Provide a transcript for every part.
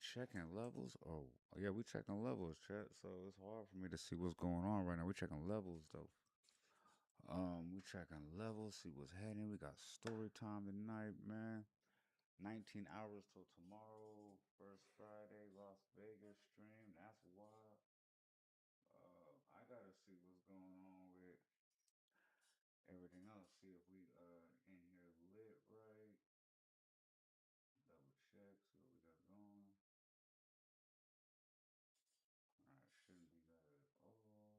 Checking levels? Oh, yeah, we checking levels, chat. So it's hard for me to see what's going on right now. We checking levels though. We checking levels, see what's happening. We got story time tonight, man. 19 hours till tomorrow. First Friday, Las Vegas stream. That's wild. I gotta see what's going on with everything else. See if we in here lit right. Double check. See what we got going. All right, shouldn't be that at all. So let's get over here.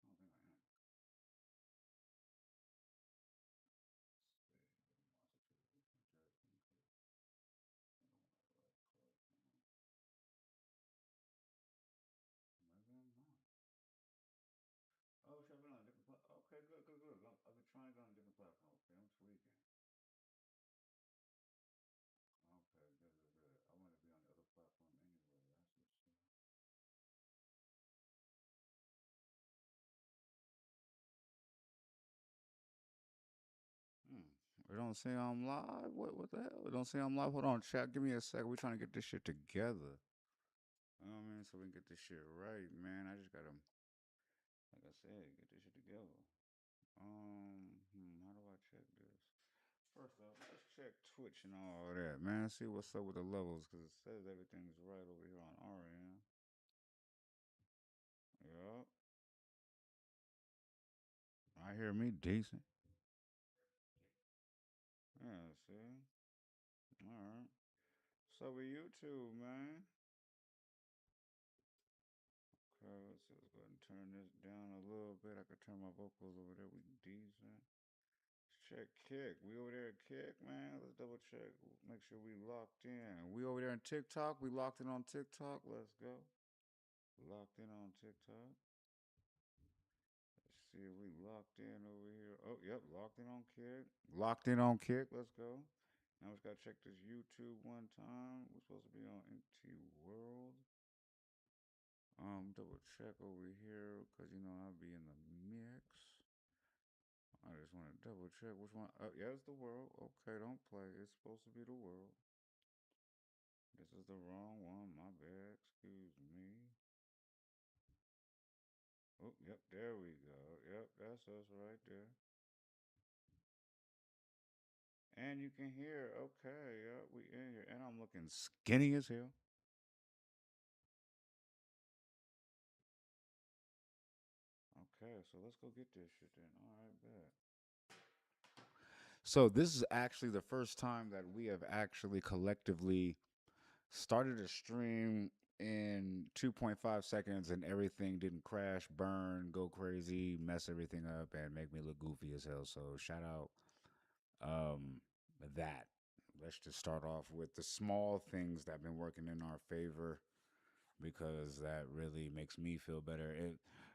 I'm not wrong. I don't think I am. Maybe I'm not. Oh, shit, I've been on a different platform. Okay, good, good, good. I've been trying to go on a different platform. Okay, I'm tweaking. Okay, good, good, good. I want to be on the other platform anyway. That's what's up. Hmm. It don't say I'm live. What the hell? It don't say I'm live. Hold on, chat. Give me a sec. We're trying to get this shit together. You know what I mean? So we can get this shit right, man. I just gotta, like I said, get this shit together. How do I check this? First off, let's check Twitch and all that, man. See what's up with the levels, cause it says everything's right over here on our end. Yup. I hear me decent. Yeah, see? Alright. So with YouTube, man. Okay, let's go ahead and turn this down a little bit. I could turn my vocals over there. We decent. Let's check Kick. We over there at Kick, man. Let's double check. Make sure we locked in. We over there on TikTok. We locked in on TikTok. Let's go. Locked in on TikTok. Let's see if we locked in over here. Oh, yep, locked in on Kick. Locked in on Kick. Let's go. Now we just gotta check this YouTube one time. We're supposed to be on NT World. Double check over here because you know I'll be in the mix. I just want to double check which one. Oh, yeah, it's the world. Okay, don't play. It's supposed to be the world. This is the wrong one. My bad. Excuse me. Oh, yep, there we go. Yep, that's us right there. And you can hear. Okay, yep, we in here. And I'm looking skinny as hell. Okay, so let's go get this shit then. All right, bet. So this is actually the first time that we have actually collectively started a stream in 2.5 seconds and everything didn't crash, burn, go crazy, mess everything up, and make me look goofy as hell. So shout out um, that. Let's just start off with the small things that have been working in our favor because that really makes me feel better.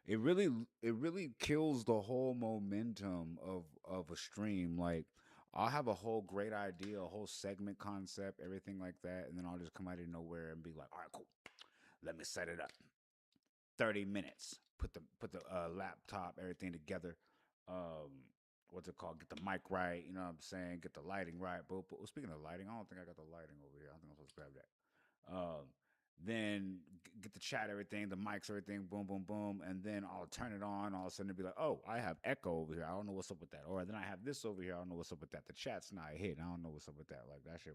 It really kills the whole momentum of a stream. Like I'll have a whole great idea, a whole segment concept, everything like that, and then I'll just come out of nowhere and be like, "All right, cool. Let me set it up. 30 minutes. Put the laptop, everything together. Um, what's it called? Get the mic right. You know what I'm saying? Get the lighting right. But speaking of lighting, I don't think I got the lighting over here. I think I'm supposed to grab that. Then get the chat, everything, the mics, everything, boom, boom, boom, and then I'll turn it on. All of a sudden, it'll be like, oh, I have echo over here. I don't know what's up with that. Or then I have this over here. I don't know what's up with that. The chat's not hitting. I don't know what's up with that. Like that shit.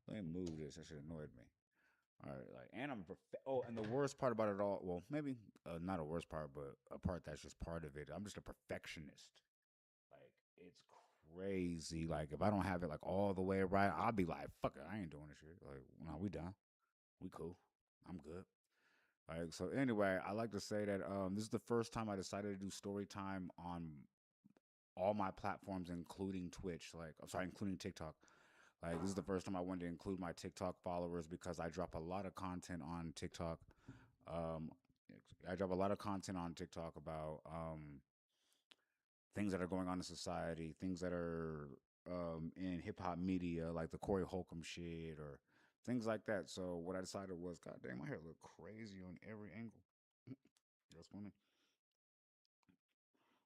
Let me move this. That shit annoyed me. All right, like, and oh, and the worst part about it all, well, maybe not a worst part, but a part that's just part of it. I'm just a perfectionist. Like, it's crazy. Like, if I don't have it like all the way right, I'll be like, fuck it, I ain't doing this shit. Like, no, we done. We cool. I'm good. Like, so anyway, I like to say that this is the first time I decided to do story time on all my platforms, including Twitch. Like, I'm sorry, including TikTok. Like, this is the first time I wanted to include my TikTok followers because I drop a lot of content on TikTok. Um, I drop a lot of content on TikTok about things that are going on in society, things that are in hip hop media, like the Corey Holcomb shit or things like that. So what I decided was, God damn, my hair look crazy on every angle. That's funny.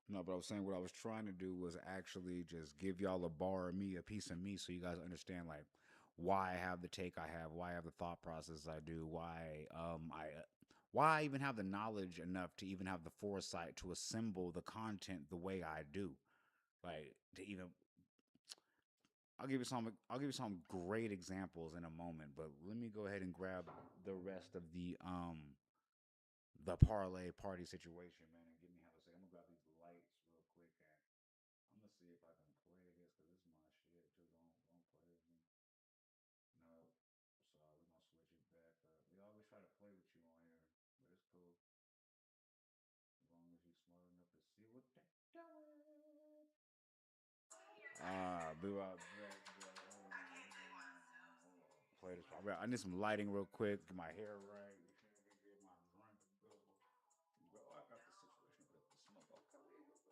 No, but I was saying what I was trying to do was actually just give y'all a bar of me, a piece of me, so you guys understand like why I have the take I have, why I have the thought process I do, why I even have the knowledge enough to even have the foresight to assemble the content the way I do. Like to even I'll give you some great examples in a moment, but let me go ahead and grab the rest of the parlay party situation, man, and give me how to say. I'm gonna grab these lights real quick, and I'm gonna see if I can play this because this is my shit too. Don't play with me. No, so we're gonna switch it back up. We always try to play with you on here, but it's cool as long as you're smart enough to see what they're doing. Be right back, bro. Hold on, hold on. Play this. I need some lighting real quick. Get my hair right. You feel me? Get my drink a go. Bro, I got the situation with the smoke. Okay, we here.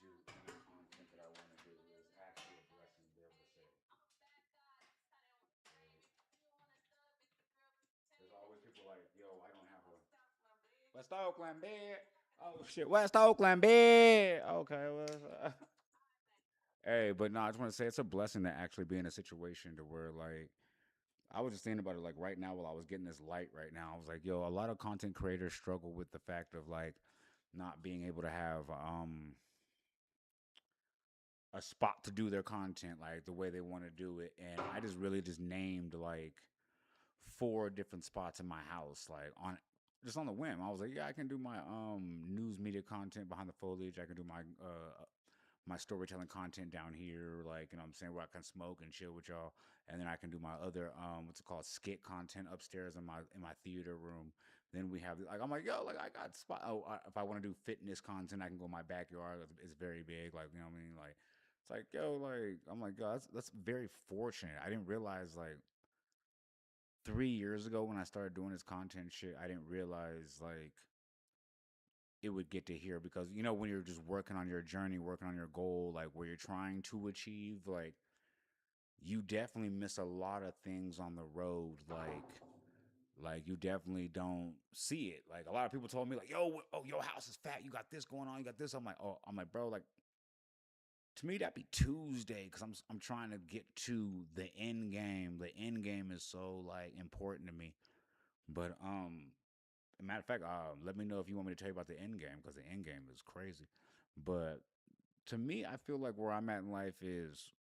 Do any content that I want to do is actually a blessing to be able to say. There's always people like, yo, I don't have a West Oakland bed. Oh shit, West Oakland bed. Okay, well, hey, but no, I just want to say it's a blessing to actually be in a situation to where like I was just thinking about it like right now while I was getting this light right now. I was like, yo, a lot of content creators struggle with the fact of like not being able to have a spot to do their content like the way they want to do it. And I just really just named like four different spots in my house, like on just on the whim. I was like, yeah, I can do my news media content behind the foliage. I can do my storytelling content down here, like you know what I'm saying, where I can smoke and chill with y'all. And then I can do my other what's it called, skit content upstairs in my theater room. Then we have like I'm like, yo, like I got spot. Oh, if I want to do fitness content, I can go in my backyard. It's very big, like you know what I mean, like. It's like, yo, like, I'm like, God, that's very fortunate. I didn't realize, like, 3 years ago when I started doing this content shit, I didn't realize, like, it would get to here because, you know, when you're just working on your journey, working on your goal, like, where you're trying to achieve, like, you definitely miss a lot of things on the road. Like you definitely don't see it. Like a lot of people told me, like, "Yo, oh, your house is fat. You got this going on. You got this." I'm like, "Oh, I'm like, bro, like, to me that'd be Tuesday because I'm trying to get to the end game. The end game is so like important to me. But matter of fact, let me know if you want me to tell you about the end game because the end game is crazy. But to me, I feel like where I'm at in life is.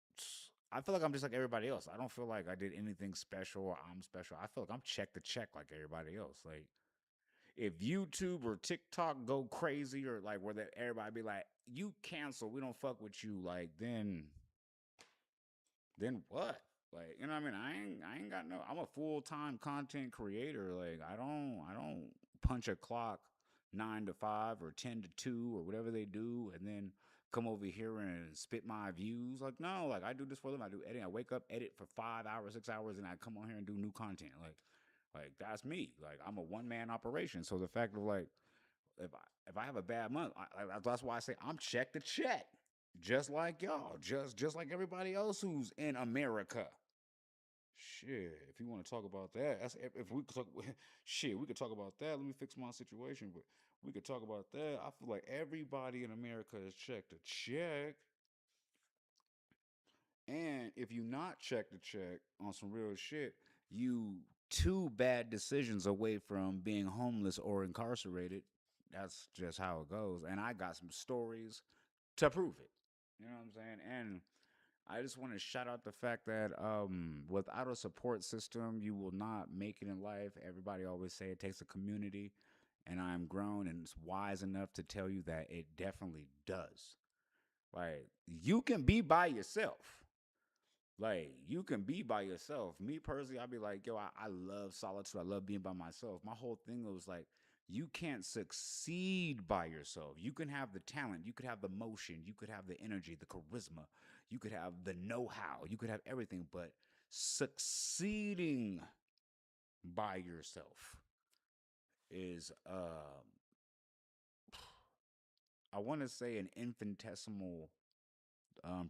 I feel like I'm just like everybody else. I don't feel like I did anything special or I'm special. I feel like I'm check to check like everybody else. Like if YouTube or TikTok go crazy or like where that everybody be like, you cancel, we don't fuck with you, like then what? Like, you know what I mean? I ain't got no I'm a full-time content creator. Like I don't punch a clock 9 to 5 or 10 to 2 or whatever they do and then come over here and spit my views. Like, no, like I do this for them. I do editing. I wake up, edit for 5 hours, 6 hours, and I come on here and do new content. Like that's me. Like I'm a one-man operation. So the fact of like if I have a bad month, that's why I say I'm check to check, just like y'all, just like everybody else who's in America. Shit, if you want to talk about that, if we could talk, shit, we could talk about that. Let me fix my situation. But We could talk about that. I feel like everybody in America is check to check. And if you not check to check on some real shit, you two bad decisions away from being homeless or incarcerated. That's just how it goes. And I got some stories to prove it. You know what I'm saying? And I just want to shout out the fact that without a support system, you will not make it in life. Everybody always say it takes a community, and I'm grown and wise enough to tell you that it definitely does. Like you can be by yourself. Like you can be by yourself. Me personally, I'd be like, yo, I love solitude. I love being by myself. My whole thing was like, you can't succeed by yourself. You can have the talent, you could have the motion, you could have the energy, the charisma, you could have the know-how, you could have everything, but succeeding by yourself is I want to say an infinitesimal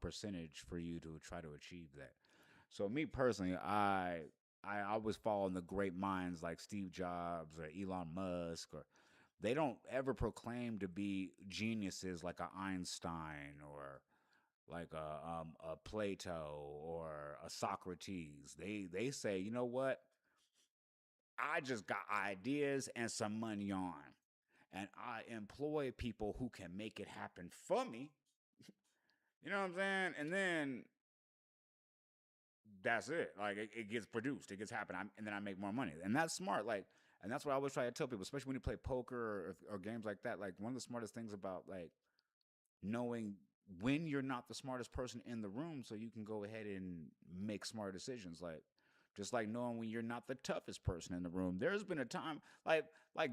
percentage for you to try to achieve that. So me personally, I always follow in the great minds like Steve Jobs or Elon Musk, or they don't ever proclaim to be geniuses like a Einstein or like a Plato or a Socrates. They say, you know what? I just got ideas and some money on, and I employ people who can make it happen for me. You know what I'm saying? And then that's it. Like it gets produced, it gets happened, and then I make more money, and that's smart. Like, and that's what I always try to tell people, especially when you play poker or games like that. Like one of the smartest things about like knowing when you're not the smartest person in the room, so you can go ahead and make smart decisions. Like just like knowing when you're not the toughest person in the room. There's been a time like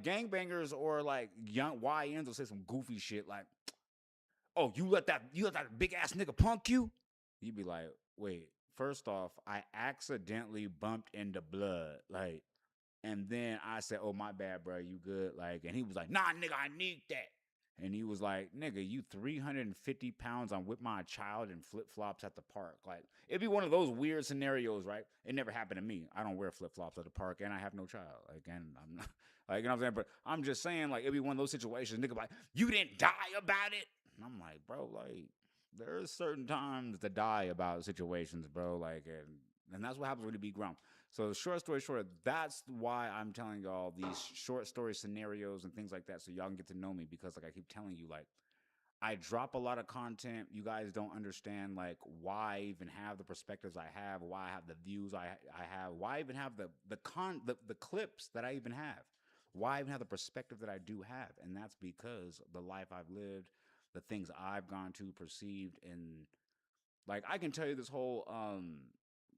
gangbangers or like young YNs will say some goofy shit like, "Oh, you let that big ass nigga punk you." You'd be like, wait, first off, I accidentally bumped into blood. Like, and then I said, oh, my bad, bro. You good? Like, and he was like, nah, nigga, I need that. And he was like, nigga, you 350 pounds. I'm with my child in flip flops at the park. Like, it'd be one of those weird scenarios, right? It never happened to me. I don't wear flip flops at the park and I have no child. Like, and I'm not, like, you know what I'm saying? But I'm just saying, like, it'd be one of those situations, nigga, like, you didn't die about it. And I'm like, bro, like, there's certain times to die about situations, bro. Like, and that's what happens when you be grown. So, short story short, that's why I'm telling y'all these short story scenarios and things like that, so y'all can get to know me. Because, like I keep telling you, like I drop a lot of content. You guys don't understand like why I even have the perspectives I have, why I have the views I have, why I even have the clips that I even have, why I even have the perspective that I do have, and that's because the life I've lived, the things I've gone to, perceived, and like I can tell you this whole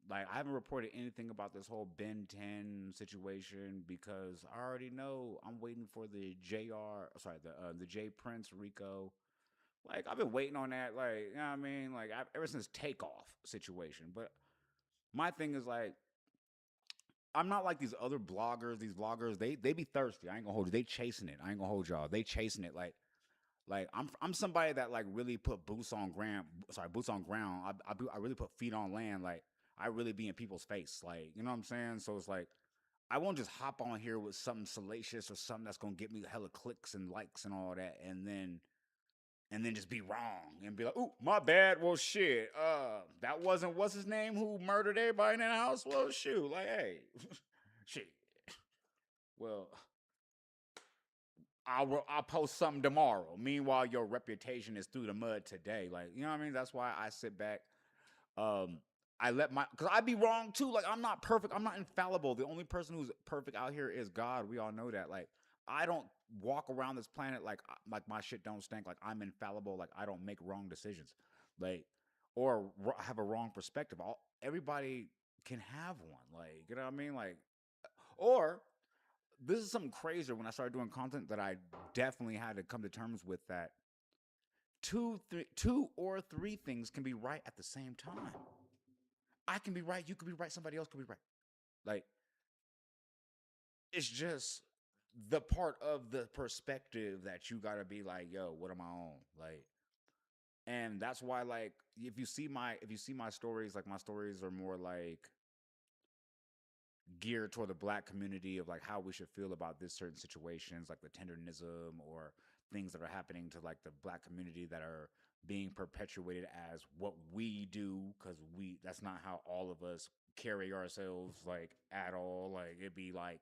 like I haven't reported anything about this whole Ben 10 situation because I already know I'm waiting for the JR sorry the J Prince Rico. Like I've been waiting on that, like you know what I mean, like ever since takeoff situation. But my thing is like I'm not like these other bloggers. These vloggers, they be thirsty. I ain't gonna hold you. They chasing it. I ain't gonna hold y'all. They chasing it. Like I'm somebody that like really put boots on ground. Sorry, boots on ground. I really put feet on land. Like I really be in people's face. Like you know what I'm saying. So it's like I won't just hop on here with something salacious or something that's gonna get me hella clicks and likes and all that, and then just be wrong and be like, "Ooh, my bad." Well, shit, that wasn't what's his name who murdered everybody in that house. Well, shoot, like, hey, shit. Well, I'll post something tomorrow. Meanwhile, your reputation is through the mud today. Like, you know what I mean? That's why I sit back. Um, I let my because I be wrong too. Like, I'm not perfect. I'm not infallible. The only person who's perfect out here is God. We all know that. Like, I don't walk around this planet like my shit don't stink. Like, I'm infallible. Like, I don't make wrong decisions. Like, or have a wrong perspective. Everybody can have one. Like, you know what I mean? Like, or this is something crazier when I started doing content that I definitely had to come to terms with that two or three things can be right at the same time. I can be right, you could be right, somebody else could be right. Like it's just the part of the perspective that you gotta be like, yo, what am I on? Like, and that's why like if you see my stories, like my stories are more like geared toward the black community of like how we should feel about this certain situations, like the tendernism or things that are happening to like the black community that are being perpetuated as what we do, because we that's not how all of us carry ourselves like at all. Like it'd be like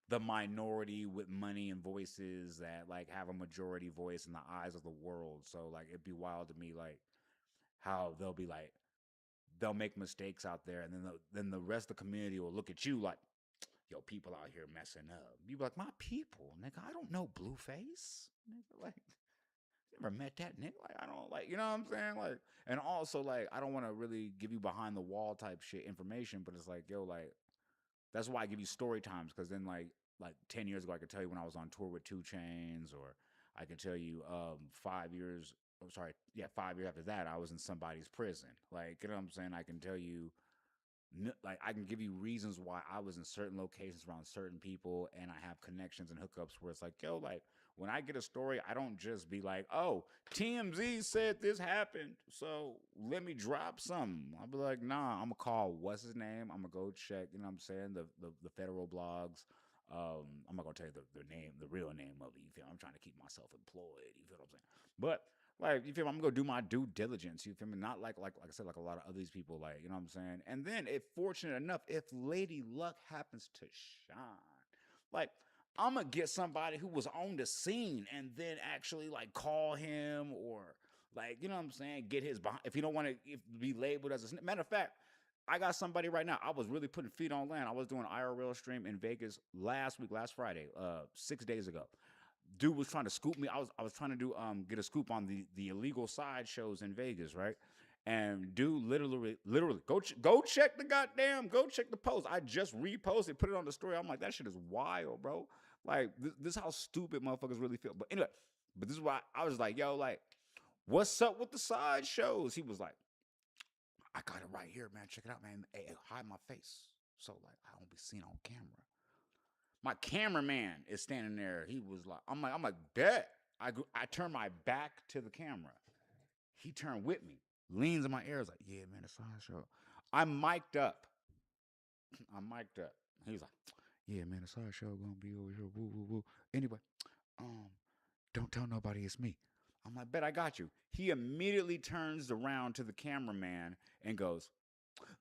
the minority with money and voices that like have a majority voice in the eyes of the world. So like it'd be wild to me like how they'll be like they'll make mistakes out there, and then the rest of the community will look at you like, yo, people out here messing up. You be like, my people, nigga, I don't know Blueface. Nigga, like, never met that nigga. Like, I don't like, you know what I'm saying? Like, and also like, I don't want to really give you behind the wall type shit information, but it's like, yo, like, that's why I give you story times, because then like 10 years ago, I could tell you when I was on tour with Two Chains, or I could tell you 5 years. I'm sorry, yeah, 5 years after that, I was in somebody's prison. Like, you know what I'm saying? I can tell you like I can give you reasons why I was in certain locations around certain people, and I have connections and hookups where it's like, yo, like when I get a story, I don't just be like, oh, TMZ said this happened, so let me drop something. I'll be like, nah, I'm gonna call what's his name. I'm gonna go check, you know what I'm saying, the federal blogs. I'm not gonna tell you the name, the real name of it. You feel? I'm trying to keep myself employed. You feel what I'm saying? But like, you feel me? I'm gonna do my due diligence. You feel me? Not like I said, like a lot of other these people, like, you know what I'm saying? And then if fortunate enough, if Lady Luck happens to shine, like I'm gonna get somebody who was on the scene and then actually like call him, or like, you know what I'm saying, get his behind if you don't want to be labeled as a matter of fact. I got somebody right now. I was really putting feet on land. I was doing an IRL stream in Vegas last week, last Friday, 6 days ago. Dude was trying to scoop me. I was trying to do get a scoop on the illegal side shows in Vegas, right? And dude, literally, go check the go check the post. I just reposted, put it on the story. I'm like, that shit is wild, bro. Like this is how stupid motherfuckers really feel. But anyway, but this is why I was like, yo, like, what's up with the side shows? He was like, I got it right here, man. Check it out, man. Hey, hide my face, so like I don't be seen on camera. My cameraman is standing there. He was like, I'm like, bet. I turn my back to the camera. He turned with me, leans in my ear. Is like, yeah, man, it's a show. I'm mic'd up. I'm mic'd up. He's like, yeah, man, the side show gonna be over here. Woo, woo, woo. Anyway, um, don't tell nobody it's me. I'm like, bet I got you. He immediately turns around to the cameraman and goes,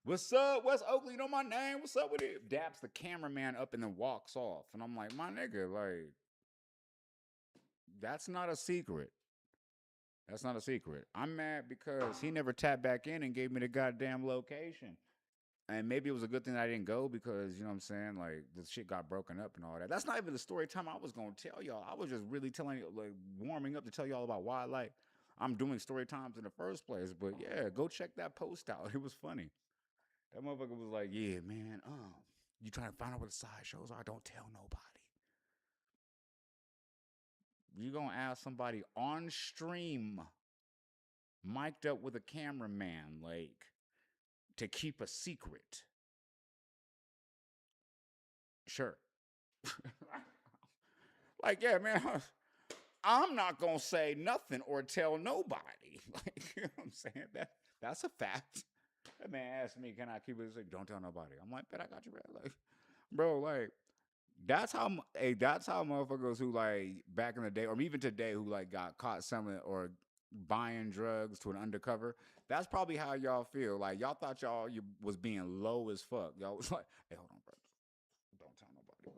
what's up? West Oakley, you know my name? What's up with it? Daps the cameraman up and then walks off. And I'm like, my nigga, like, that's not a secret. That's not a secret. I'm mad because he never tapped back in and gave me the goddamn location. And maybe it was a good thing that I didn't go because, you know what I'm saying? Like, the shit got broken up and all that. That's not even the story time I was going to tell y'all. I was just really telling you, like, warming up to tell y'all about why, like, I'm doing story times in the first place. But yeah, go check that post out. It was funny. That motherfucker was like, yeah, man, you trying to find out what the side shows are? Don't tell nobody. You gonna ask somebody on stream, mic'd up with a cameraman, like, to keep a secret. Sure. Like, yeah, man, I'm not gonna say nothing or tell nobody. Like, you know what I'm saying? That's a fact. That man asked me, can I keep it? Like, don't tell nobody. I'm like, bet I got you, bro. Like, bro, like, that's how motherfuckers who like back in the day, or even today, who like got caught selling or buying drugs to an undercover. That's probably how y'all feel. Like y'all thought y'all you was being low as fuck. Y'all was like, hey, hold on, bro. Don't tell nobody, bro.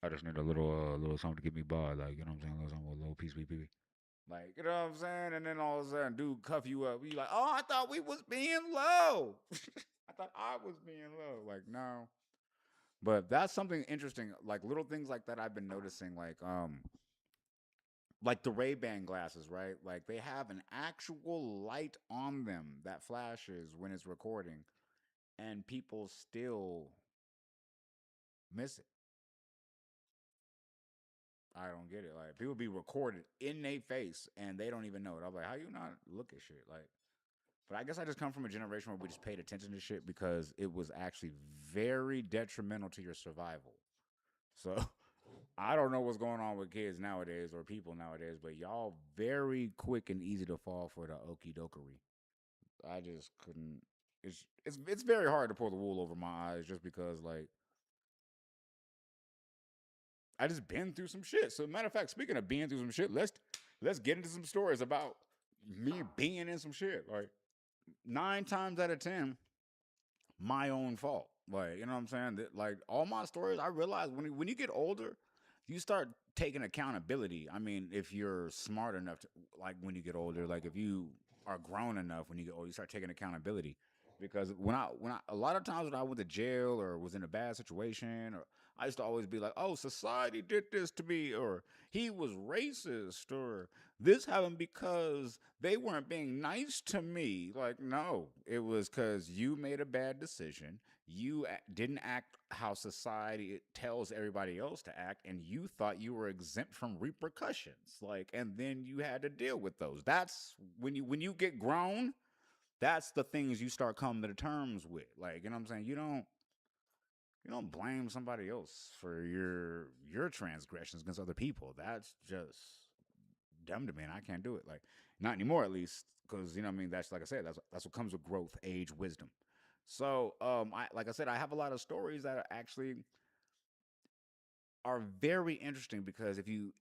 I just need a little something to get me by, like, you know what I'm saying, a little piece, like, you know what I'm saying, and then all of a sudden, dude cuff you up. You like, oh, I thought we was being low. I thought I was being low. Like, no. But that's something interesting. Like little things like that I've been noticing. Like the Ray-Ban glasses, right? Like they have an actual light on them that flashes when it's recording, and people still miss it. I don't get it. Like people be recorded in their face and they don't even know it. I'm like, how you not look at shit? Like, but I guess I just come from a generation where we just paid attention to shit because it was actually very detrimental to your survival. So I don't know what's going on with kids nowadays or people nowadays, but y'all very quick and easy to fall for the okey dokery. I just couldn't. it's very hard to pull the wool over my eyes just because like I just been through some shit. So matter of fact, speaking of being through some shit, let's get into some stories about me being in some shit. Like 9 times out of 10, my own fault. Like, you know what I'm saying? Like all my stories, I realize when you get older, you start taking accountability. I mean, if you're smart enough to, like when you get older, like if you are grown enough when you get older, you start taking accountability. Because a lot of times when I went to jail or was in a bad situation, or I used to always be like, "Oh, society did this to me," or "He was racist," or "This happened because they weren't being nice to me." Like, no, it was because you made a bad decision. You didn't act how society tells everybody else to act, and you thought you were exempt from repercussions. Like, and then you had to deal with those. That's when you get grown. That's the things you start coming to terms with. Like, you know what I'm saying? You don't blame somebody else for your transgressions against other people. That's just dumb to me, and I can't do it. Like, not anymore, at least, because you know what I mean. That's like I said. That's what comes with growth, age, wisdom. So, I like I said, I have a lot of stories that are very interesting because if you,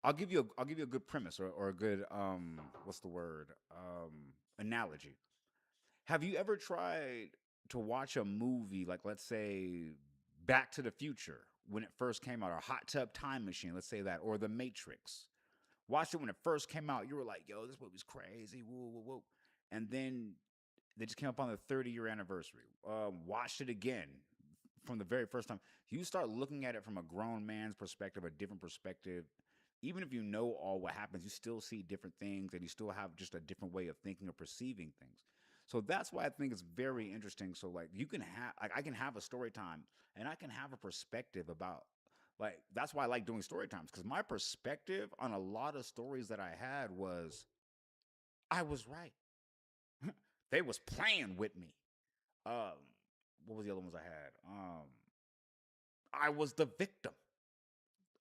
I'll give you a good premise or a good what's the word analogy. Have you ever tried to watch a movie like let's say Back to the Future when it first came out, or Hot Tub Time Machine, let's say that, or The Matrix? Watched it when it first came out. You were like, "Yo, this movie's crazy." Woo, woo, woo. And then they just came up on the 30-year anniversary. Watched it again from the very first time. You start looking at it from a grown man's perspective, a different perspective. Even if you know all what happens, you still see different things, and you still have just a different way of thinking or perceiving things. So that's why I think it's very interesting. So like you can have, like I can have a story time, and I can have a perspective about, like that's why I like doing story times, because my perspective on a lot of stories that I had was I was right. They was playing with me. Um, what was the other ones I had? I was the victim.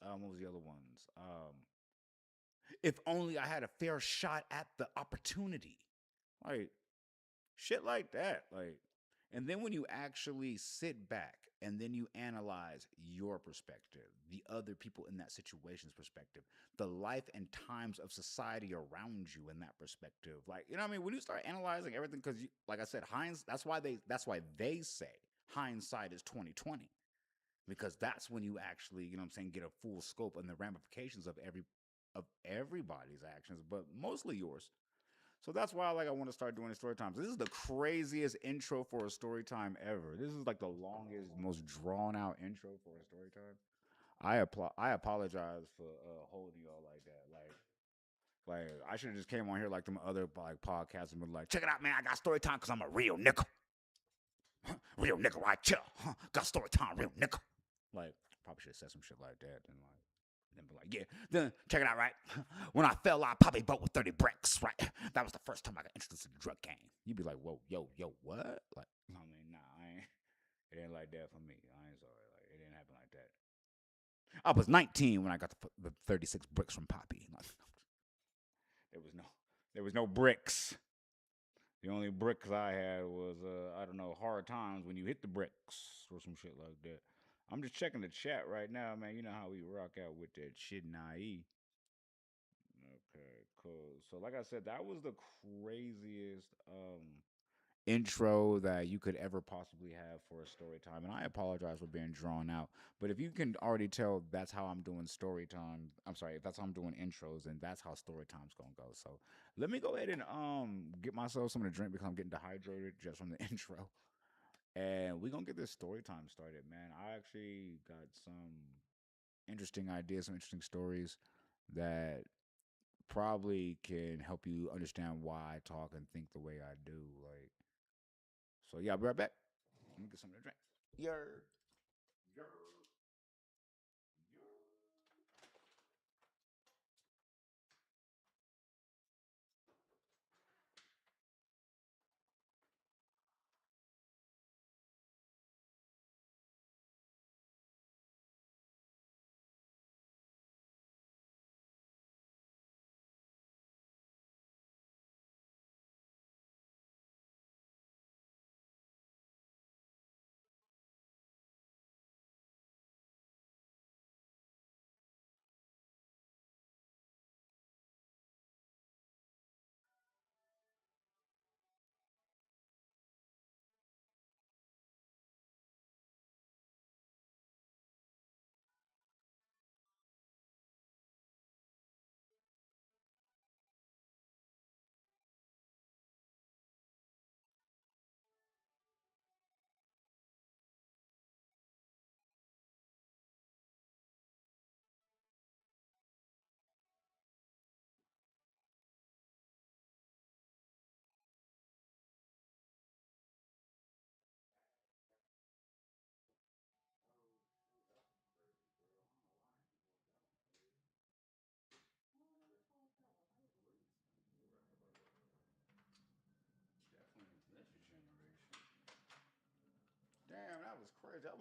What was the other ones? If only I had a fair shot at the opportunity. Like shit like that. Like, and then when you actually sit back and then you analyze your perspective, the other people in that situation's perspective, the life and times of society around you in that perspective, like you know what I mean. When you start analyzing everything, because like I said, Heinz. That's why they say hindsight is 2020, because that's when you actually, you know what I'm saying, get a full scope and the ramifications of everybody's actions, but mostly yours. So that's why I want to start doing story times. This is the craziest intro for a story time ever. This is like the longest, most drawn out intro for a story time. I apologize for holding y'all like that. Like I should have just came on here like them other like podcasts and been like, check it out, man. I got story time because I'm a real nickel. Real nickel right here. Got story time, real nickel. Like probably should have said some shit like that and like then be like, yeah, then check it out, right? When I fell out Poppy boat with 30 bricks, right? That was the first time I got introduced to the drug game. You'd be like, whoa, yo, what? Like, I mean, nah, it ain't like that for me. I ain't sorry. Like, it didn't happen like that. I was 19 when I got the 36 bricks from Poppy. Like, there was no, there was no bricks. The only bricks I had was, I don't know, hard times when you hit the bricks or some shit like that. I'm just checking the chat right now, man. You know how we rock out with that shit in IE. Okay, cool. So, like I said, that was the craziest intro that you could ever possibly have for a story time. And I apologize for being drawn out. But if you can already tell that's how I'm doing story time, I'm sorry, if that's how I'm doing intros, and that's how story time's gonna go. So let me go ahead and get myself something to drink because I'm getting dehydrated just from the intro. And we're gonna get this story time started, man. I actually got some interesting ideas, some interesting stories that probably can help you understand why I talk and think the way I do. Like, so yeah, I'll be right back. Let me get something to drink. Yer. Yer.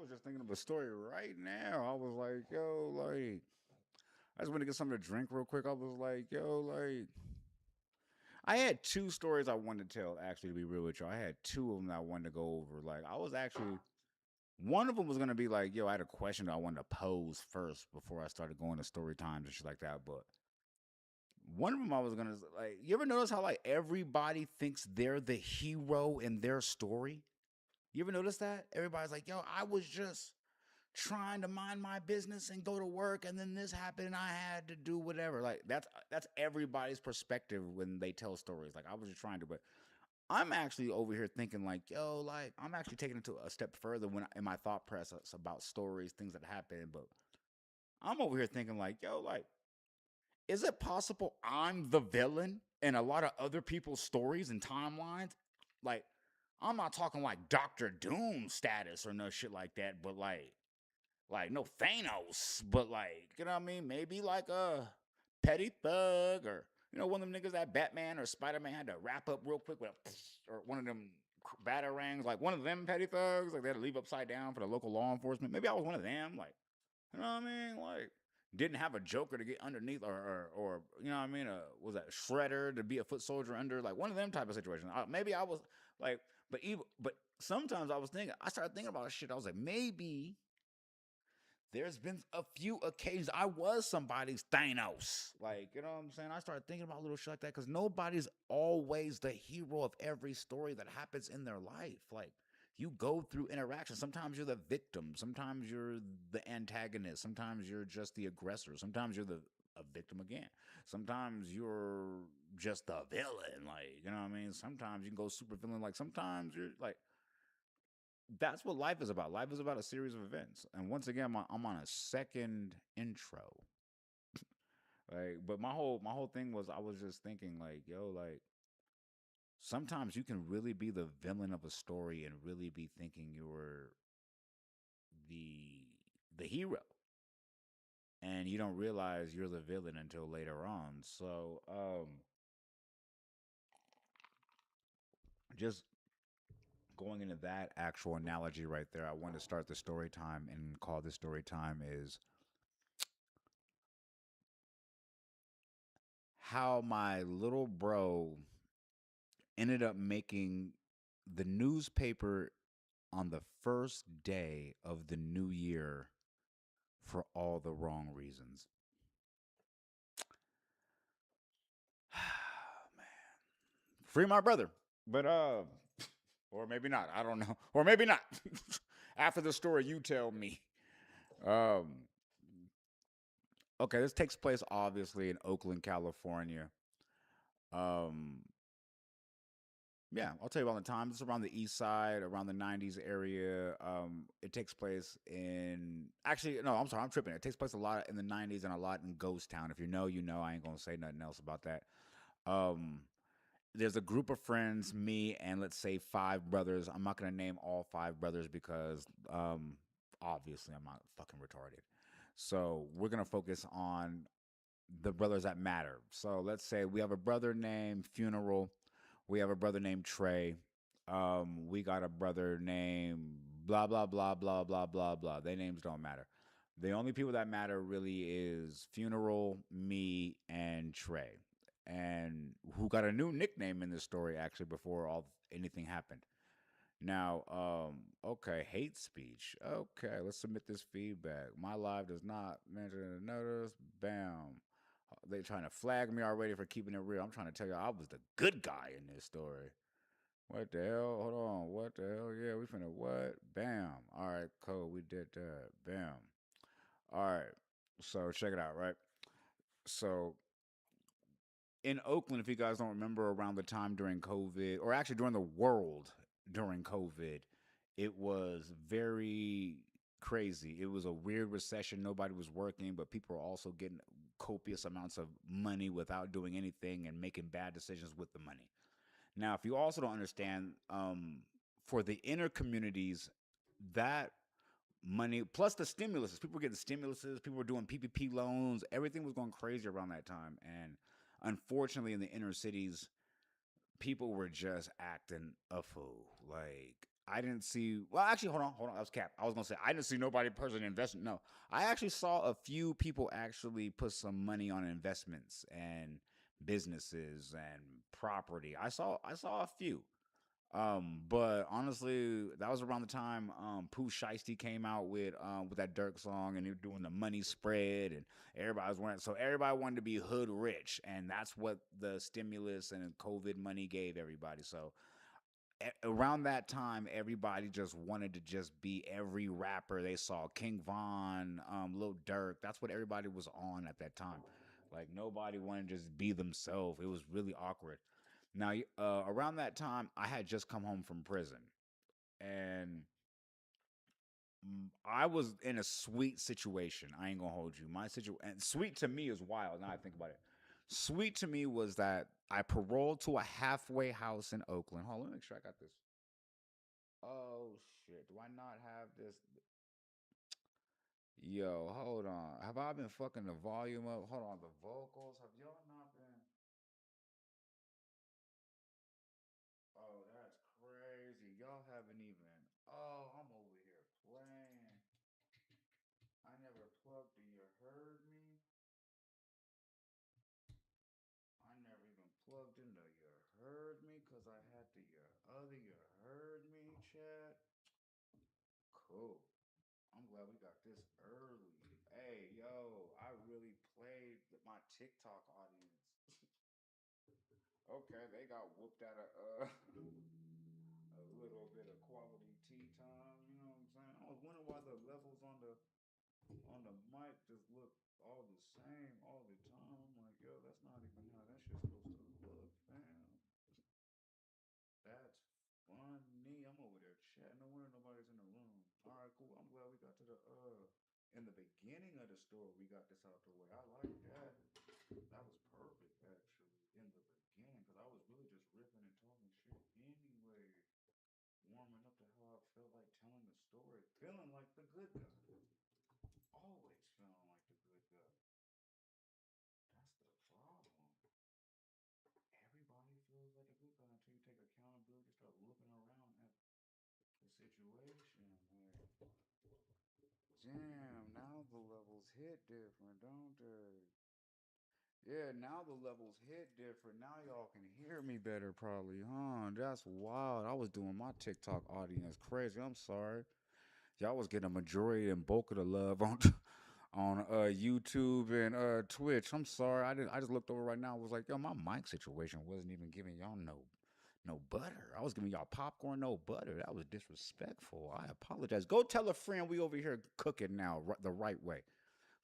was just thinking of a story right now. I was like, yo, like, I just went to get something to drink real quick. I was like, yo, like, I had two stories I wanted to tell. Actually, to be real with you, I had two of them that I wanted to go over. Like, I was actually one of them was gonna be like, yo, I had a question that I wanted to pose first before I started going to story times and shit like that. But one of them I was gonna like, you ever notice how like everybody thinks they're the hero in their story? You ever notice that? Everybody's like, yo, I was just trying to mind my business and go to work and then this happened and I had to do whatever. Like that's everybody's perspective when they tell stories. Like I was just trying to, but I'm actually over here thinking like, yo, like I'm actually taking it to a step further when in my thought process about stories, things that happen. But I'm over here thinking like, yo, like, is it possible I'm the villain in a lot of other people's stories and timelines? Like, I'm not talking like Doctor Doom status or no shit like that, but like no Thanos, but like, you know what I mean? Maybe like a petty thug or one of them niggas that Batman or Spider-Man had to wrap up real quick with a or one of them batarangs, like one of them petty thugs, like they had to leave upside down for the local law enforcement. Maybe I was one of them, like, you know what I mean? Like didn't have a Joker to get underneath or you know what I mean? Was that Shredder to be a foot soldier under, like one of them type of situations. Maybe I was like, but sometimes I started thinking about shit. I was like, maybe there's been a few occasions I was somebody's Thanos. Like, you know what I'm saying? I started thinking about little shit like that because nobody's always the hero of every story that happens in their life. Like, you go through interactions. Sometimes you're the victim. Sometimes you're the antagonist. Sometimes you're just the aggressor. Sometimes you're a victim again. Sometimes you're just the villain. Like, you know what I mean? Sometimes you can go super villain. Like, sometimes you're like, that's what life is about. Life is about a series of events. And once again, I'm on a second intro. Like, but my whole thing was I was just thinking like, yo, like sometimes you can really be the villain of a story and really be thinking you're the the hero, and you don't realize you're the villain until later on. So, just going into that actual analogy right there, I want to start the story time and call this story time is how my little bro ended up making the newspaper on the first day of the new year for all the wrong reasons. Man, free my brother, but or maybe not. I don't know, or maybe not. After the story, you tell me. Um, okay, this takes place obviously in Oakland, California. Um, Yeah, I'll tell you about the time. It's around the east side, around the 90s area. It takes place in actually no, I'm sorry, I'm tripping. It takes place a lot in the 90s and a lot in Ghost Town. If you know, you know. I ain't gonna say nothing else about that. Um, there's a group of friends, me and let's say five brothers. I'm not gonna name all five brothers because obviously I'm not fucking retarded. So we're gonna focus on the brothers that matter. So let's say we have a brother named Funeral. We have a brother named Trey. We got a brother named blah blah blah blah blah blah blah. Their names don't matter. The only people that matter really is Funeral, me, and Trey, and who got a new nickname in this story actually before all anything happened. Now, okay, hate speech. Okay, let's submit this feedback. My live does not mention the notice. Bam. They trying to flag me already for keeping it real. I'm trying to tell you I was the good guy in this story. What the hell? Hold on. What the hell? Yeah, we finna what? Bam. All right, cool. We did that. Bam. All right. So check it out, right? So in Oakland, if you guys don't remember, around the time during COVID, or actually during the world during COVID, it was very crazy. It was a weird recession. Nobody was working, but people were also getting copious amounts of money without doing anything and making bad decisions with the money. Now, if you also don't understand, for the inner communities, that money plus the stimuluses, people were getting stimuluses, people were doing PPP loans, everything was going crazy around that time. And unfortunately, in the inner cities, people were just acting a fool. Like I didn't see. Well, actually, hold on. That was cap. I was gonna say I didn't see nobody personally investing. No, I actually saw a few people actually put some money on investments and businesses and property. I saw a few. But honestly, that was around the time Pooh Shiesty came out with that Dirk song, and he was doing the money spread, and everybody was wearing. So everybody wanted to be hood rich, and that's what the stimulus and COVID money gave everybody. So around that time, everybody just wanted to just be every rapper they saw. King Von, Lil Durk. That's what everybody was on at that time. Like nobody wanted to just be themselves. It was really awkward. Now, around that time, I had just come home from prison, and I was in a sweet situation. I ain't gonna hold you. My situation, and sweet to me is wild. Now I think about it. Sweet to me was that I paroled to a halfway house in Oakland. Hold on, let me make sure I got this. Oh shit! Do I not have this? Yo, hold on. Have I been fucking the volume up? Hold on, the vocals. Have y'all not been? Oh, that's crazy. Y'all haven't even. Oh, I'm over here playing. I never plugged in. You heard me? I never even plugged in the you heard me because I had the your other you heard me chat. Cool. I'm glad we got this early. Hey, yo, I really played my TikTok audience. Okay, they got whooped out of a little bit of quality tea time. You know what I'm saying? I was wondering why the levels on the mic just look all the same all the time. I'm like, yo, that's not even how that shit's supposed to look, fam. That's funny. I'm over there chatting. No wonder nobody's in the room. All right, cool. I'm glad we got to the in the beginning of the story we got this out the way. I like that. That was perfect actually in the beginning because I was really just ripping and talking shit anyway, warming up to how I felt like telling the story, feeling like the good guy. Always feeling like the good guy. That's the problem. Everybody feels like a good guy until you take accountability, start looking around at the situation. Like, damn, now the levels hit different, don't they? Yeah, now the levels hit different. Now y'all can hear me better, probably, huh? That's wild. I was doing my TikTok audience crazy. I'm sorry. Y'all was getting a majority and bulk of the love on on YouTube and Twitch. I'm sorry. I just looked over right now. I was like, yo, my mic situation wasn't even giving y'all no butter. I was giving y'all popcorn, no butter. That was disrespectful. I apologize. Go tell a friend we over here cooking now the right way.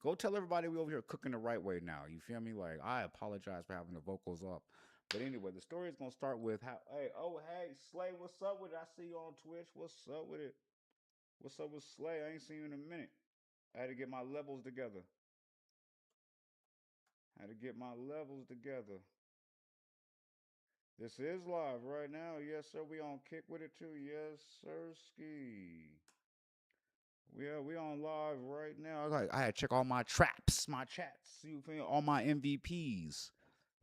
Go tell everybody we over here cooking the right way now. You feel me? Like I apologize for having the vocals up. But anyway, the story is gonna start with how hey Slay, what's up with it? I see you on Twitch. What's up with it? What's up with Slay? I ain't seen you in a minute. I had to get my levels together. I had to get my levels together. This is live right now. Yes, sir. We on kick with it too. Yes, sir. Ski. We on live right now. I had to check all my traps, my chats. You feel me? All my MVPs.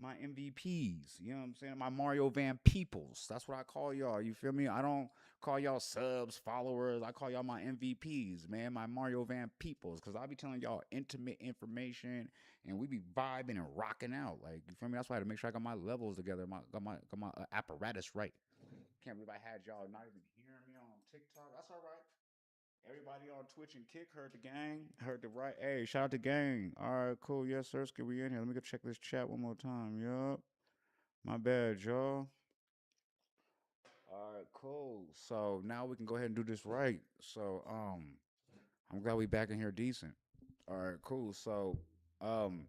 My MVPs. You know what I'm saying? My Mario Van Peoples. That's what I call y'all. You feel me? I don't call y'all subs, followers. I call y'all my MVPs, man. My Mario Van Peoples. Cause I be telling y'all intimate information and we be vibing and rocking out. Like, you feel me? That's why I had to make sure I got my levels together. Got my apparatus right. Can't believe I had y'all not even hearing me on TikTok. That's all right. Everybody on Twitch and Kick heard the gang. Heard the right. Hey, shout out to gang. All right, cool. Yes, sir. Can we in here? Let me go check this chat one more time. Yup. My bad, y'all. All right, cool. So now we can go ahead and do this right. So I'm glad we back in here decent. All right, cool. So um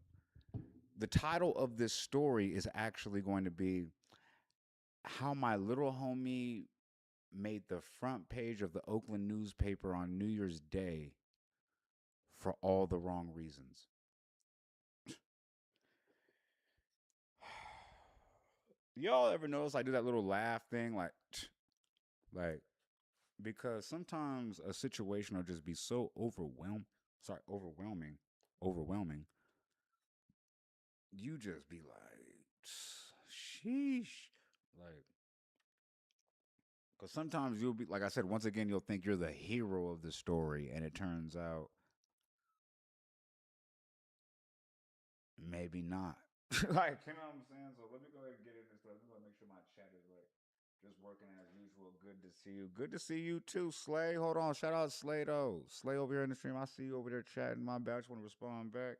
the title of this story is actually going to be how my little homie made the front page of the Oakland newspaper on New Year's Day for all the wrong reasons. Y'all ever notice I do that little laugh thing, like because sometimes a situation will just be so overwhelming. You just be like, sheesh, like Because sometimes you'll be, like I said, once again, you'll think you're the hero of the story, and it turns out maybe not. Like, you know what I'm saying? So let me go ahead and get in this. Let me go make sure my chat is like just working as usual. Good to see you. Good to see you too, Slay. Hold on. Shout out Slay though. Slay over here in the stream. I see you over there chatting. My bad. I just want to respond back.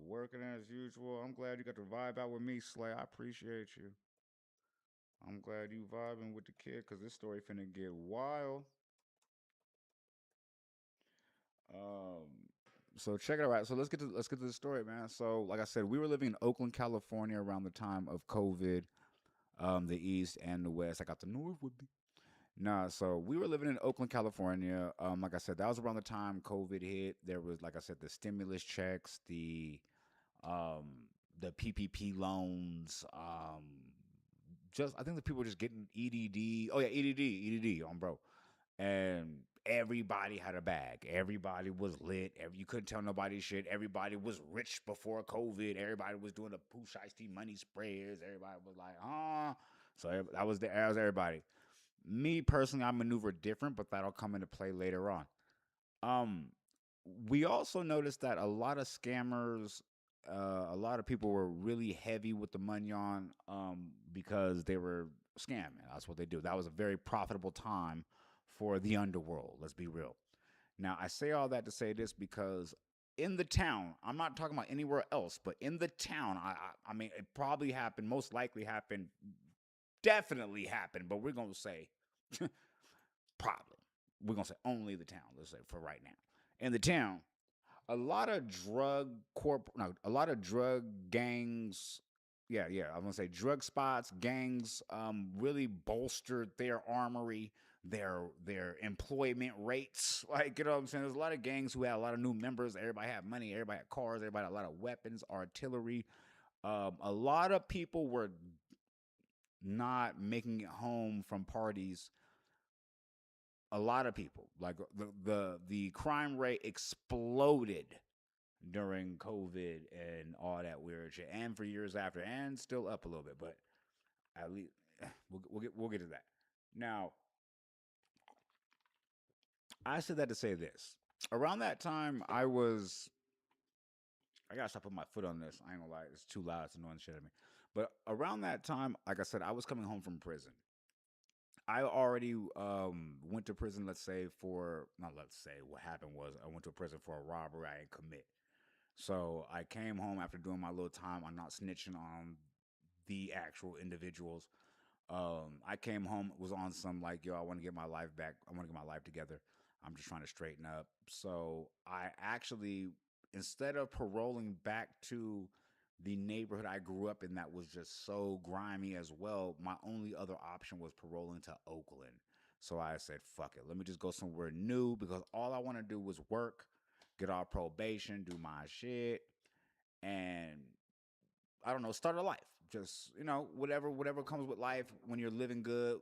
Working as usual. I'm glad you got the vibe out with me, Slay. I appreciate you. I'm glad you vibing with the kid because this story finna get wild. Um, so check it out. So let's get to the story, man. So like I said, we were living in Oakland, California around the time of COVID. The East and the West. I got the North with me. Nah, so we were living in Oakland, California. Like I said, that was around the time COVID hit. There was, like I said, the stimulus checks, um, the PPP loans. Just I think the people were just getting EDD. Oh yeah, EDD on bro, and everybody had a bag. Everybody was lit. You couldn't tell nobody shit. Everybody was rich before COVID. Everybody was doing the pooch iced tea money spreads. Everybody was like, huh. So that was everybody. Me personally, I maneuver different, but that'll come into play later on. Um, we also noticed that a lot of scammers, a lot of people were really heavy with the money on because they were scamming. That's what they do. That was a very profitable time for the underworld. Let's be real. Now, I say all that to say this because in the town, I'm not talking about anywhere else, but in the town, I mean, it probably happened, most likely happened, definitely happened, but we're going to say probably. We're going to say only the town, let's say for right now. In the town, a lot of a lot of drug gangs. Yeah, I'm gonna say drug spots, gangs, really bolstered their armory, their employment rates. Like, you know what I'm saying? There's a lot of gangs who had a lot of new members. Everybody had money. Everybody had cars. Everybody had a lot of weapons, artillery. A lot of people were not making it home from parties. A lot of people, like the crime rate exploded during COVID and all that weird shit, and for years after, and still up a little bit, but at least we'll get to that. Now, I said that to say this. Around that time, I gotta stop putting my foot on this. I ain't gonna lie, it's too loud. It's annoying shit at me. But around that time, like I said, I was coming home from prison. I already went to prison. Let's say for not let's say what happened was I went to prison for a robbery I didn't commit. So I came home after doing my little time on not snitching on the actual individuals. I came home, was on some like, yo, I want to get my life back. I want to get my life together. I'm just trying to straighten up. So I actually, instead of paroling back to the neighborhood I grew up in that was just so grimy as well, my only other option was paroling to Oakland. So I said, fuck it. Let me just go somewhere new because all I want to do was work, get off probation, do my shit, and I don't know, start a life. Just whatever comes with life when you're living good.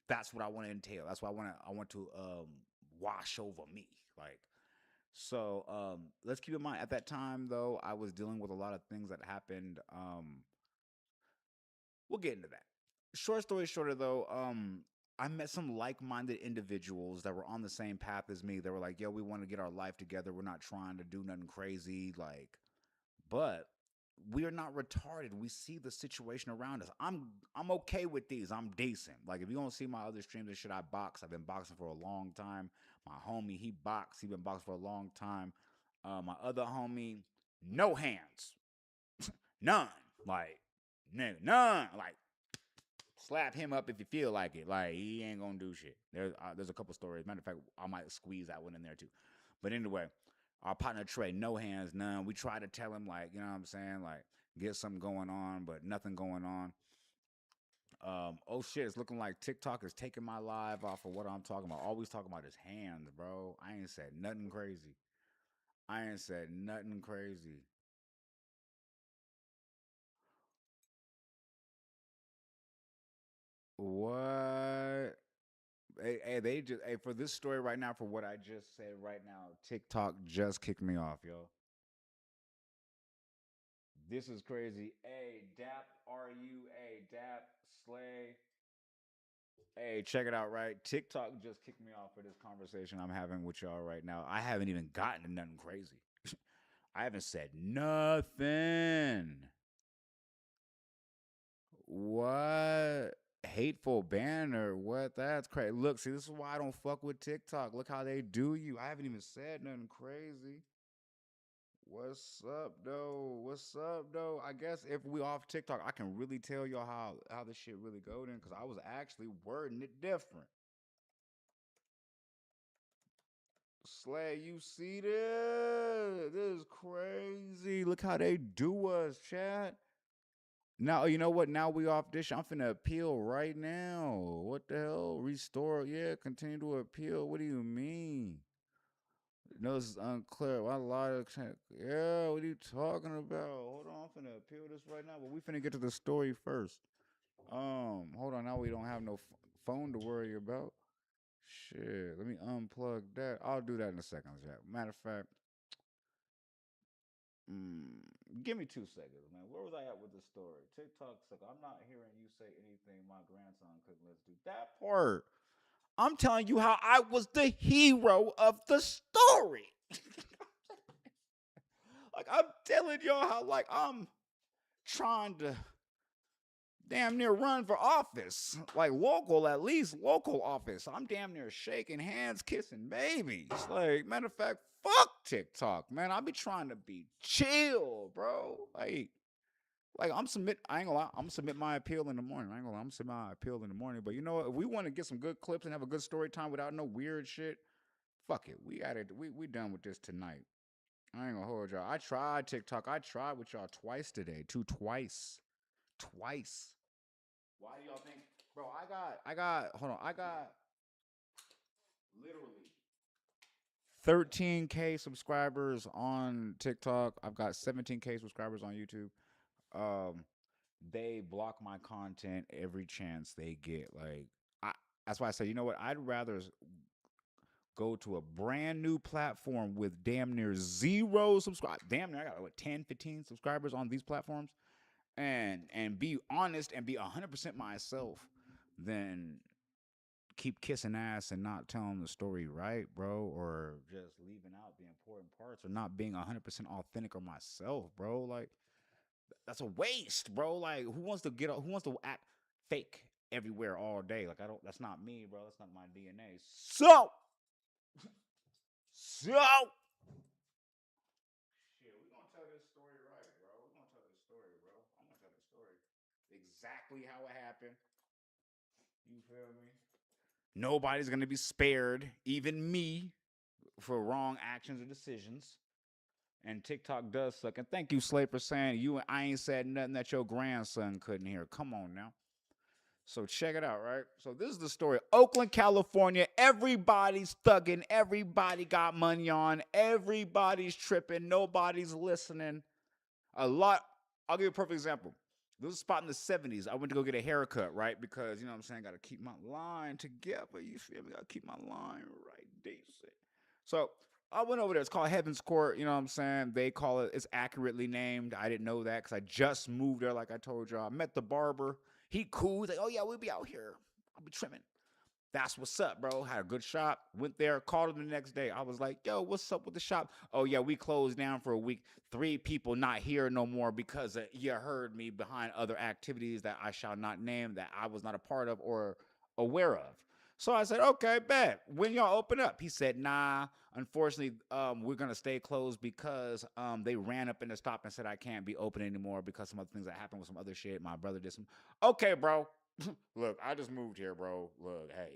That's what I want to entail. That's what I want to wash over me. Like so. Let's keep in mind at that time though, I was dealing with a lot of things that happened. We'll get into that. Short story shorter though, I met some like-minded individuals that were on the same path as me. They were like, "Yo, we want to get our life together. We're not trying to do nothing crazy." Like, but we are not retarded. We see the situation around us. I'm okay with these. I'm decent. Like if you don't see my other streams and shit, I box. I've been boxing for a long time. My homie, he boxed. He been boxing for a long time. My other homie, no hands, none. Like nigga, none. Like slap him up if you feel like it. Like he ain't gonna do shit. There's a couple stories. Matter of fact, I might squeeze that one in there too. But anyway, our partner Trey, no hands, none. We try to tell him like, you know what I'm saying, like get something going on, but nothing going on. Oh shit, it's looking like TikTok is taking my live off of what I'm talking about. Always talking about his hands, bro. I ain't said nothing crazy. I ain't said nothing crazy. What? They just for this story right now, for what I just said right now, TikTok just kicked me off, yo. This is crazy. A Dap RUA Dap Slay. Hey, check it out, right? TikTok just kicked me off for this conversation I'm having with y'all right now. I haven't even gotten to nothing crazy. I haven't said nothing. What? Hateful banner. What? That's crazy. Look, see, this is why I don't fuck with TikTok. Look how they do you. I haven't even said nothing crazy. What's up, though? What's up, though? I guess if we off TikTok, I can really tell y'all how this shit really go then, because I was actually wording it different. Slay, you see this? This is crazy. Look how they do us, chat. Now, you know what? Now we off this. I'm finna appeal right now. What the hell? Restore. Yeah, continue to appeal. What do you mean? No, this is unclear. Why a lot of yeah, what are you talking about? Hold on, I'm finna appeal this right now. But we finna get to the story first. Hold on. Now we don't have no phone to worry about. Shit, let me unplug that. I'll do that in a second, Jack. Matter of fact, give me 2 seconds, man. Where was I at with the story? TikTok sucker. I'm not hearing you say anything my grandson couldn't let's do. That part. I'm telling you how I was the hero of the story. Like I'm telling y'all how like I'm trying to damn near run for office. Like local, at least local office. I'm damn near shaking hands, kissing babies. Like, matter of fact, fuck TikTok, man. I be trying to be chill, bro. Like I'm submit. I ain't gonna lie. I'm gonna submit my appeal in the morning. I ain't gonna lie. I'm gonna submit my appeal in the morning. But you know what? If we want to get some good clips and have a good story time without no weird shit, fuck it. We got it. We done with this tonight. I ain't gonna hold y'all. I tried TikTok. I tried with y'all twice today. Twice. Why do y'all think, bro? Hold on. I got literally 13K subscribers on TikTok. I've got 17K subscribers on YouTube. Um, they block my content every chance they get. Like, I, that's why I say, you know what? I'd rather go to a brand new platform with damn near zero subscribers. Damn near, I got what 10, 15 subscribers on these platforms, and be honest and be 100% myself than keep kissing ass and not telling the story right, bro, or just leaving out the important parts or not being 100% authentic or myself, bro. Like that's a waste, bro. Like who wants to act fake everywhere all day? Like I don't that's not me, bro. That's not my DNA. So shit, we gonna tell this story right, bro. We gonna tell this story, bro. I'm gonna tell the story exactly how it happened. You feel me? Nobody's gonna be spared, even me, for wrong actions or decisions. And TikTok does suck. And thank you, Slay, for saying I ain't said nothing that your grandson couldn't hear. Come on now. So check it out, right? So this is the story. Oakland, California. Everybody's thugging. Everybody got money on. Everybody's tripping. Nobody's listening. A lot. I'll give you a perfect example. There was a spot in the 70s. I went to go get a haircut, right? Because, you know what I'm saying? Got to keep my line together. You feel me? Got to keep my line right decent. So I went over there. It's called Heaven's Court. You know what I'm saying? They call it, it's accurately named. I didn't know that because I just moved there, like I told y'all. I met the barber. He cool. He's like, oh, yeah, we'll be out here. I'll be trimming. That's what's up, bro. Had a good shop. Went there, called him the next day. I was like, yo, what's up with the shop? Oh, yeah, we closed down for a week. 3 people not here no more because you heard me behind other activities that I shall not name that I was not a part of or aware of. So I said, okay, bet. When y'all open up? He said, nah, unfortunately, we're going to stay closed because they ran up in the stop and said I can't be open anymore because some other things that happened with some other shit. My brother did some. Okay, bro. Look, I just moved here, bro. Look, hey.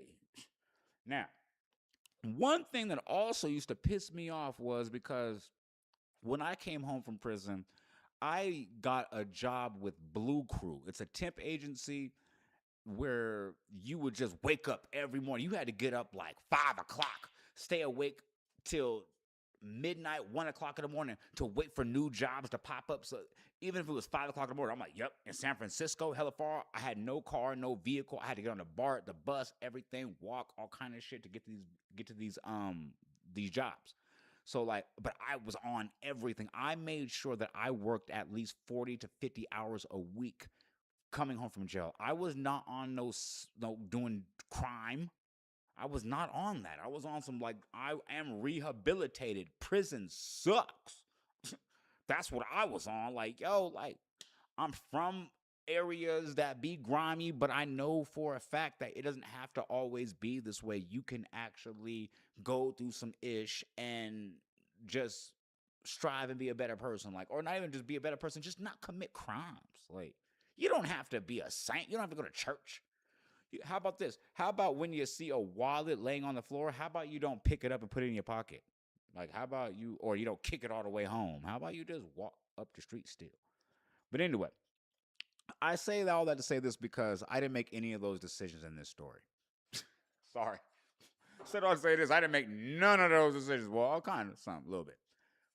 Now, one thing that also used to piss me off was because when I came home from prison, I got a job with Blue Crew. It's a temp agency where you would just wake up every morning. You had to get up like 5 o'clock, stay awake till midnight, 1 o'clock in the morning to wait for new jobs to pop up. So even if it was 5 o'clock in the morning, I'm like, yep, in San Francisco, hella far. I had no car, no vehicle. I had to get on the BART, the bus, everything, walk, all kind of shit to get to these jobs. So like, but I was on everything. I made sure that I worked at least 40 to 50 hours a week coming home from jail. I was not on no doing crime. I was not on that. I was on some like I am rehabilitated. Prison sucks. That's what I was on. Like, yo, like I'm from areas that be grimy, but I know for a fact that it doesn't have to always be this way. You can actually go through some ish and just strive and be a better person. Like, or not even just be a better person, just not commit crimes. Like, you don't have to be a saint. You don't have to go to church. How about this? How about when you see a wallet laying on the floor, how about you don't pick it up and put it in your pocket? Like, how about you, or you don't kick it all the way home? How about you just walk up the street still? But anyway, I say all that to say this because I didn't make any of those decisions in this story. Sorry. Said I'll say this. I didn't make none of those decisions. Well, all kind of some, a little bit.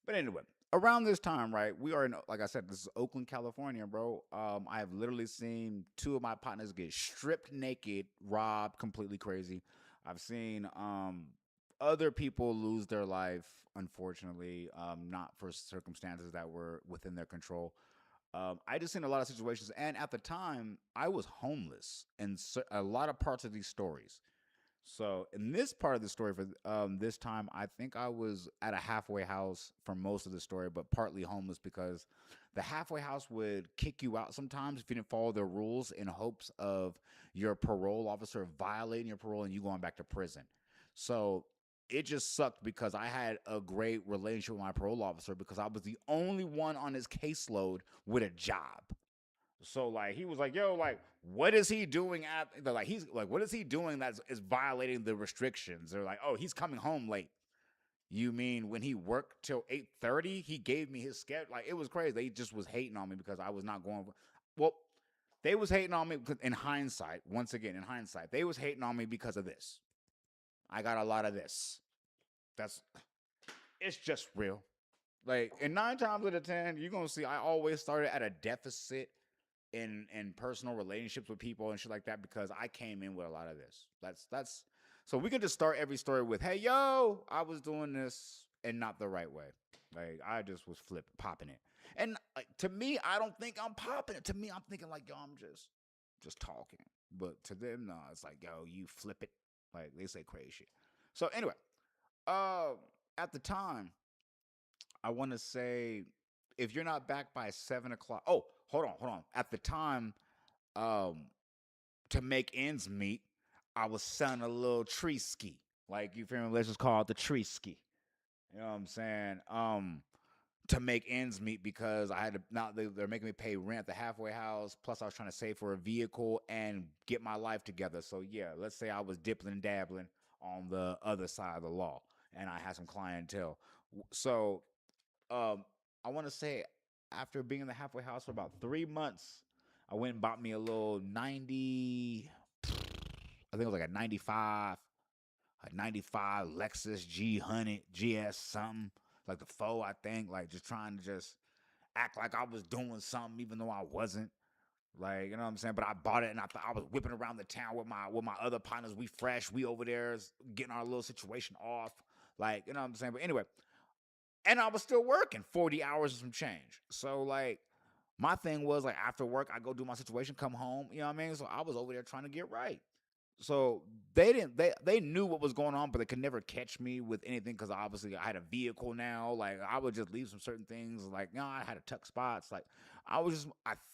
But anyway, around this time, right? We are in, like I said, this is Oakland, California, bro. I have literally seen two of my partners get stripped naked, robbed, completely crazy. I've seen other people lose their life, unfortunately, not for circumstances that were within their control. I just seen a lot of situations, and at the time, I was homeless in a lot of parts of these stories. So in this part of the story for this time, I think I was at a halfway house for most of the story, but partly homeless because the halfway house would kick you out sometimes if you didn't follow their rules in hopes of your parole officer violating your parole and you going back to prison. So it just sucked because I had a great relationship with my parole officer because I was the only one on his caseload with a job. So like he was like, yo, like, what is he doing at like he's like, what is he doing that is violating the restrictions? They're like, oh, he's coming home late. You mean when he worked till 8:30? He gave me his schedule. Like it was crazy. They just was hating on me because I was not going. Well, they was hating on me because in hindsight, once again, in hindsight, they was hating on me because of this. I got a lot of this. That's it's just real. Like, and 9 times out of 10, you're gonna see I always started at a deficit in personal relationships with people and shit like that because I came in with a lot of this. That's so we can just start every story with, hey yo, I was doing this and not the right way. Like I just was popping it. And like to me, I don't think I'm popping it. To me, I'm thinking like, yo, I'm just talking. But to them, no, it's like, yo, you flip it. Like they say crazy shit. So anyway, uh, at the time, I want to say if you're not back by 7 o'clock. Oh, hold on. At the time, um, to make ends meet, I was selling a little tree ski. Like you feel me? Let's just call it the tree ski. You know what I'm saying? To make ends meet because I had to now they're making me pay rent at the halfway house. Plus, I was trying to save for a vehicle and get my life together. So yeah, let's say I was dipping and dabbling on the other side of the law, and I had some clientele. So I want to say after being in the halfway house for about 3 months, I went and bought me a little 90. I think it was like a 95 Lexus G100 GS something like the foe. I think like just trying to just act like I was doing something even though I wasn't. Like you know what I'm saying, but I bought it and I thought I was whipping around the town with my other partners. We fresh, we over there getting our little situation off. Like you know what I'm saying. But anyway, and I was still working 40 hours and some change. So like my thing was like after work, I go do my situation, come home. You know what I mean? So I was over there trying to get right. So they knew what was going on, but they could never catch me with anything because obviously I had a vehicle now. Like I would just leave some certain things. Like no, I had to tuck spots. Like I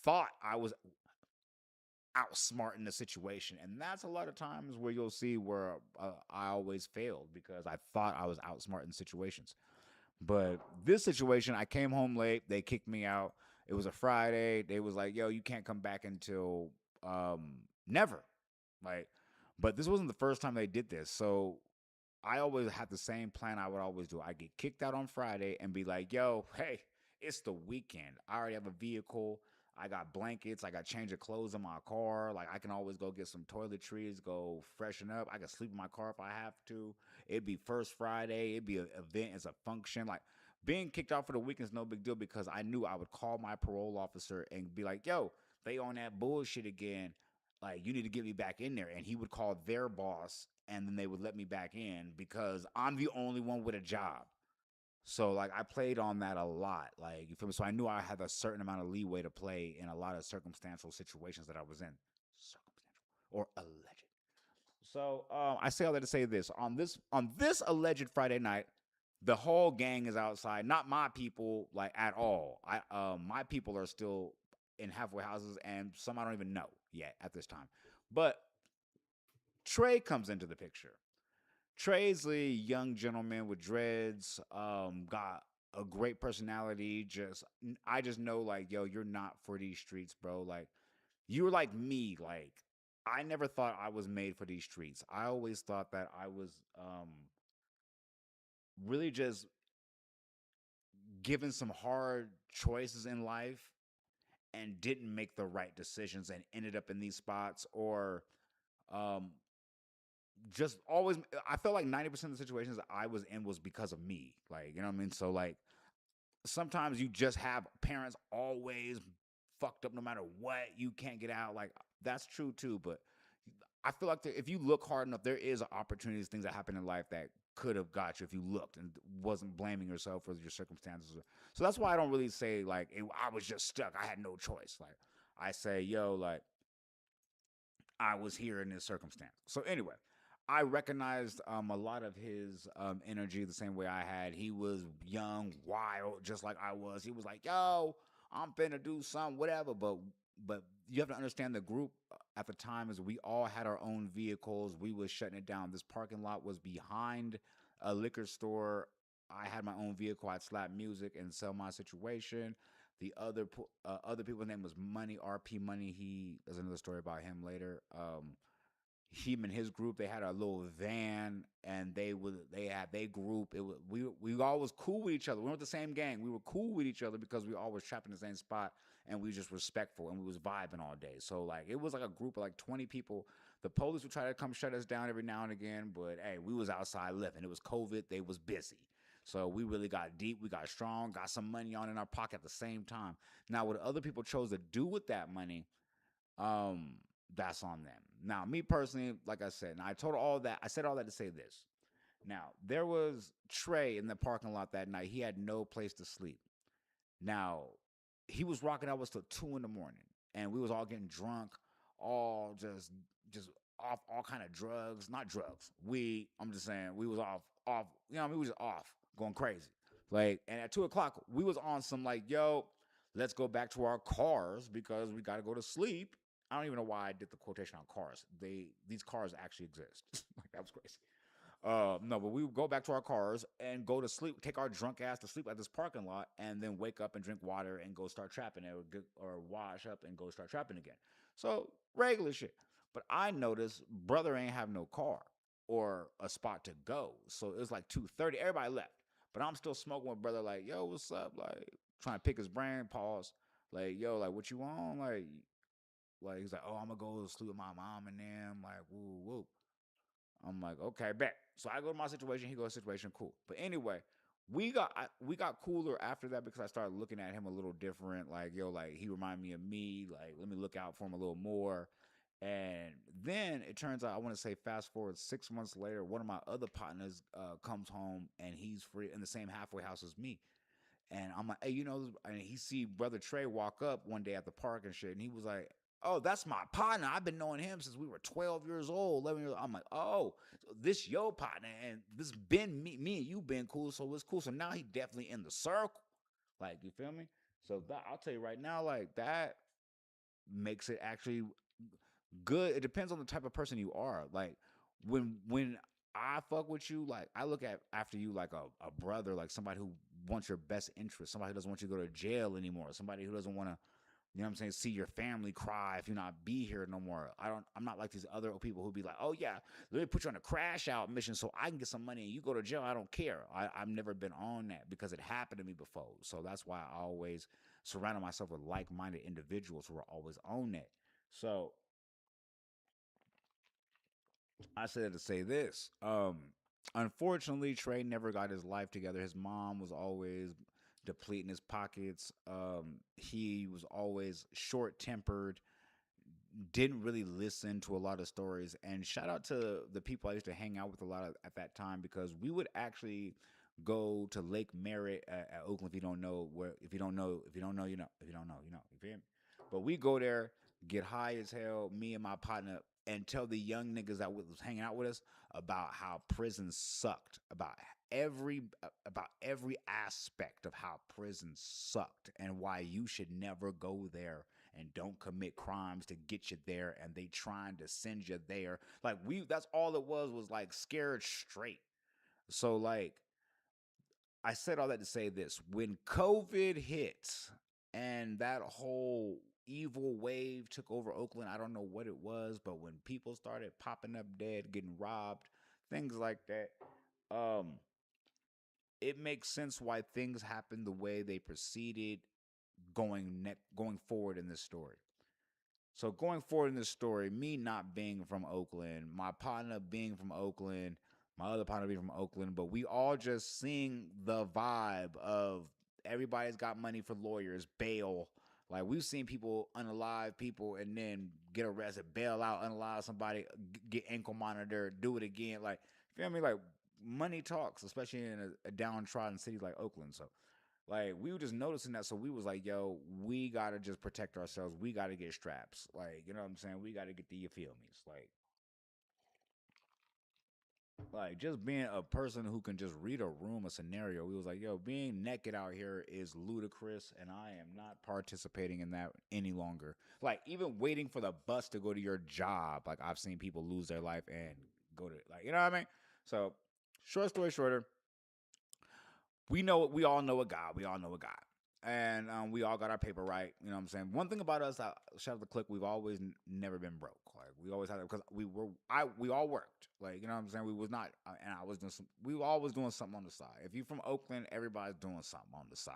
thought I was outsmarting the situation, and that's a lot of times where you'll see where I always failed because I thought I was outsmarting situations. But this situation, I came home late. They kicked me out. It was a Friday. They was like, "Yo, you can't come back until never." Like, but this wasn't the first time they did this. So I always had the same plan I would always do. I get kicked out on Friday and be like, "Yo, hey, it's the weekend. I already have a vehicle. I got blankets. I got change of clothes in my car. Like I can always go get some toiletries, go freshen up. I can sleep in my car if I have to. It'd be first Friday. It'd be an event. It's a function. Like being kicked out for the weekend is no big deal because I knew I would call my parole officer and be like, "Yo, they on that bullshit again. Like you need to get me back in there." And he would call their boss, and then they would let me back in because I'm the only one with a job. So like I played on that a lot. Like you feel me? So I knew I had a certain amount of leeway to play in a lot of circumstantial situations that I was in. Circumstantial or alleged. So I say all that to say this: on this alleged Friday night, the whole gang is outside. Not my people, like at all. My people are still in halfway houses, and some I don't even know yet at this time. But Trey comes into the picture. Trey's a young gentleman with dreads. Got a great personality. I just know, like, yo, you're not for these streets, bro. Like, you're like me. Like, I never thought I was made for these streets. I always thought that I was really just given some hard choices in life and didn't make the right decisions and ended up in these spots, or um just always, I felt like 90% of the situations I was in was because of me. Like, you know what I mean? So like sometimes you just have parents always fucked up no matter what. You can't get out. Like that's true too, but I feel like if you look hard enough, there is opportunities, things that happen in life that could have got you if you looked and wasn't blaming yourself for your circumstances. So that's why I don't really say like I was just stuck. I had no choice. Like I say, yo, like I was here in this circumstance. So anyway, I recognized a lot of his energy the same way I had. He was young, wild, just like I was. He was like, "Yo, I'm finna do something, whatever." But you have to understand the group at the time is we all had our own vehicles. We was shutting it down. This parking lot was behind a liquor store. I had my own vehicle. I'd slap music and sell my situation. The other people's name was Money, RP Money. There's another story about him later. Him and his group, they had a little van, and they had their group. It was we all was cool with each other. We weren't the same gang. We were cool with each other because we all was trapped in the same spot, and we just respectful, and we was vibing all day. So like it was like a group of like 20 people. The police would try to come shut us down every now and again, but hey, we was outside living. It was COVID. They was busy. So we really got deep, we got strong, got some money on in our pocket at the same time. Now, what other people chose to do with that money, um, that's on them. Now, me personally, like I said, and I told all that, I said all that to say this. Now, there was Trey in the parking lot that night. He had no place to sleep. Now, he was rocking out us till 2 in the morning, and we was all getting drunk, all just off all kind of drugs, not drugs. I'm just saying, we was off. You know, what I mean, we was off, going crazy. Like, and at 2 o'clock, we was on some like, yo, let's go back to our cars because we got to go to sleep. I don't even know why I did the quotation on cars. These cars actually exist. Like that was crazy. No, but we would go back to our cars and go to sleep, take our drunk ass to sleep at this parking lot, and then wake up and drink water and go start trapping it, or wash up and go start trapping again. So regular shit. But I noticed brother ain't have no car or a spot to go. So it was like 2:30. Everybody left. But I'm still smoking with brother, like, yo, what's up? Like, trying to pick his brain, pause. Like, yo, like, what you on? Like he's like, oh, I'm gonna go to sleep with my mom and them. Like, woo, woo. I'm like, okay, bet. So I go to my situation, he goes to situation, cool. But anyway, we got cooler after that because I started looking at him a little different. Like, yo, like he reminded me of me. Like, let me look out for him a little more. And then it turns out, I want to say, fast forward 6 months later, one of my other partners comes home and he's free in the same halfway house as me. And I'm like, hey, and he see brother Trey walk up one day at the park and shit, and he was like, oh, that's my partner. I've been knowing him since we were 12 years old, 11 years old. I'm like, oh, so this your partner, and this been me and you been cool, so it's cool. So now he definitely in the circle. Like, you feel me? So that, I'll tell you right now, like that makes it actually good. It depends on the type of person you are. Like when I fuck with you, like I look at after you like a brother, like somebody who wants your best interest, somebody who doesn't want you to go to jail anymore, somebody who doesn't want to, you know what I'm saying, see your family cry if you not be here no more. I'm not like these other people who be like, oh yeah, let me put you on a crash out mission so I can get some money and you go to jail. I don't care. I've never been on that because it happened to me before. So that's why I always surrounded myself with like-minded individuals who are always on that. So I said to say this. Unfortunately, Trey never got his life together. His mom was always depleting his pockets. He was always short tempered, didn't really listen to a lot of stories. And shout out to the people I used to hang out with a lot of, at that time, because we would actually go to Lake Merritt at Oakland. If you don't know where, if you don't know, you know. If you don't know, you know. You feel me? But we go there, get high as hell, me and my partner, and tell the young niggas that was hanging out with us about how prison sucked, about every aspect of how prison sucked, and why you should never go there and don't commit crimes to get you there, and they trying to send you there. Like that's all it was like scared straight. So like I said all that to say this: when COVID hit and that whole evil wave took over Oakland, I don't know what it was, but when people started popping up dead, getting robbed, things like that, um, it makes sense why things happened the way they proceeded going forward in this story. So going forward in this story, me not being from Oakland, my partner being from Oakland, my other partner being from Oakland, but we all just seeing the vibe of everybody's got money for lawyers, bail. Like we've seen people unalive people and then get arrested, bail out, unalive somebody, get ankle monitored, do it again. Like, feel me? Like money talks, especially in a downtrodden city like Oakland. So like we were just noticing that, so we was like, "Yo, we gotta just protect ourselves. We gotta get straps. Like, you know what I'm saying? We gotta get the you feel me? It's like just being a person who can just read a room, a scenario. We was like, yo, being naked out here is ludicrous, and I am not participating in that any longer. Like even waiting for the bus to go to your job, like I've seen people lose their life and go to like, you know what I mean? So, short story shorter, we all know a guy. We all know a guy. And we all got our paper right. You know what I'm saying? One thing about us, shout out the click, we've always never been broke. Like we always had it because we all worked. Like you know what I'm saying? We was not, and I was doing some. We were always doing something on the side. If you're from Oakland, everybody's doing something on the side.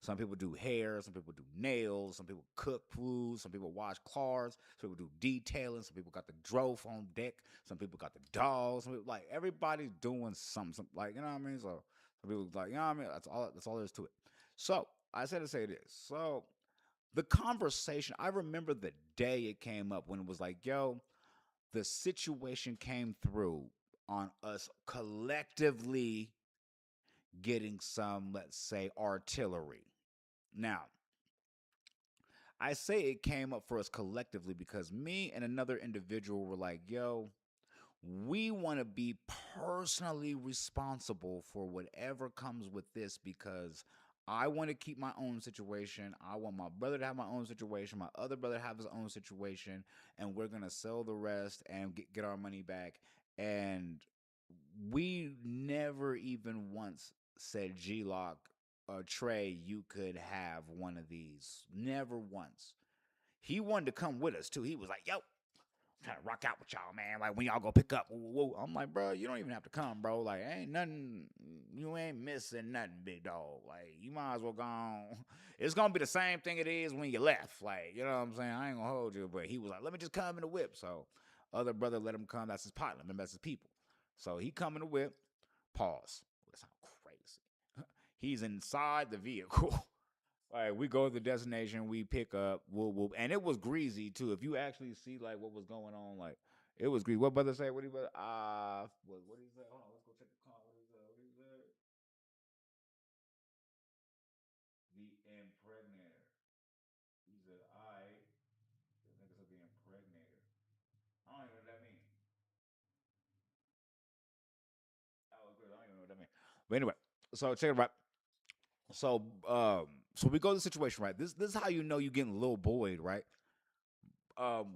Some people do hair, some people do nails, some people cook food, some people wash cars, some people do detailing, some people got the drove on deck, some people got the dogs. Some people, like everybody's doing something, like you know what I mean. So some people like you know what I mean. That's all. That's all there is to it. So I said to say this. So the conversation, I remember the day it came up when it was like, yo, the situation came through on us collectively getting some, let's say, artillery. Now, I say it came up for us collectively because me and another individual were like, yo, we want to be personally responsible for whatever comes with this because I want to keep my own situation. I want my brother to have my own situation, my other brother to have his own situation, and we're going to sell the rest and get our money back. And we never even once said, G Lock, Trey, you could have one of these. Never once. He wanted to come with us too. He was like, yo, trying to rock out with y'all, man. Like when y'all go pick up, whoa, whoa. I'm like, bro, you don't even have to come, bro. Like, ain't nothing, you ain't missing nothing, big dog. Like, you might as well go on. It's gonna be the same thing it is when you left. Like, you know what I'm saying? I ain't gonna hold you, but he was like, let me just come in the whip. So, other brother let him come. That's his partner. Remember, that's his people. So he come in the whip. Pause. That sounds crazy. He's inside the vehicle. Like we go to the destination, we pick up, whoop whoop, and it was greasy too. If you actually see like what was going on, like it was greasy. What brother say? What he brother? What he say? Hold on, let's go check the car. What is that? What is that? The impregnator. He said, "I." This nigga said the impregnator. I don't even know what that means. Oh, good. I don't even know what that means. But anyway, so check it out. So so we go to the situation, right? This is how you know you getting little boyed, right?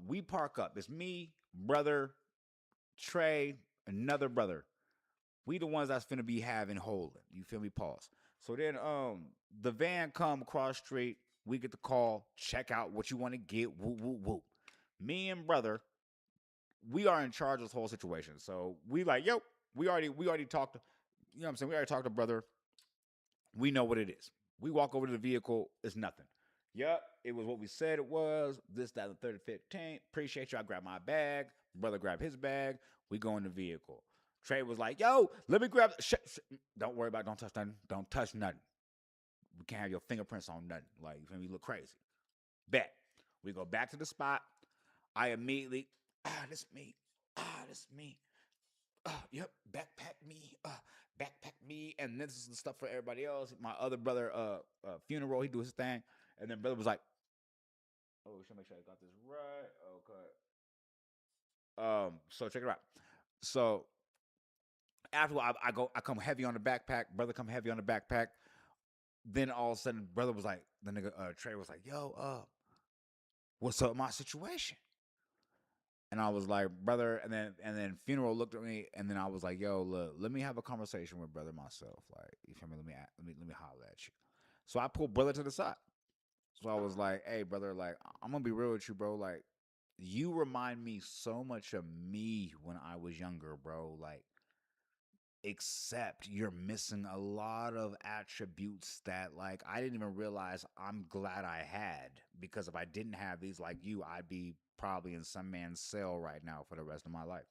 We park up. It's me, brother, Trey, another brother. We the ones that's finna be having holding. You feel me? Pause. So then the van come across street. We get the call. Check out what you want to get. Woo woo woo. Me and brother, we are in charge of this whole situation. So we like, yo, we already talked. You know what I'm saying? We already talked to brother. We know what it is. We walk over to the vehicle. It's nothing. Yep, it was what we said it was. This, that, and the 30th, 15th. Appreciate you. I grabbed my bag. Brother grabbed his bag. We go in the vehicle. Trey was like, yo, let me grab. Don't worry about it. Don't touch nothing. Don't touch nothing. We can't have your fingerprints on nothing. Like, you feel me? Look crazy. Bet. We go back to the spot. I immediately, this me. This me. yep, backpack me, and this is the stuff for everybody else. My other brother, funeral, he do his thing, and then brother was like, oh, should make sure I got this right. Okay. So check it out. So after I come heavy on the backpack. Brother come heavy on the backpack. Then all of a sudden, brother was like, the nigga Trey was like, yo, what's up with my situation? And I was like, brother, and then funeral looked at me, and then I was like, yo, look, let me have a conversation with brother myself. Like, you feel me? Let me holler at you. So I pulled brother to the side. So I was like, hey, brother, like, I'm gonna be real with you, bro. Like, you remind me so much of me when I was younger, bro. Like, except you're missing a lot of attributes that like I didn't even realize I'm glad I had, because if I didn't have these like you, I'd be probably in some man's cell right now for the rest of my life.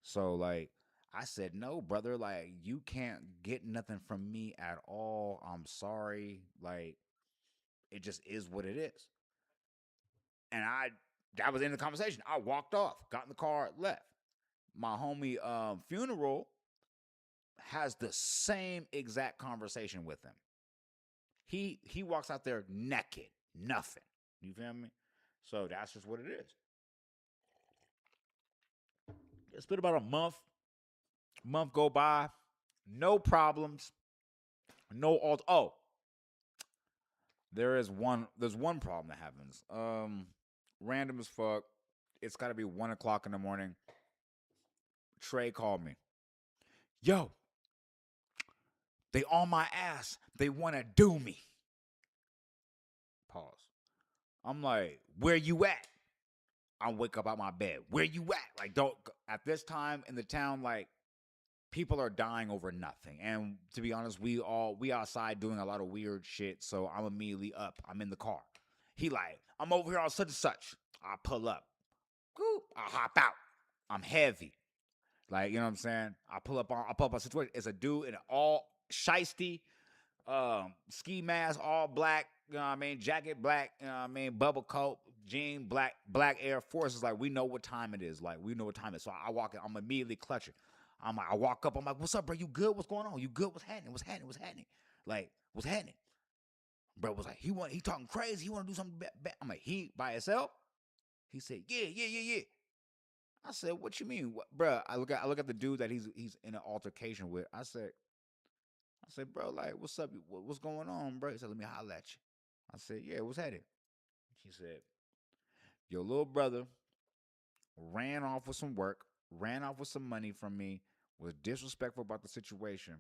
So like I said, no, brother, like you can't get nothing from me at all. I'm sorry. Like it just is what it is. And that was in the conversation. I walked off, got in the car, left. My homie funeral has the same exact conversation with him. He walks out there naked, nothing. You feel me? So that's just what it is. It's been about a month go by, no problems, no alt. Oh, there's one problem that happens. Random as fuck. It's got to be 1 o'clock in the morning. Trey called me. Yo, they on my ass. They want to do me. Pause. I'm like, where you at? I wake up out my bed. Where you at? Like, don't at this time in the town, like people are dying over nothing. And to be honest, we outside doing a lot of weird shit. So I'm immediately up. I'm in the car. He like, I'm over here on such and such. I pull up. Whoop, I hop out. I'm heavy. Like, you know what I'm saying? I pull up on a situation. It's a dude in an all shiesty ski mask, all black, you know what I mean, jacket black, you know what I mean, bubble coat, jean black Air Forces. Like we know what time it is. Like we know what time it is. So I walk in, I'm immediately clutching. I walk up, I'm like, what's up, bro? You good? What's going on? You good? What's happening? What's happening? What's happening? Like, what's happening? Bro was like, he talking crazy. He want to do something bad. I'm like, he by himself? He said, yeah. I said, what you mean, bro? I look at the dude that he's in an altercation with. I said, bro, like, what's up? What's going on, bro? He said, let me holler at you. I said, yeah, what's happening? He said, your little brother ran off with some work, ran off with some money from me, was disrespectful about the situation.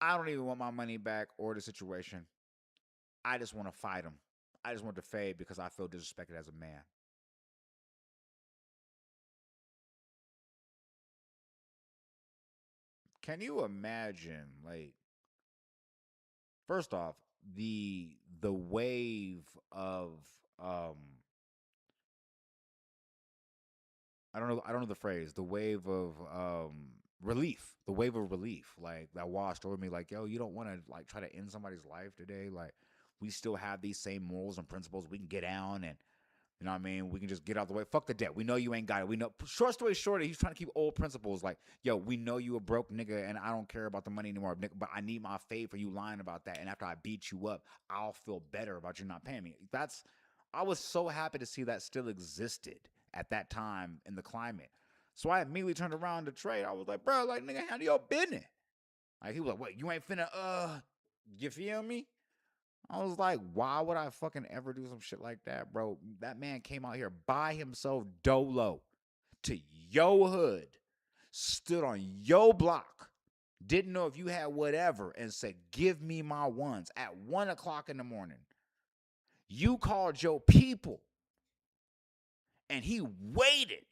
I don't even want my money back or the situation. I just want to fight him. I just want to fade because I feel disrespected as a man. Can you imagine, like, first off, the wave of um I don't know the phrase, the wave of relief, the wave of relief, like that washed over me. Like, yo, you don't want to like try to end somebody's life today. Like, we still have these same morals and principles. We can get down and you know what I mean? We can just get out the way. Fuck the debt. We know you ain't got it. We know. Short story short, he's trying to keep old principles. Like, yo, we know you a broke nigga, and I don't care about the money anymore, nigga. But I need my fade for you lying about that. And after I beat you up, I'll feel better about you not paying me. That's. I was so happy to see that still existed at that time in the climate. So I immediately turned around to Trey. I was like, bro, like nigga, handle your business. Like he was like, wait, you ain't finna you feel me? I was like, why would I fucking ever do some shit like that, bro? That man came out here by himself, dolo, to yo hood, stood on yo block, didn't know if you had whatever, and said, give me my ones at 1 o'clock in the morning. You called your people, and he waited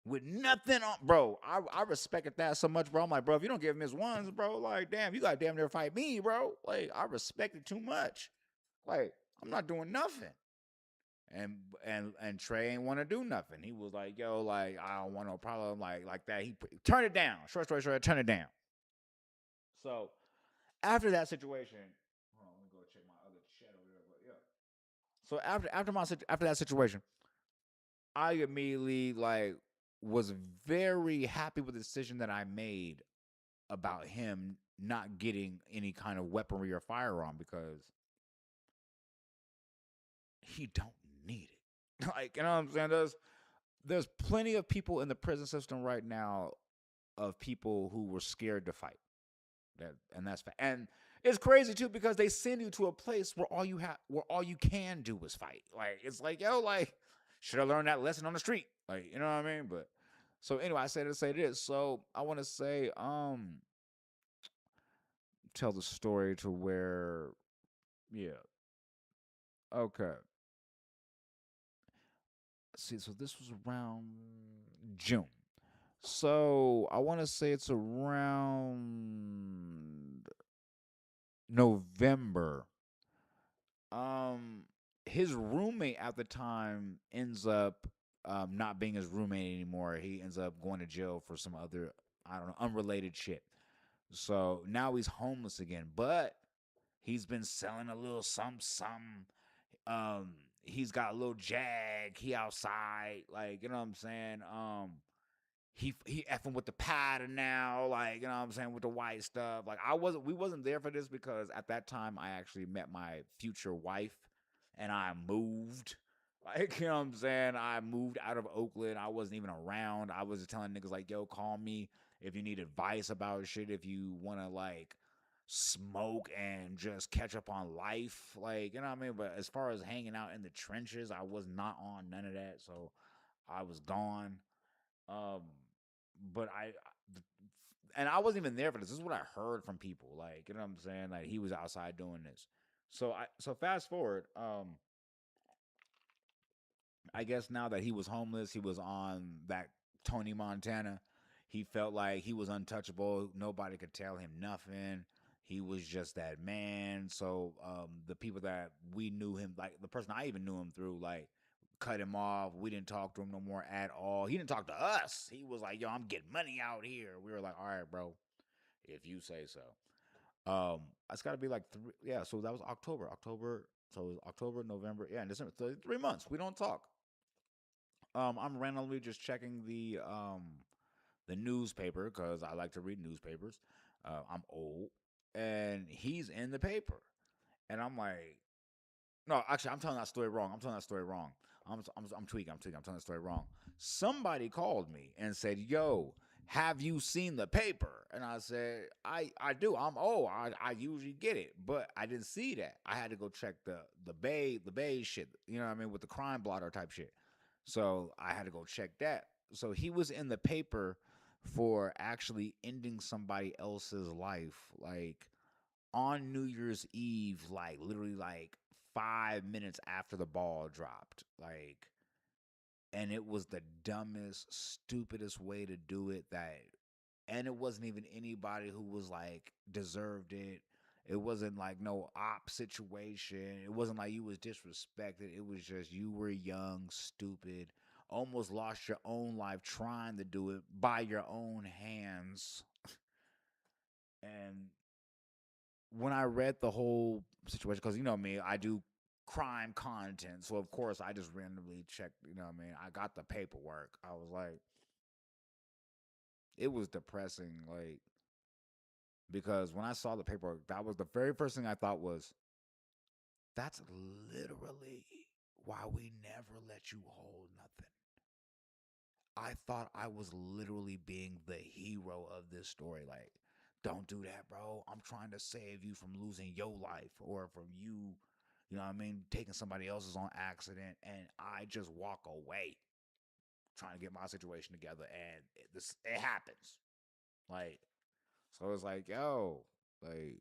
with nothing on, bro. I respected that so much, bro. I'm like, bro, if you don't give him his ones, bro, like, damn, you got damn near fight me, bro. Like, I respect it too much. Like, I'm not doing nothing. And Trey ain't want to do nothing. He was like, yo, like, I don't want no problem like that. He turn it down. Short story short, turn it down. So after that situation, hold on, let me go check my other chat over there. But yeah. So after that situation, I immediately like was very happy with the decision that I made about him not getting any kind of weaponry or firearm because he don't need it. Like, you know what I'm saying? There's plenty of people in the prison system right now of people who were scared to fight. And it's crazy too because they send you to a place where all you can do is fight. Like it's like, yo, like should have learned that lesson on the street. Like, you know what I mean? But so anyway, I say to say this. So I want to say, tell the story to where, yeah, okay. See, so this was around June. So I want to say it's around November. Um, his roommate at the time ends up not being his roommate anymore. He ends up going to jail for some other, I don't know, unrelated shit. So now he's homeless again, but he's been selling a little some. He's got a little jag. He outside, like you know what I'm saying. He effing with the powder now, like you know what I'm saying, with the white stuff. Like we wasn't there for this because at that time I actually met my future wife and I moved. Like, you know what I'm saying? I moved out of Oakland. I wasn't even around. I was just telling niggas like, yo, call me if you need advice about shit, if you wanna like smoke and just catch up on life. Like, you know what I mean? But as far as hanging out in the trenches, I was not on none of that. So I was gone. Um, but and I wasn't even there for this. This is what I heard from people. Like, you know what I'm saying? Like he was outside doing this. So fast forward. I guess now that he was homeless, he was on that Tony Montana. He felt like he was untouchable. Nobody could tell him nothing. He was just that man. So the people that we knew him, like the person I even knew him through, like cut him off. We didn't talk to him no more at all. He didn't talk to us. He was like, "Yo, I'm getting money out here." We were like, "All right, bro, if you say so." It's got to be like three. Yeah, so that was October. October. So it was October, November. Yeah, and December. So 3 months. We don't talk. I'm randomly just checking the newspaper because I like to read newspapers. I'm old, and he's in the paper, and I'm like, no, actually, I'm telling that story wrong. I'm telling that story wrong. I'm tweaking. I'm tweaking. I'm telling that story wrong. Somebody called me and said, "Yo, have you seen the paper?" And I said, "I do. I'm old. I usually get it, but I didn't see that. I had to go check the bay shit. You know what I mean, with the crime blotter type shit. So I had to go check that. So he was in the paper for actually ending somebody else's life, like on New Year's Eve, like literally like 5 minutes after the ball dropped. Like, and it was the dumbest, stupidest way to do it and it wasn't even anybody who was like deserved it. It wasn't like no op situation. It wasn't like you was disrespected. It was just you were young, stupid, almost lost your own life trying to do it by your own hands. And when I read the whole situation, because you know me, I do crime content, so of course I just randomly checked. You know what I mean? I got the paperwork. I was like, it was depressing, like because when I saw the paperwork, that was the very first thing I thought was, that's literally why we never let you hold nothing. I thought I was literally being the hero of this story. Like, don't do that, bro. I'm trying to save you from losing your life or from you, you know what I mean, taking somebody else's on accident. And I just walk away trying to get my situation together. And it happens. Like, so it's like, yo, like,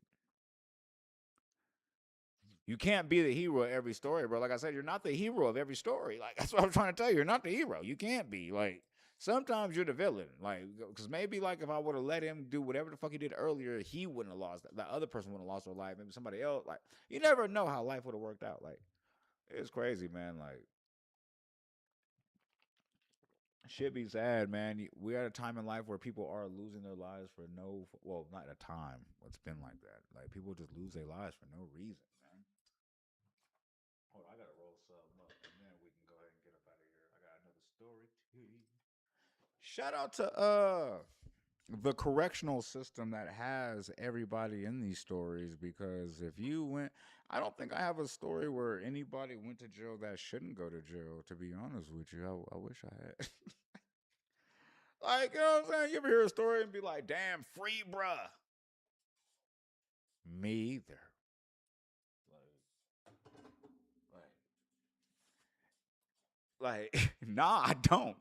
you can't be the hero of every story, bro. Like I said, you're not the hero of every story. Like that's what I'm trying to tell you. You're not the hero. You can't be. Like sometimes you're the villain. Like because maybe like if I would have let him do whatever the fuck he did earlier, he wouldn't have lost. That other person wouldn't have lost their life. Maybe somebody else. Like you never know how life would have worked out. Like it's crazy, man. Like shit be sad, man. We're at a time in life where people are losing their lives for no. Well, not a time. It's been like that. Like people just lose their lives for no reason, man. Hold on, I gotta roll something up, and then we can go ahead and get up out of here. I got another story too. Shout out to the correctional system that has everybody in these stories, because if you went, I don't think I have a story where anybody went to jail that shouldn't go to jail, to be honest with you. I wish I had. Like, you know what I'm saying? You ever hear a story and be like, damn, free bruh? Me either. Like, nah, I don't.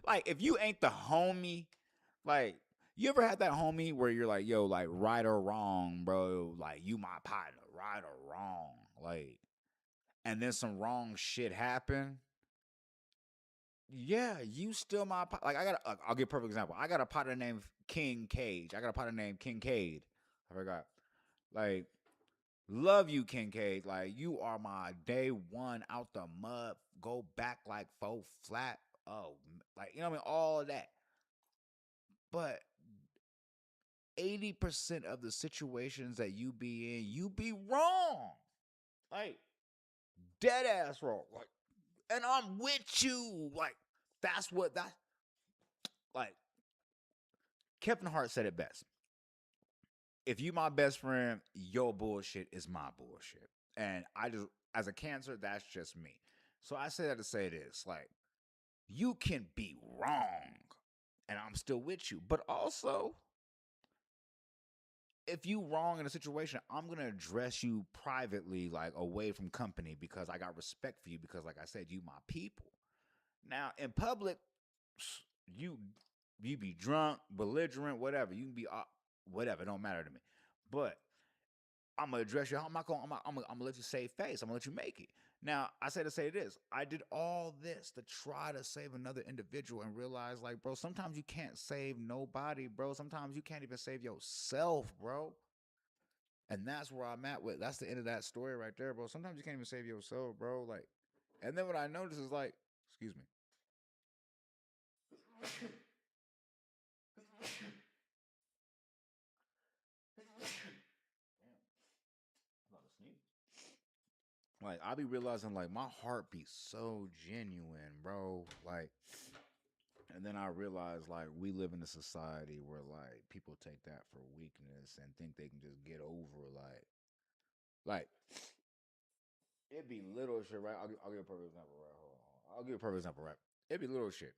Like, if you ain't the homie, like, you ever had that homie where you're like, yo, like, right or wrong, bro? Like, you my partner, right or wrong? Like, and then some wrong shit happen. Yeah, you still my like. I'll give a perfect example. I got a partner named King Cage. I got a partner named Kincaid. I forgot. Like, love you, Kincaid. Like, you are my day one out the mud. Go back like faux flat. Oh, like, you know what I mean? All of that. But 80% of the situations that you be in, you be wrong. Like, dead ass wrong. Like, and I'm with you. Like, that like Kevin Hart said it best. If you my best friend, your bullshit is my bullshit. And I just, as a cancer, that's just me. So I say that to say this, like, you can be wrong and I'm still with you. But also, if you wrong in a situation, I'm gonna address you privately, like away from company, because I got respect for you, because like I said, you my people. Now in public, you you be drunk, belligerent, whatever. You can be whatever, it don't matter to me. But I'm gonna address you. I'm not gonna. I'm gonna let you save face. I'm gonna let you make it. Now, I say to say this. I did all this to try to save another individual, and realize, like, bro, sometimes you can't save nobody, bro. Sometimes you can't even save yourself, bro. And that's where I'm at with. That's the end of that story right there, bro. Sometimes you can't even save yourself, bro. Like, and then what I notice is like, excuse me. Like, I be realizing, like, my heart beats so genuine, bro. Like, and then I realized, like, we live in a society where, like, people take that for weakness and think they can just get over, like it be little shit, right? I'll give a perfect example, right? Hold on. I'll give a perfect example, right? It be little shit.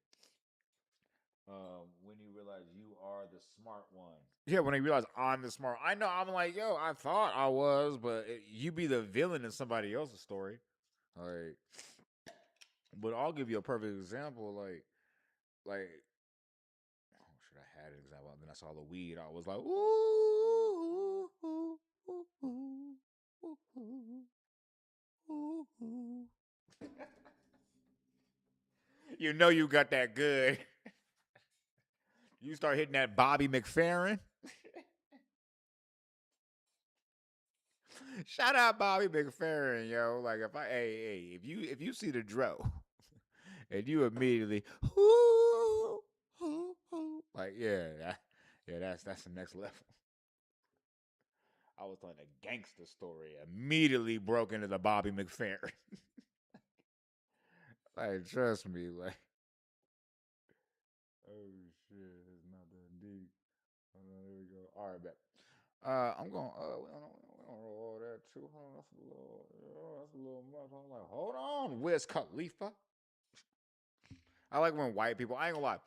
When you realize you are the smart one. Yeah, when I realize I'm the smart, I know I'm like, yo, I thought I was, but you be the villain in somebody else's story. Like, but I'll give you a perfect example. Like, oh, should I had an example? And then I saw the weed. I was like, ooh, ooh, ooh, ooh, ooh, ooh, ooh. You know you got that good. You start hitting that Bobby McFerrin. Shout out Bobby McFerrin, yo. Like, if I, hey, if you see the dro, and you immediately, ooh, ooh, ooh, like, yeah, that's the next level. I was telling a gangster story, immediately broke into the Bobby McFerrin. Like, trust me, like, oh shit, it's not that deep. Hold on, there we go. All right, bet. I'm going. We don't roll all that too. Hold on, that's a little much. I'm like, hold on, Wiz Khalifa. I like when white people. I ain't gonna lie.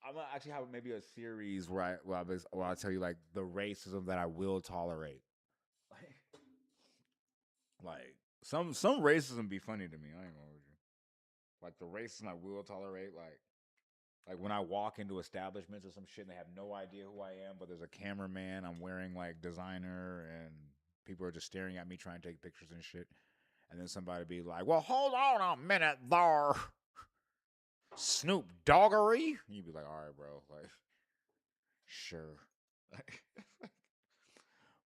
I'm gonna actually have maybe a series where I tell you like the racism that I will tolerate. Like, like some racism be funny to me. I ain't gonna hold you. Like the racism I will tolerate. Like when I walk into establishments or some shit and they have no idea who I am, but there's a cameraman, I'm wearing like designer, and people are just staring at me trying to take pictures and shit. And then somebody be like, well, hold on a minute there, Snoop Doggery. And you'd be like, all right, bro. Like, sure.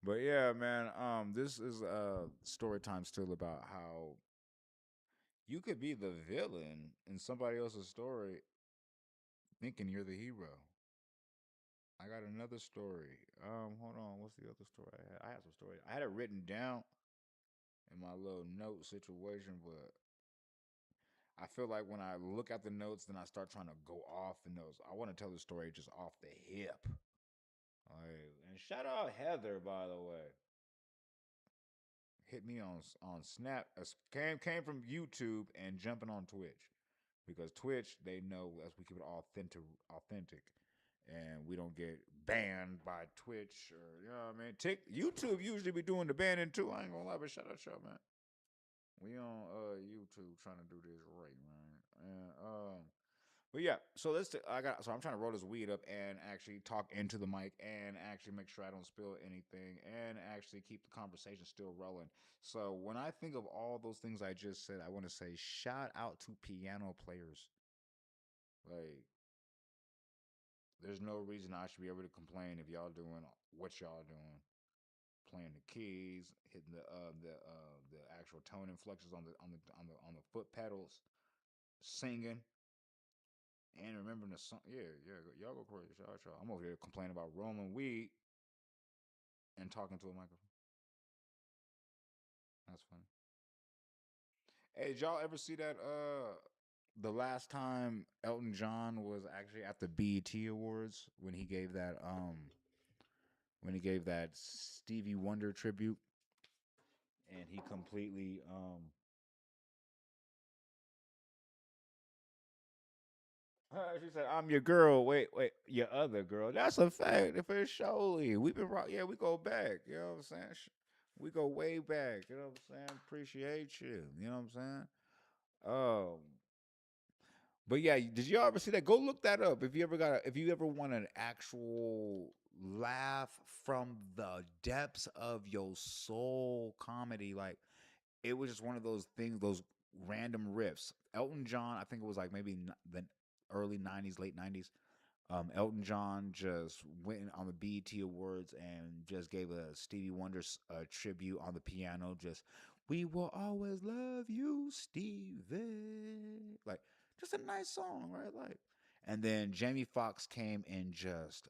But yeah, man, this is story time still about how you could be the villain in somebody else's story thinking you're the hero. I got another story. Hold on. What's the other story I had? I had some story. I had it written down in my little note situation, but I feel like when I look at the notes, then I start trying to go off the notes. I want to tell the story just off the hip. Like, and shout out Heather, by the way. Hit me on Snap. Came from YouTube and jumping on Twitch because Twitch they know as we keep it authentic, and we don't get banned by Twitch or you know what I mean. YouTube usually be doing the banning too. I ain't gonna lie, but shout out y'all, man. We on YouTube trying to do this right, man. And but yeah, so I'm trying to roll this weed up and actually talk into the mic and actually make sure I don't spill anything and actually keep the conversation still rolling. So when I think of all those things I just said, I want to say shout out to piano players. Like there's no reason I should be able to complain if y'all doing what y'all doing. Playing the keys, hitting the actual tone inflections on the foot pedals, singing, and remembering the song. Yeah, yeah, y'all go crazy. Shout out y'all. I'm over here complaining about rolling weed and talking to a microphone. That's funny. Hey, did y'all ever see that? The last time Elton John was actually at the BET Awards when he gave that Stevie Wonder tribute, and he completely she said, "I'm your girl." Wait, wait, your other girl. That's a fact. If it's surely we've been rock. Yeah, we go back. You know what I'm saying? We go way back. You know what I'm saying? Appreciate you. You know what I'm saying? Um, but yeah, did you ever see that? Go look that up. If you ever want an actual laugh from the depths of your soul comedy, like it was just one of those things, those random riffs. Elton John, I think it was like maybe the early '90s, late '90s. Elton John just went on the BET Awards and just gave a Stevie Wonder tribute on the piano. Just "We will always love you, Stevie." Like just a nice song, right? Like, and then Jamie Foxx came and just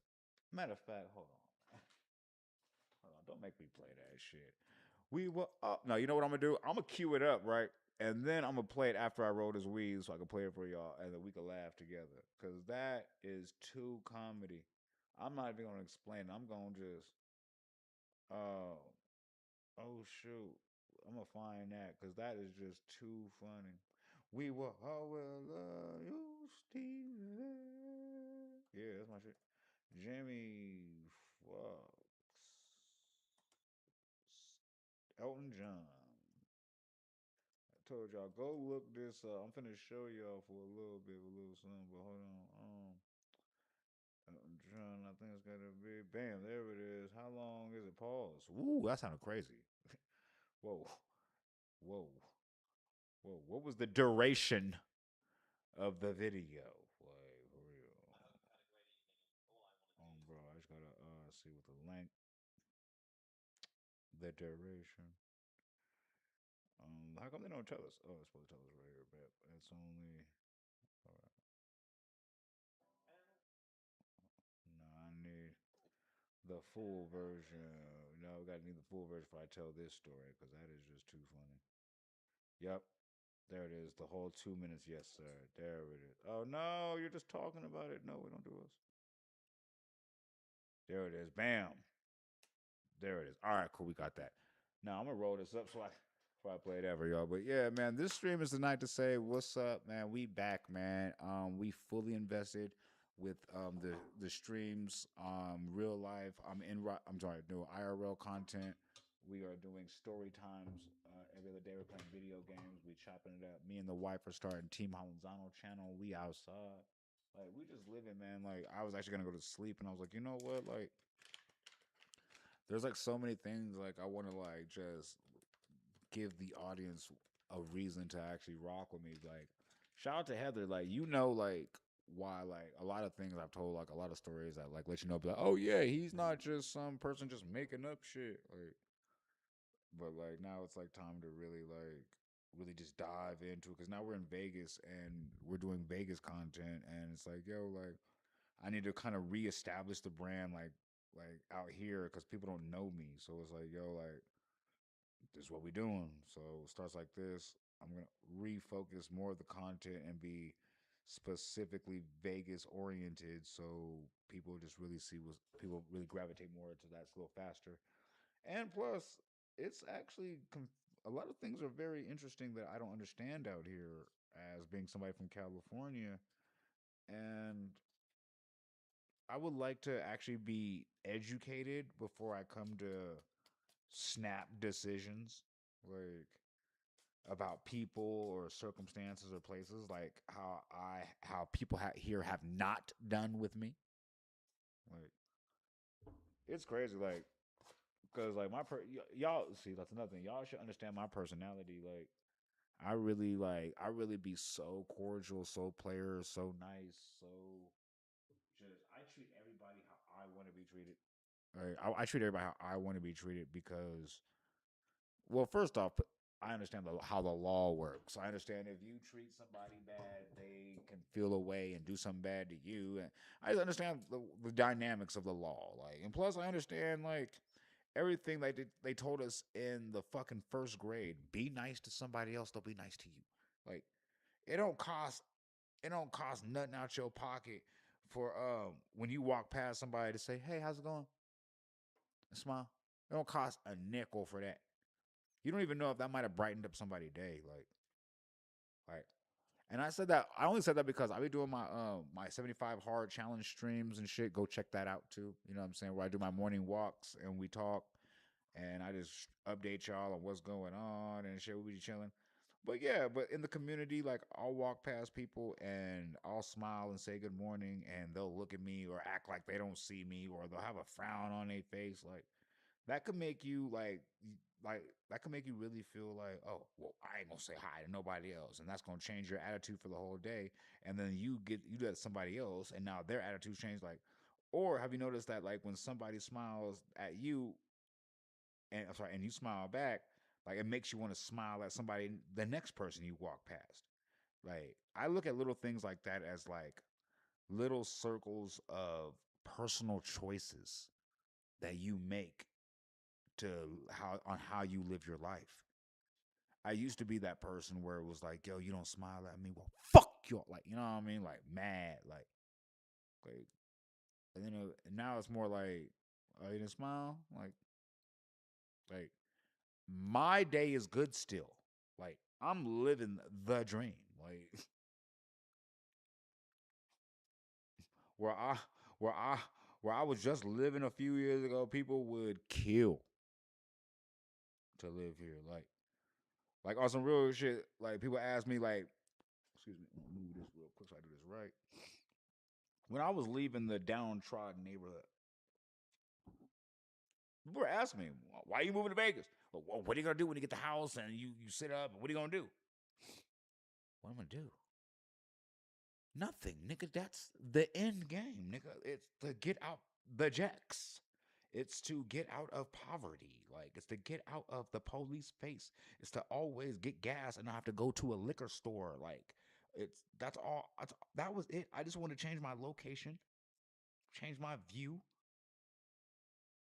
matter of fact, hold on, don't make me play that shit. We will. No, you know what I'm gonna do? I'm gonna cue it up, right? And then I'm gonna play it after I roll this weed, so I can play it for y'all, and then we can laugh together. Cause that is too comedy. I'm not even gonna explain. I'm gonna just. Uh, oh shoot, I'm gonna find that because that is just too funny. We will always love you, Stevie. Yeah, that's my shit. Jimmy Fox, Elton John. I told y'all go look this up. I'm finna show y'all for a little bit, a little something. But hold on, I'm trying. I think it's gotta be. Bam, there it is. How long is it? Pause. Ooh, that sounded crazy. Whoa, whoa, whoa. What was the duration of the video? Like for real. Bro, I just gotta see what the length, the duration. How come they don't tell us? Oh, it's supposed to tell us right here, but it's only. All right. No, I need the full version. No, we gotta need the full version before I tell this story because that is just too funny. Yep, there it is. The whole 2 minutes. Yes, sir. There it is. Oh no, you're just talking about it. No, we don't do us. There it is. Bam. There it is. All right, cool. We got that. Now I'm gonna roll this up before I play it ever, y'all. But yeah, man, this stream is the night to say what's up, man. We back, man. We fully invested with the streams, real life. I'm sorry, no IRL content. We are doing story times every other day. We're playing video games. We chopping it up. Me and the wife are starting Team Hollanzano channel. We outside. Like we just living, man. Like I was actually gonna go to sleep, and I was like, you know what, like there's like so many things like I want to like just give the audience a reason to actually rock with me. Like, shout out to Heather. Like, like why like a lot of things I've told like a lot of stories that like let you know, be like, oh yeah, he's not just some person just making up shit. Like, but like now it's like time to really just dive into it because now we're in Vegas and we're doing Vegas content and it's like yo like I need to kind of reestablish the brand like out here because people don't know me. So it's like yo like this is what we're doing. So it starts like this. I'm gonna refocus more of the content and be specifically Vegas oriented, so people just really see what people really gravitate more to that a little faster. And plus, it's actually a lot of things are very interesting that I don't understand out here as being somebody from California, and I would like to actually be educated before I come to snap decisions. Like about people or circumstances or places, like how people here have not done with me. Like it's crazy, like because like y'all see that's another thing. Y'all should understand my personality. I really be so cordial, so player, so nice, so just I treat everybody how I want to be treated. Like, I treat everybody how I want to be treated because well, first off, I understand how the law works. I understand if you treat somebody bad, they can feel away and do something bad to you. And I just understand the dynamics of the law. Like, and plus, I understand like everything they told us in the fucking first grade. Be nice to somebody else; they'll be nice to you. Like, it don't cost it don't cost nothing out your pocket for when you walk past somebody to say, "Hey, how's it going?" And smile. It don't cost a nickel for that. You don't even know if that might have brightened up somebody's day. Like, and I said that I only said that because I be doing my 75 hard challenge streams and shit. Go check that out too. You know what I'm saying? Where I do my morning walks and we talk, and I just update y'all on what's going on and shit. We be chilling. But yeah, but in the community, like I'll walk past people and I'll smile and say good morning, and they'll look at me or act like they don't see me, or they'll have a frown on their face. Like that could make you like that could make you really feel like, oh well, I ain't gonna say hi to nobody else, and that's gonna change your attitude for the whole day. And then you do that to somebody else, and now their attitude changed. Like, or have you noticed that like when somebody smiles at you, and I'm sorry, and you smile back, like it makes you want to smile at somebody, the next person you walk past. Like I look at little things like that as like little circles of personal choices that you make to how you live your life. I used to be that person where it was like, yo, you don't smile at me. Well, fuck you. Like, you know what I mean? Like mad. Like, and then now it's more like, oh, you didn't smile. Like my day is good still. Like I'm living the dream. Like where I where I where I was just living a few years ago, people would kill to live here. Like on some real shit. Like people ask me like, excuse me, I'm gonna move this real quick so I do this right. When I was leaving the downtrodden neighborhood, people were asking me, "Why are you moving to Vegas? Well, what are you gonna do when you get the house and you sit up? What are you gonna do? What am I gonna do? Nothing, nigga. That's the end game, nigga. It's to get out the jacks. It's to get out of poverty. Like it's to get out of the police face. It's to always get gas and not have to go to a liquor store. Like that's all. That was it. I just want to change my location, change my view,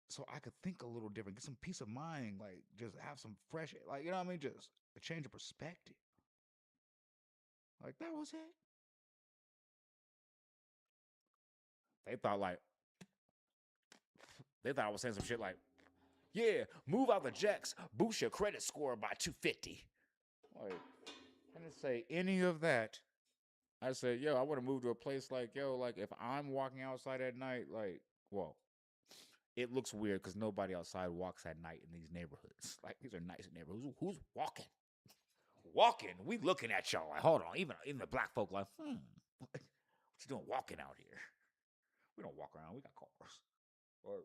so I could think a little different, get some peace of mind, like just have some fresh, like you know what I mean, just a change of perspective. Like that was it. They thought like they thought I was saying some shit like, yeah, move out the jacks, boost your credit score by 250. Like I didn't say any of that. I said, yo, I want to move to a place like yo, like if I'm walking outside at night, like, well, it looks weird because nobody outside walks at night in these neighborhoods. Like these are nice neighborhoods. Who's walking? Walking. We looking at y'all like, hold on. Even the black folk like, what you doing walking out here? We don't walk around. We got cars or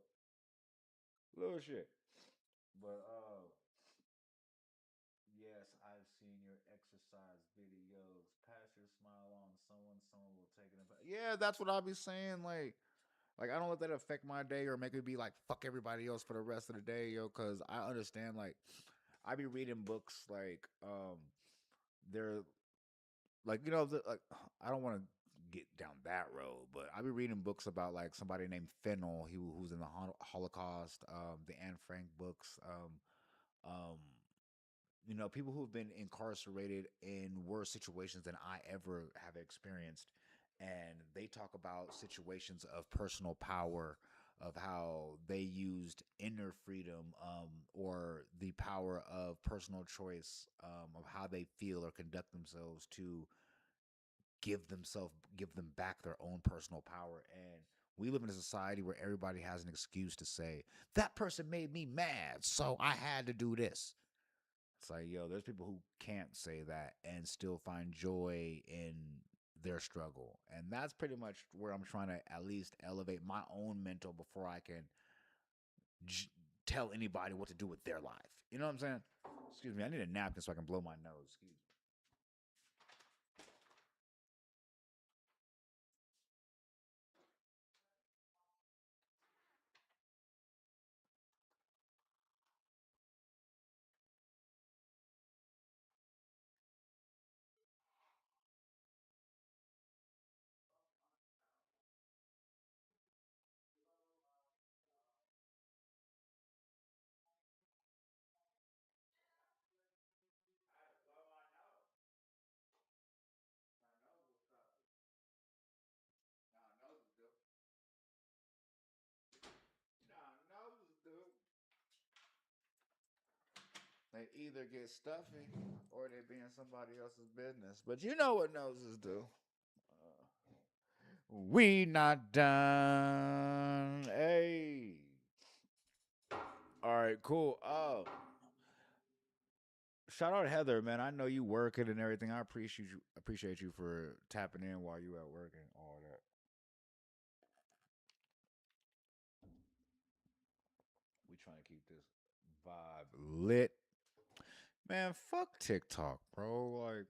little shit. But yes, I've seen your exercise videos. Pass your smile on someone. Someone will take it. Yeah, that's what I'll be saying. Like I don't let that affect my day or make me be like fuck everybody else for the rest of the day, yo. Because I understand. Like I be reading books they're like like I don't want to get down that road, but I've been reading books about like somebody named Fennel, who's in the Holocaust, the Anne Frank books, People who've been incarcerated in worse situations than I ever have experienced, and they talk about situations of personal power, of how they used inner freedom, or the power of personal choice, of how they feel or conduct themselves to give them back their own personal power. And we live in a society where everybody has an excuse to say that person made me mad, so I had to do this. It's like, yo, there's people who can't say that and still find joy in their struggle. And that's pretty much where I'm trying to at least elevate my own mental before I can j- tell anybody what to do with their life. You know what I'm saying? Excuse me, I need a napkin so I can blow my nose. Excuse me. Nah, noses do. Nah, noses do. They either get stuffy or they be in somebody else's business. But you know what noses do. We not done. Hey. All right, cool. Shout out Heather, man. I know you working and everything. I appreciate you for tapping in while you at work and all that. We trying to keep this vibe lit. Man, fuck TikTok, bro. Like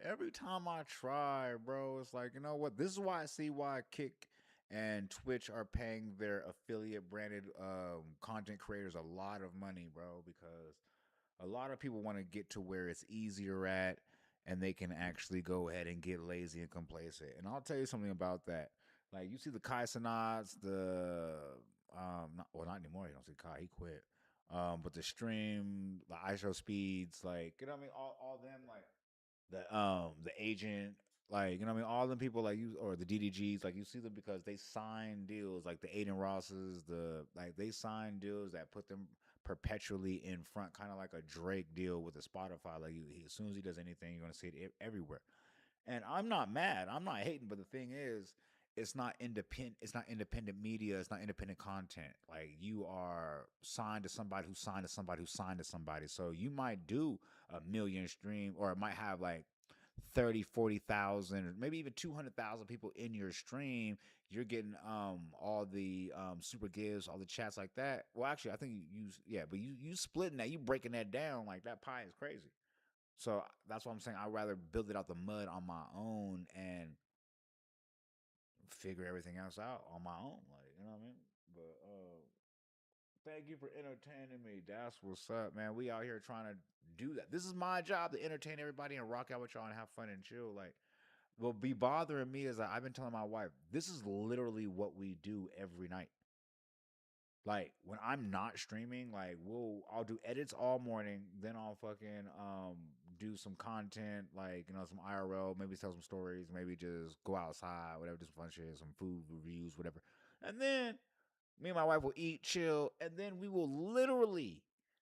every time I try, bro, it's like, you know what? This is why I see why Kick and Twitch are paying their affiliate branded content creators a lot of money, bro, because a lot of people want to get to where it's easier at and they can actually go ahead and get lazy and complacent. And I'll tell you something about that. Like you see the Kai Sanats, the not anymore. You don't see Kai, he quit. But the stream, the ISO speeds, like you know what I mean, all them like the agent, like you know what I mean, all them people like you or the DDGs, like you see them because they sign deals, like the Aiden Rosses, the like they sign deals that put them perpetually in front, kind of like a Drake deal with a Spotify. Like as soon as he does anything, you're gonna see it everywhere. And I'm not mad. I'm not hating, but the thing is, it's not independent. It's not independent media. It's not independent content. Like you are signed to somebody who signed to somebody who signed to somebody. So you might do a million stream, or it might have like 30, 40,000, or maybe even 200,000 people in your stream. You're getting all the super gives, all the chats like that. Well, actually, I think you use yeah, but you splitting that, you breaking that down like that pie is crazy. So that's what I'm saying. I'd rather build it out the mud on my own and figure everything else out on my own. Like, you know what I mean? But thank you for entertaining me. That's what's up, man. We out here trying to do that. This is my job to entertain everybody and rock out with y'all and have fun and chill. Like, what be bothering me is that I've been telling my wife, this is literally what we do every night. Like when I'm not streaming, like I'll do edits all morning, then I'll fucking do some content, like some IRL, maybe tell some stories, maybe just go outside, whatever, do some fun shit, some food reviews, whatever. And then me and my wife will eat, chill, and then we will literally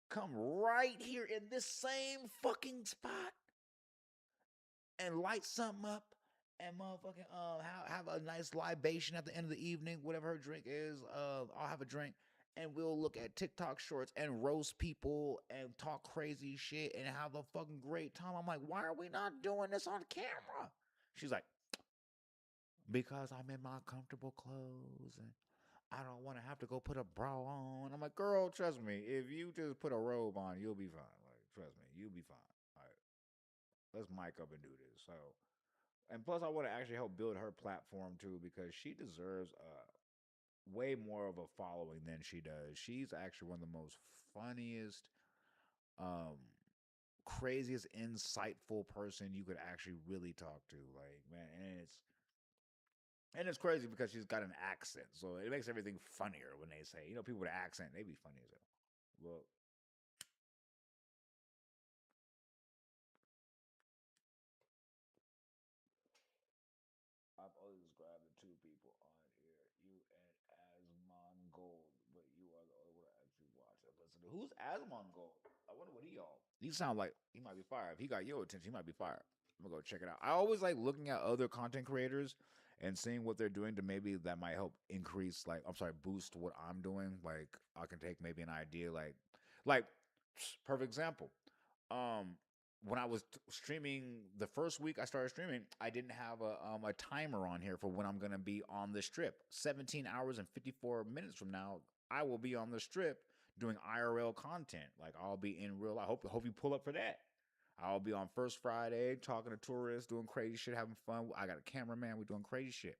come right here in this same fucking spot and light something up and motherfucking have a nice libation at the end of the evening, whatever her drink is. I'll have a drink and we'll look at TikTok shorts and roast people and talk crazy shit and have a fucking great time. I'm like, why are we not doing this on camera? She's like, because I'm in my comfortable clothes and I don't want to have to go put a bra on. I'm like, girl, trust me, if you just put a robe on, you'll be fine. Like, trust me, you'll be fine. All right, let's mic up and do this. So and plus I want to actually help build her platform too because she deserves way more of a following than she does. She's actually one of the most funniest, um, craziest, insightful person you could actually really talk to. Like man, and it's crazy because she's got an accent, so it makes everything funnier when they say people with an accent they be funny as hell. Well, listen to who's Asmongold. I wonder what he on. He sound like he might be fired. If he got your attention, he might be fired. I'm gonna go check it out. I always like looking at other content creators and seeing what they're doing to maybe that might help increase, like, I'm sorry, boost what I'm doing. Like I can take maybe an idea, like perfect example. Um, when I was streaming the first week I started streaming, I didn't have a timer on here for when I'm gonna be on the strip. 17 hours and 54 minutes from now, I will be on the strip doing IRL content. Like I'll be in real. I hope you pull up for that. I'll be on First Friday talking to tourists, doing crazy shit, having fun. I got a cameraman. We're doing crazy shit.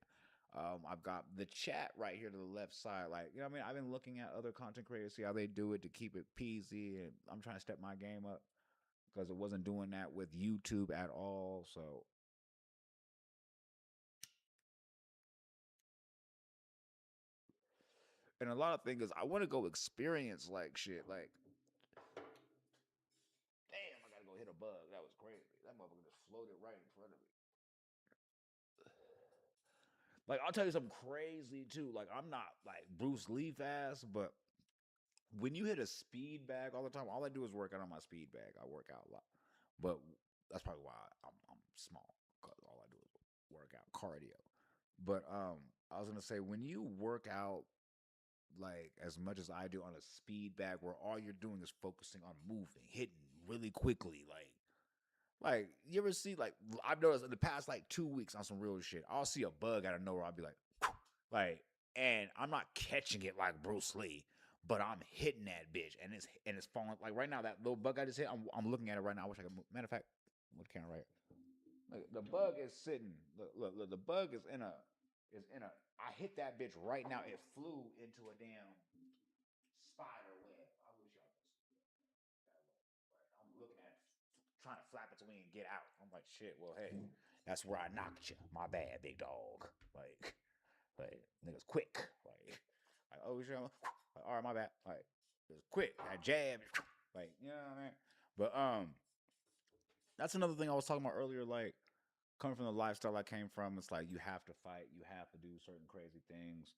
I've got the chat right here to the left side. Like, you know what I mean? I've been looking at other content creators, see how they do it to keep it peasy. And I'm trying to step my game up because it wasn't doing that with YouTube at all. So, and a lot of things is I want to go experience like shit. Like, damn, I gotta go hit a bug. That was crazy. That motherfucker just floated right in front of me. Like, I'll tell you something crazy too. Like, I'm not like Bruce Lee fast, but when you hit a speed bag all the time, all I do is work out on my speed bag. I work out a lot, but that's probably why I'm small because all I do is work out cardio. But I was gonna say when you work out like as much as I do on a speed bag, where all you're doing is focusing on moving, hitting really quickly, like you ever see like I've noticed in the past like 2 weeks on some real shit, I'll see a bug out of nowhere. I'll be like, and I'm not catching it like Bruce Lee, but I'm hitting that bitch, and it's falling. Like right now, that little bug I just hit, I'm looking at it right now. I wish I could move. Matter of fact, with the camera right here. Look, the bug is sitting. Look, the bug is in a. I hit that bitch right now. It flew into a damn spider web. I wish y'all could see that. Right. I'm looking at it, trying to flap its wing and get out. I'm like, shit. Well, hey, that's where I knocked you. My bad, big dog. Like niggas quick. Like oh shit. Like, all right, my bad. Like it's quick. That jab. Like you know what I mean. But that's another thing I was talking about earlier. Like coming from the lifestyle I came from, it's like you have to fight, you have to do certain crazy things.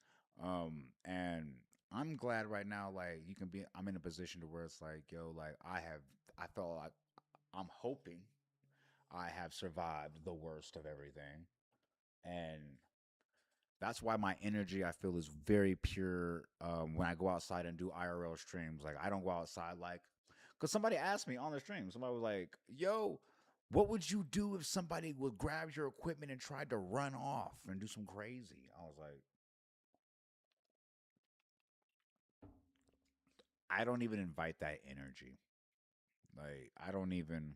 And I'm glad right now, like you can be. I'm in a position to where it's like, yo, like I felt like I'm hoping I have survived the worst of everything, and that's why my energy I feel is very pure when I go outside and do IRL streams. Like I don't go outside like because somebody asked me on the stream. Somebody was like, "Yo, what would you do if somebody would grab your equipment and tried to run off and do some crazy?" I was like, I don't even invite that energy. Like I don't even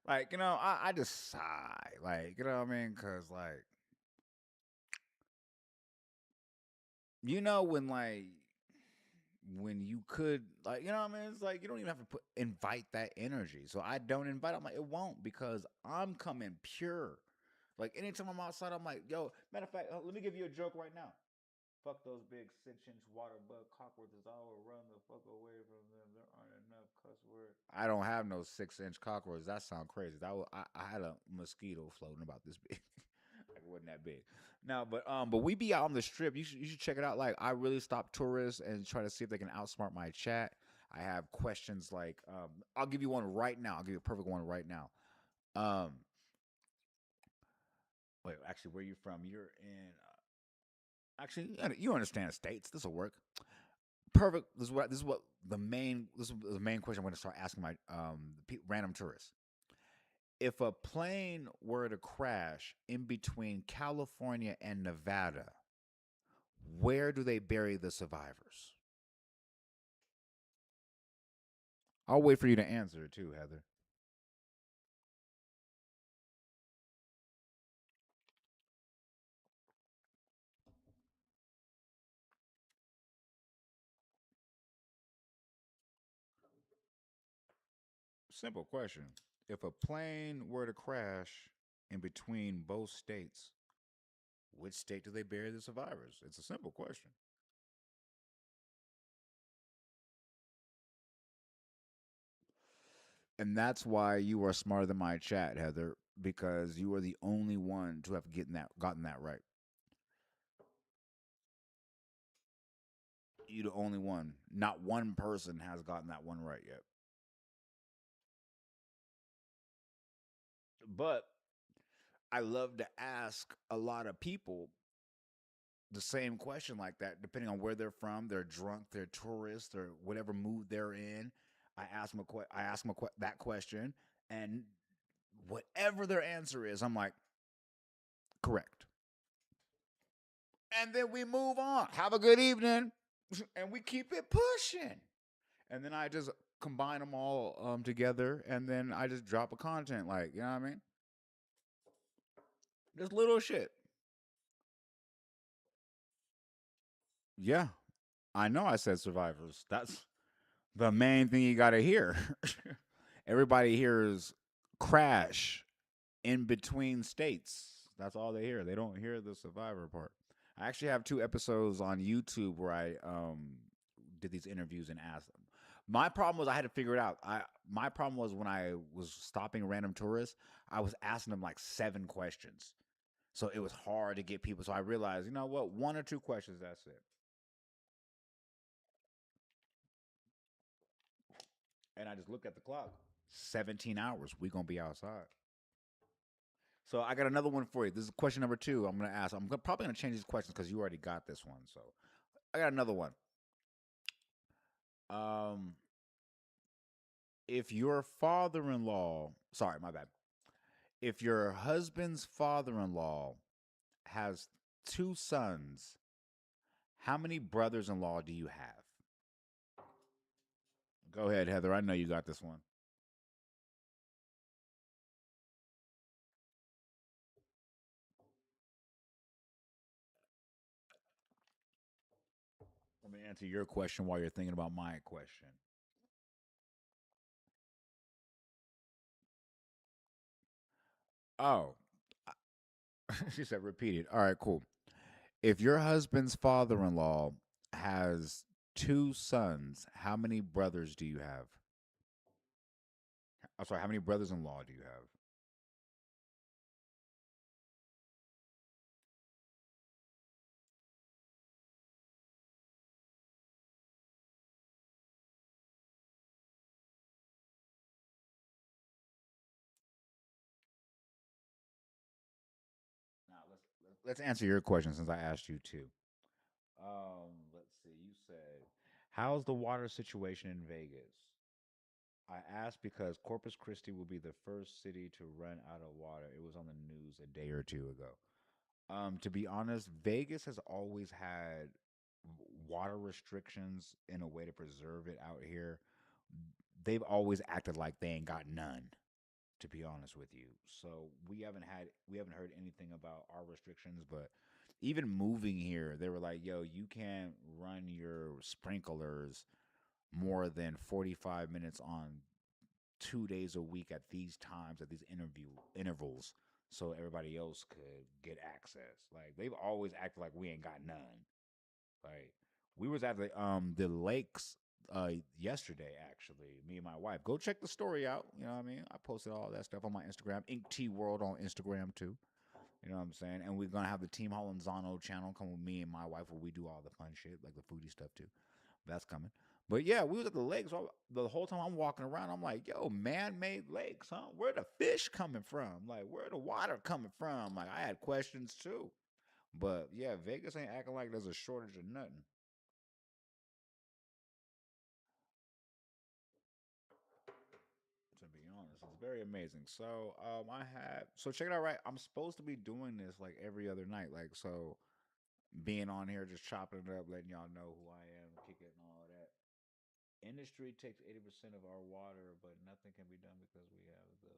like I just sigh like you know what I mean because like when you could like what I mean it's like you don't even have to invite that energy so I don't invite I'm like it won't because I'm coming pure like anytime I'm outside I'm like yo matter of fact let me give you a joke right now fuck those big 6-inch water bug cockroaches I will run the fuck away from them there aren't enough cuss words I don't have no 6-inch cockroaches that sound crazy I had a mosquito floating about this big like wasn't that big. No, but we be out on the strip. You should check it out. Like I really stop tourists and try to see if they can outsmart my chat. I have questions like I'll give you one right now. I'll give you a perfect one right now. Um wait, actually where you from? You're in actually you understand the states. This will work. Perfect. This is what the main question I'm going to start asking my random tourists. If a plane were to crash in between California and Nevada, where do they bury the survivors? I'll wait for you to answer too, Heather. Simple question. If a plane were to crash in between both states, which state do they bury the survivors? It's a simple question. And that's why you are smarter than my chat, Heather, because you are the only one to have gotten that right. You the only one. Not one person has gotten that one right yet. But I love to ask a lot of people the same question like that, depending on where they're from. They're drunk, they're tourists, or whatever mood they're in. I ask them that question, and whatever their answer is, I'm like, correct. And then we move on. Have a good evening, and we keep it pushing. And then I just combine them all together, and then I just drop a content, like, you know what I mean? Just little shit. Yeah, I know. I said survivors. That's the main thing you got to hear. Everybody hears crash in between states. That's all they hear. They don't hear the survivor part. I actually have two episodes on YouTube where I did these interviews and asked them. My problem was I had to figure it out. My problem was when I was stopping random tourists, I was asking them like 7 questions. So it was hard to get people. So I realized, you know what, 1 or 2 questions, that's it. And I just looked at the clock. 17 hours. We gonna be outside. So I got another one for you. This is question number 2. I'm gonna ask. Probably gonna change these questions because you already got this one. So I got another one. Um, if your father-in-law, sorry, my bad. If your husband's father-in-law has 2 sons, how many brothers-in-law do you have? Go ahead, Heather. I know you got this one. Let me answer your question while you're thinking about my question. Oh, she said repeat it. All right, cool. If your husband's father-in-law has 2 sons, how many brothers do you have? I'm sorry, how many brothers-in-law do you have? Now let's answer your question since I asked you too. Let's see. You said, "How's the water situation in Vegas?" I asked because Corpus Christi will be the first city to run out of water. It was on the news a day or two ago. To be honest, Vegas has always had water restrictions in a way to preserve it out here. They've always acted like they ain't got none, to be honest with you. So we haven't heard anything about our restrictions, but even moving here, they were like, "Yo, you can't run your sprinklers more than 45 minutes on 2 days a week at these times at these interview intervals so everybody else could get access." Like they've always acted like we ain't got none. Like we was at the lakes yesterday actually, me and my wife. Go check the story out. You know what I mean? I posted all that stuff on my Instagram, Ink T World on Instagram too. You know what I'm saying? And we're gonna have the Team Hollanzano channel come with me and my wife where we do all the fun shit, like the foodie stuff too. That's coming. But yeah, we was at the lakes. So the whole time I'm walking around, I'm like, yo, man-made lakes, huh? Where the fish coming from? Like, where the water coming from? Like, I had questions too. But yeah, Vegas ain't acting like there's a shortage of nothing. To be honest, it's very amazing. So, check it out. Right, I'm supposed to be doing this like every other night. Like, so being on here, just chopping it up, letting y'all know who I am, kick it, and all that. Industry takes 80% of our water, but nothing can be done because we have the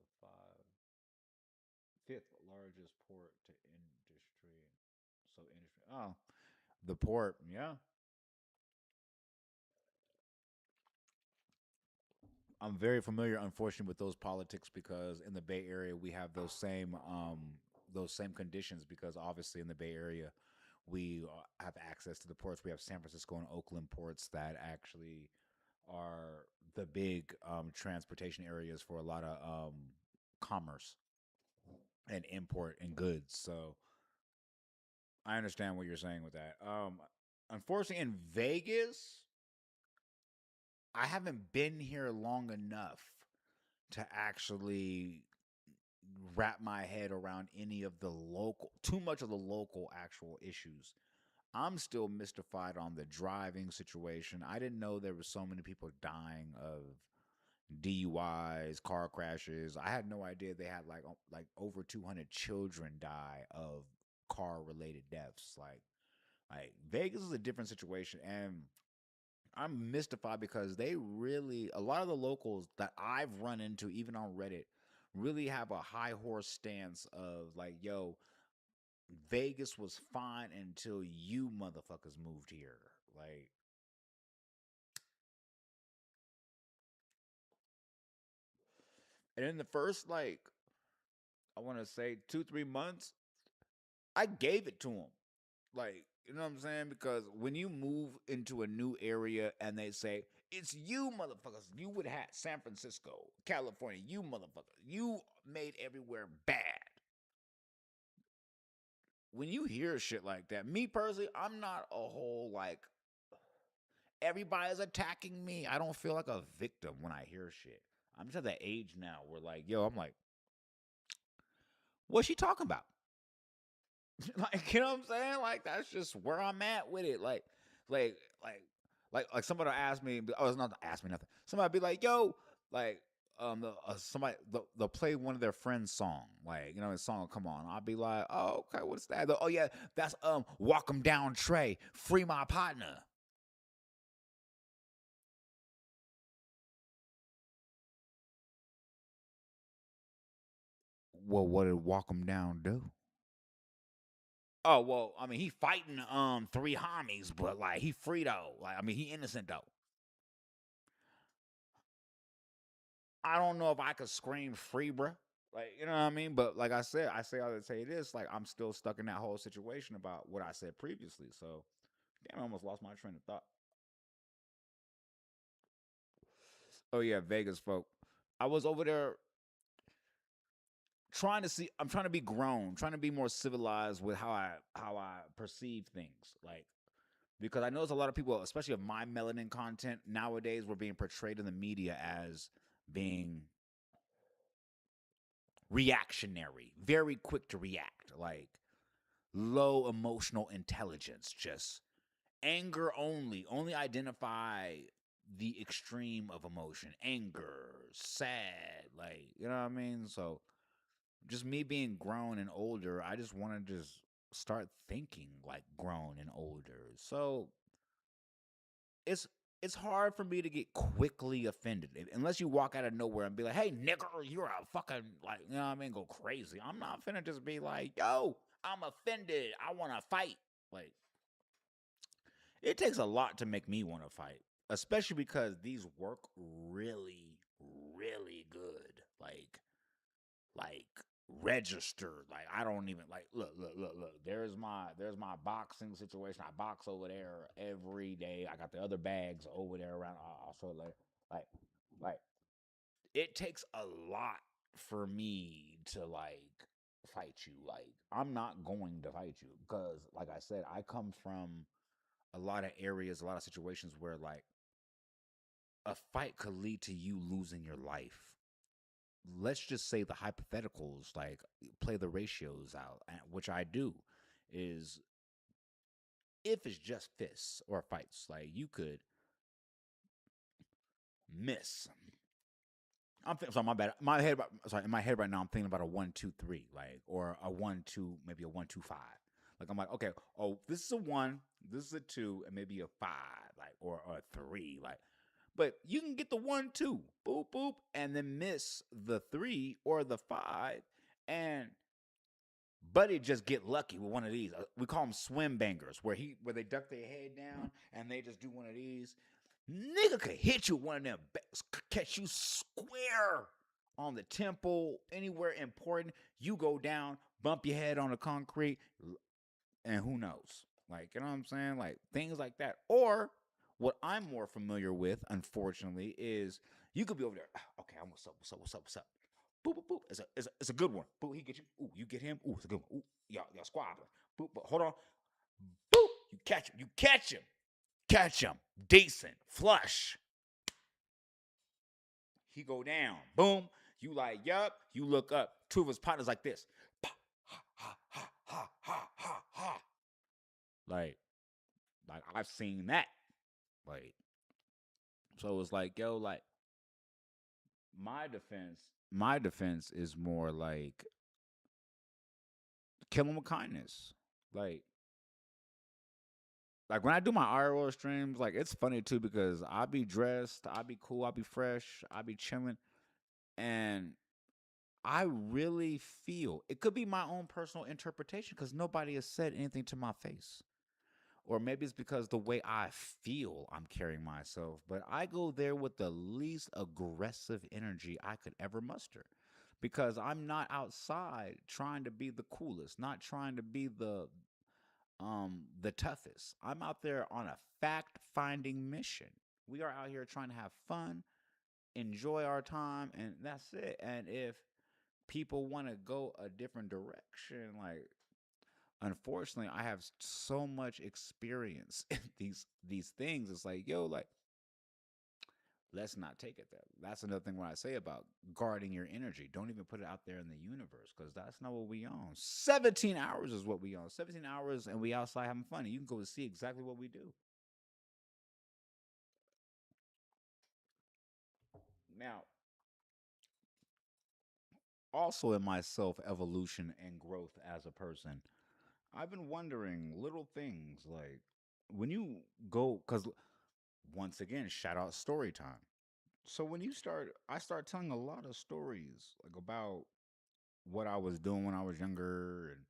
fifth largest port to industry. So industry. Oh, the port. Yeah, I'm very familiar, unfortunately, with those politics because in the Bay Area we have those same conditions because obviously in the Bay Area we have access to the ports. We have San Francisco and Oakland ports that actually are the big transportation areas for a lot of commerce and import and goods. So I understand what you're saying with that. unfortunately, in Vegas, I haven't been here long enough to actually wrap my head around any of the local, too much of the local actual issues. I'm still mystified on the driving situation. I didn't know there were so many people dying of DUIs, car crashes. I had no idea they had like over 200 children die of car related deaths. Like Vegas is a different situation, and I'm mystified because they really, a lot of the locals that I've run into even on Reddit really have a high horse stance of like, yo, Vegas was fine until you motherfuckers moved here. Like, and in the first, like, I want to say 2, 3 months, I gave it to them. Like, you know what I'm saying? Because when you move into a new area and they say, it's you motherfuckers, you would have San Francisco, California, you motherfuckers, you made everywhere bad. When you hear shit like that, me personally, I'm not a whole like everybody's attacking me. I don't feel like a victim when I hear shit. I'm just at that age now where like, yo, I'm like, what's she talking about? Like, you know what I'm saying? Like, that's just where I'm at with it. Like, like, like somebody ask me, oh, it's not ask me nothing. Somebody be like, yo, like, somebody they'll play one of their friends' song, like, you know, his song will come on. I'll be like, oh, okay, what's that? Oh yeah, that's Walk 'em Down Trey, Free My Partner. Well, what did Walk 'em Down do? Oh well, I mean, he fighting three homies, but like he free though. Like I mean, he innocent though. I don't know if I could scream free, bruh. Like, you know what I mean? But like I said, I would say this, like I'm still stuck in that whole situation about what I said previously. So damn, I almost lost my train of thought. Oh yeah, Vegas folk. I was over there trying to see I'm trying to be grown, trying to be more civilized with how I perceive things. Like because I notice a lot of people, especially of my melanin content, nowadays we're being portrayed in the media as being reactionary, very quick to react, like low emotional intelligence, just anger only identify the extreme of emotion, anger, sad, like, you know what I mean? So just me being grown and older, I just want to just start thinking like grown and older. So it's it's hard for me to get quickly offended unless you walk out of nowhere and be like, "Hey, nigger, you're a fucking like," you know what I mean? Go crazy. I'm not finna just be like, "Yo, I'm offended. I want to fight." Like it takes a lot to make me want to fight, especially because these work really, really good. Like registered. Like I don't even like look. There's my boxing situation. I box over there every day. I got the other bags over there around. I'll show it later. Like like it takes a lot for me to like fight you. Like I'm not going to fight you because like I said, I come from a lot of areas, a lot of situations where like a fight could lead to you losing your life. Let's just say the hypotheticals, like play the ratios out, which I do, is if it's just fists or fights, like you could miss. Sorry, my bad. My head, sorry, in my head right now, I'm thinking about a 1, 2, 3, like or a 1, 2, maybe a 1, 2, 5. Like I'm like, okay, oh, this is a 1, this is a 2, and maybe a 5, like or a 3, like. But you can get the 1, 2, boop boop, and then miss the 3 or the 5, and Buddy just get lucky with one of these. We call them swim bangers, where they duck their head down and they just do one of these. Nigga could hit you with one of them, catch you square on the temple, anywhere important. You go down, bump your head on the concrete, and who knows? Like, you know what I'm saying? Like things like that. Or what I'm more familiar with, unfortunately, is you could be over there. Okay, I'm what's up? Boop boop boop. It's a good one. Boop, he get you. Ooh, you get him. Ooh, it's a good one. Ooh, y'all squabbling. Boop, but hold on. Boop, You catch him, decent, flush. He go down, boom. You like, yup. You look up. Two of his partners like this, ha ha ha ha ha ha ha. Like, I've seen that. Like, so it's like, yo, like my defense. My defense is more like kill him with kindness. Like, when I do my IRL streams, like it's funny too because I be dressed, I be cool, I be fresh, I be chilling, and I really feel it could be my own personal interpretation because nobody has said anything to my face. Or maybe it's because the way I feel I'm carrying myself, but I go there with the least aggressive energy I could ever muster. Because I'm not outside trying to be the coolest, not trying to be the toughest. I'm out there on a fact-finding mission. We are out here trying to have fun, enjoy our time, and that's it. And if people want to go a different direction, like unfortunately I have so much experience in these things. It's like, yo, like let's not take it there. That's another thing when I say about guarding your energy. Don't even put it out there in the universe because that's not what we own. 17 hours is what we own. 17 hours and we outside having fun. And you can go see exactly what we do. Now, also in my self evolution and growth as a person, I've been wondering little things like when you go, because once again, shout out story time. So when I start telling a lot of stories like about what I was doing when I was younger and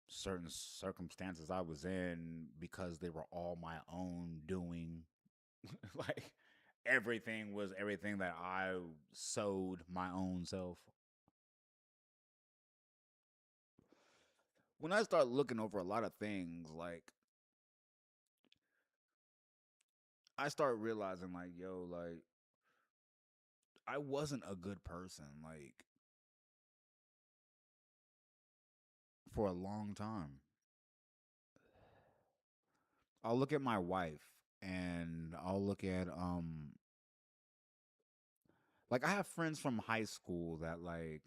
certain circumstances I was in because they were all my own doing. Like everything was everything that I sowed my own self. When I start looking over a lot of things, like I start realizing like, yo, like I wasn't a good person like for a long time. I'll look at my wife and I'll look at like I have friends from high school that like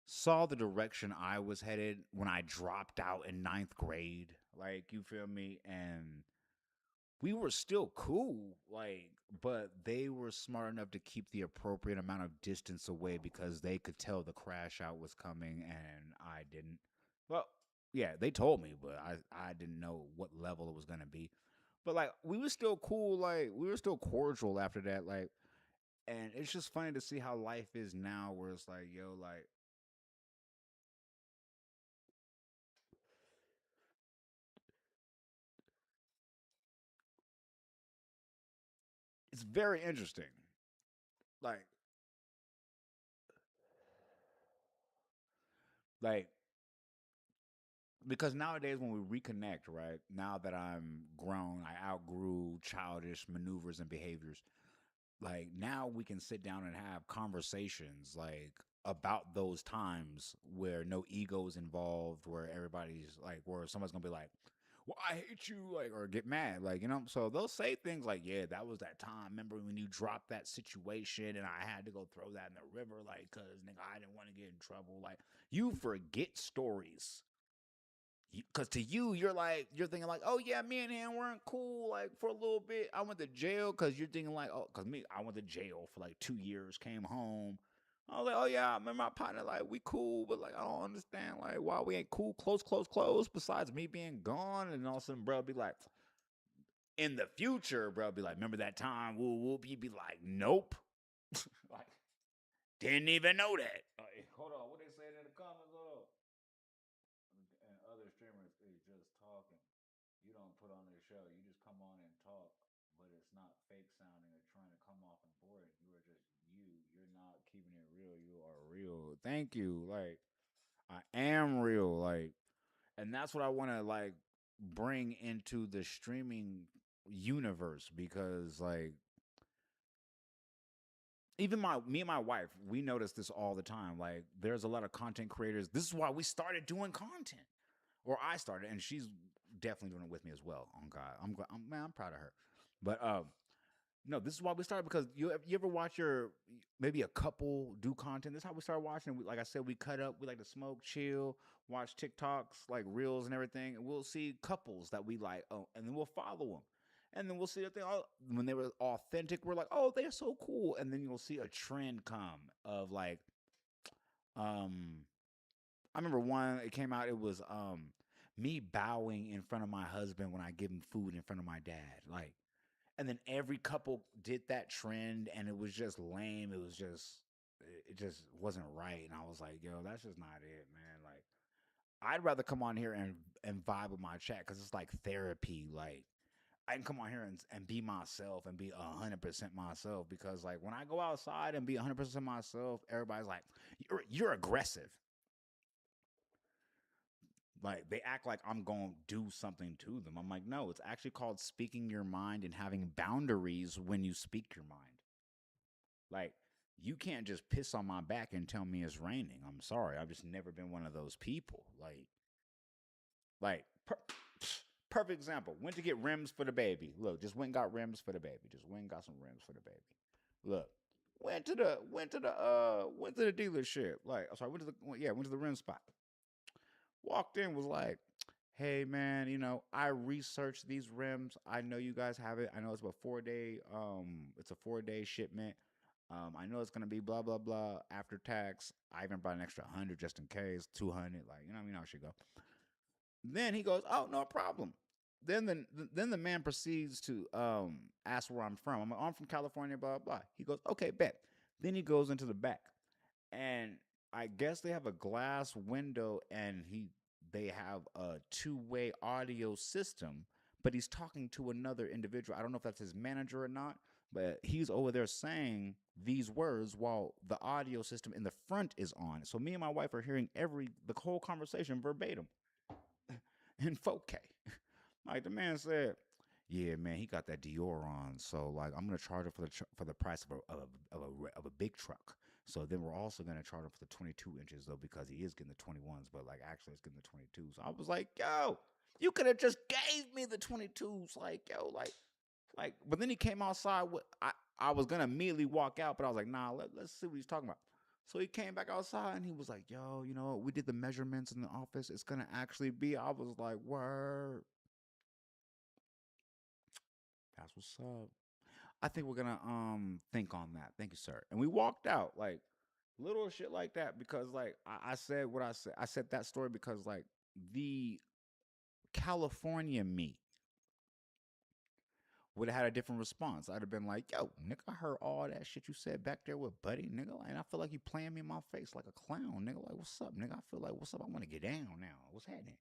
saw the direction I was headed when I dropped out in ninth grade. Like, you feel me? And we were still cool, like, but they were smart enough to keep the appropriate amount of distance away because they could tell the crash out was coming and I didn't. Well, yeah, they told me, but I didn't know what level it was gonna be. But like we were still cool, like we were still cordial after that, like and it's just funny to see how life is now where it's like, yo, like it's very interesting. Like like because nowadays when we reconnect, right? Now that I'm grown, I outgrew childish maneuvers and behaviors. Like now we can sit down and have conversations like about those times where no ego is involved, where everybody's like where someone's gonna be like, well, I hate you, like, or get mad, like, you know. So they'll say things like, yeah, that was that time. Remember when you dropped that situation and I had to go throw that in the river, like, cause nigga, I didn't want to get in trouble. Like, you forget stories because to you, you're thinking like, oh yeah, me and him weren't cool like for a little bit. I went to jail because you're thinking like, oh, because me, I went to jail for like 2 years, came home. I was like, oh yeah, I remember my partner, like we cool, but like I don't understand like why we ain't cool, close, close, close. Besides me being gone, and all of a sudden, bro, be like, in the future, bro, be like, remember that time? Whoop whoop. You be like, nope, like didn't even know that. Like, hold on, what they saying in the comments? Hold on. And other streamers is just talking. You don't put on their show. You just come on and talk, but it's not fake sounding or trying to come off important. You are just you. You're not keeping it real. You are real. Thank you. Like I am real. Like, and that's what I want to like bring into the streaming universe because like even my me and my wife, we notice this all the time. Like there's a lot of content creators. This is why we started doing content. Or I started and she's definitely doing it with me as well. On God, man, I'm proud of her. But no, this is why we started because you ever watch your maybe a couple do content. This is how we started watching. Like I said, we cut up. We like to smoke, chill, watch TikToks, like reels and everything, and we'll see couples that we like. Oh, and then we'll follow them, and then we'll see if they all when they were authentic. We're like, oh, they're so cool, and then you'll see a trend come of like, um, I remember one. It came out. It was me bowing in front of my husband when I give him food in front of my dad, like. And then every couple did that trend, and it was just lame. It just wasn't right. And I was like, yo, that's just not it, man. Like, I'd rather come on here and vibe with my chat because it's like therapy. Like, I can come on here and be myself and be 100% myself because like when I go outside and be 100% myself, everybody's like, you're aggressive. Like they act like I'm going to do something to them. I'm like, no, it's actually called speaking your mind and having boundaries when you speak your mind. Like, you can't just piss on my back and tell me it's raining. I'm sorry. I've just never been one of those people. Like perfect example. Went to get rims for the baby. Look, just went and got rims for the baby. Just went and got some rims for the baby. Look, went to the dealership. Like, I'm sorry, went to the rim spot. Walked in, was like, hey man, I researched these rims. I know you guys have it. I know it's a 4-day shipment. I know it's gonna be blah blah blah after tax. I even brought an extra 100 just in case, 200, like how it should go. Then he goes, oh, no problem. Then the man proceeds to ask where I'm from. I'm like, oh, I'm from California, blah blah. He goes, okay, bet. Then he goes into the back, and I guess they have a glass window, and they have a two-way audio system, but he's talking to another individual. I don't know if that's his manager or not, but he's over there saying these words while the audio system in the front is on. So me and my wife are hearing the whole conversation verbatim in 4K. Like the man said, yeah, man, he got that Dior on, so like I'm gonna charge it for the price of a big truck. So then we're also gonna charge him for the 22 inches though because he is getting the 21s, but like actually it's getting the 22s. So I was like, yo, you could have just gave me the 22s, like yo, like. But then he came outside. I was gonna immediately walk out, but I was like, nah, let's see what he's talking about. So he came back outside and he was like, yo, we did the measurements in the office. It's gonna actually be. I was like, word. That's what's up. I think we're gonna think on that. Thank you, sir. And we walked out like little shit like that because like I said what I said. I said that story because like the California me would have had a different response. I'd have been like, yo, nigga, I heard all that shit you said back there with Buddy, nigga. And I feel like you playing me in my face like a clown, nigga. Like, what's up, nigga? I feel like, what's up? I want to get down now. What's happening?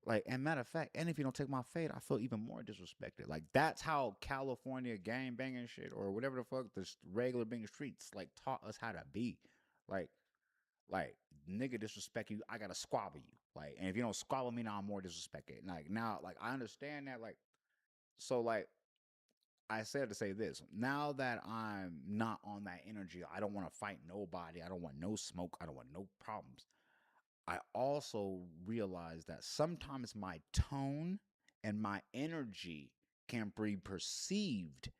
Like, and matter of fact, and if you don't take my fade, I feel even more disrespected. Like, that's how California gang banging shit or whatever the fuck the regular being streets like taught us how to be. Like, like nigga disrespect you, I gotta squabble you. Like, and if you don't squabble me, now I'm more disrespected. Like now, like I understand that. Like, so like I said to say this. Now that I'm not on that energy, I don't want to fight nobody. I don't want no smoke. I don't want no problems. I also realize that sometimes my tone and my energy can be perceived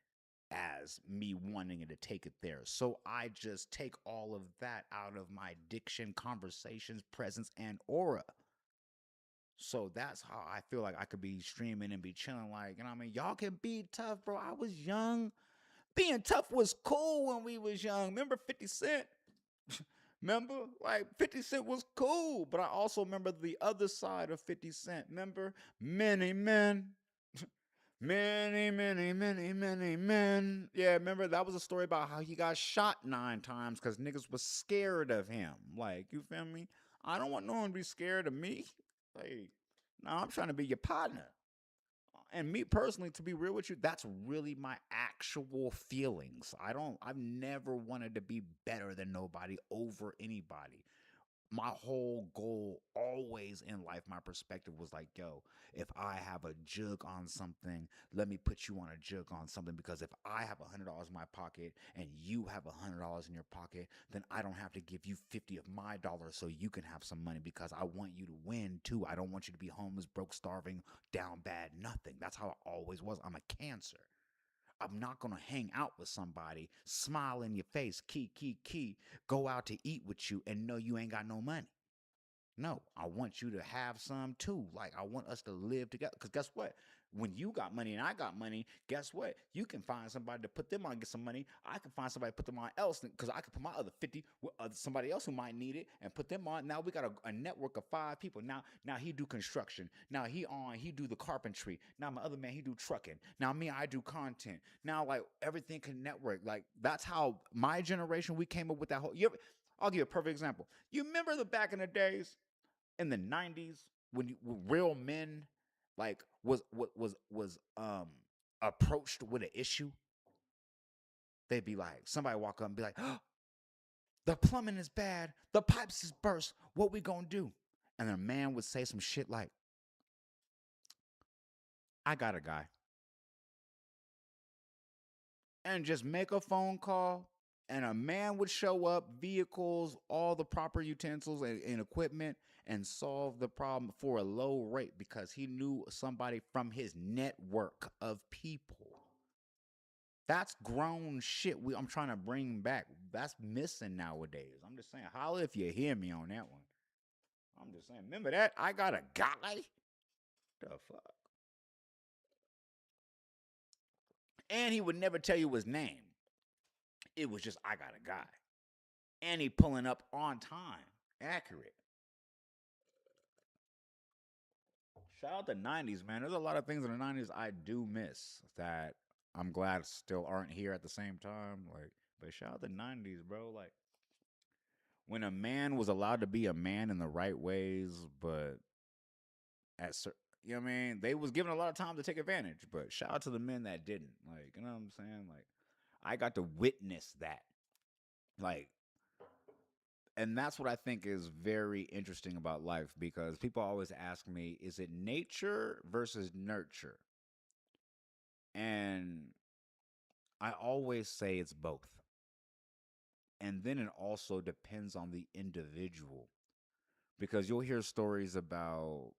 as me wanting to take it there. So I just take all of that out of my diction, conversations, presence, and aura. So that's how I feel like I could be streaming and be chilling. Like, y'all can be tough, bro. I was young. Being tough was cool when we was young. Remember 50 Cent? Remember? Like 50 Cent was cool. But I also remember the other side of 50 Cent. Remember? Many men. Many, many, many, many men. Yeah, remember that was a story about how he got shot 9 times because niggas was scared of him. Like, you feel me? I don't want no one to be scared of me. Like, no, I'm trying to be your partner. And me personally, to be real with you, that's really my actual feelings. I've never wanted to be better than nobody over anybody. my whole goal always in life, my perspective was like, yo, if I have a jug on something, let me put you on a jug on something, because if I have $100 in my pocket and you have $100 in your pocket, then I don't have to give you 50 of my dollars so you can have some money, because I want you to win too. I don't want you to be homeless, broke, starving, down bad, nothing. That's how I always was. I'm a Cancer. I'm not going to hang out with somebody, smile in your face, key, go out to eat with you and know you ain't got no money. No, I want you to have some too. Like, I want us to live together. Because guess what? When you got money and I got money, guess what? You can find somebody to put them on and get some money. I can find somebody to put them on else, because I can put my other 50 with somebody else who might need it and put them on. Now we got a network of 5 people. Now he do construction. Now he do the carpentry. Now my other man, he do trucking. Now me, I do content. Now, like, everything can network. Like, that's how my generation, we came up with that whole. I'll give you a perfect example. You remember the back in the days in the 90s when real men, like, was approached with an issue, they'd be like, somebody walk up and be like, oh, the plumbing is bad, the pipes is burst, what we gonna do? And a man would say some shit like, I got a guy. And just make a phone call, and a man would show up, vehicles, all the proper utensils and equipment, and solve the problem for a low rate, because he knew somebody from his network of people. That's grown shit. I'm trying to bring back. That's missing nowadays. I'm just saying, holla if you hear me on that one. I'm just saying, remember that? I got a guy. The fuck? And he would never tell you his name. It was just, I got a guy. And he pulling up on time. Accurate. Shout out the 90s, man. There's a lot of things in the 90s I do miss that I'm glad still aren't here at the same time. Like, but shout out the 90s, bro. Like, when a man was allowed to be a man in the right ways, but at you know what I mean? They was given a lot of time to take advantage, but shout out to the men that didn't. Like, you know what I'm saying? Like, I got to witness that. Like, and that's what I think is very interesting about life, because people always ask me, is it nature versus nurture? And I always say it's both. And then it also depends on the individual, because you'll hear stories about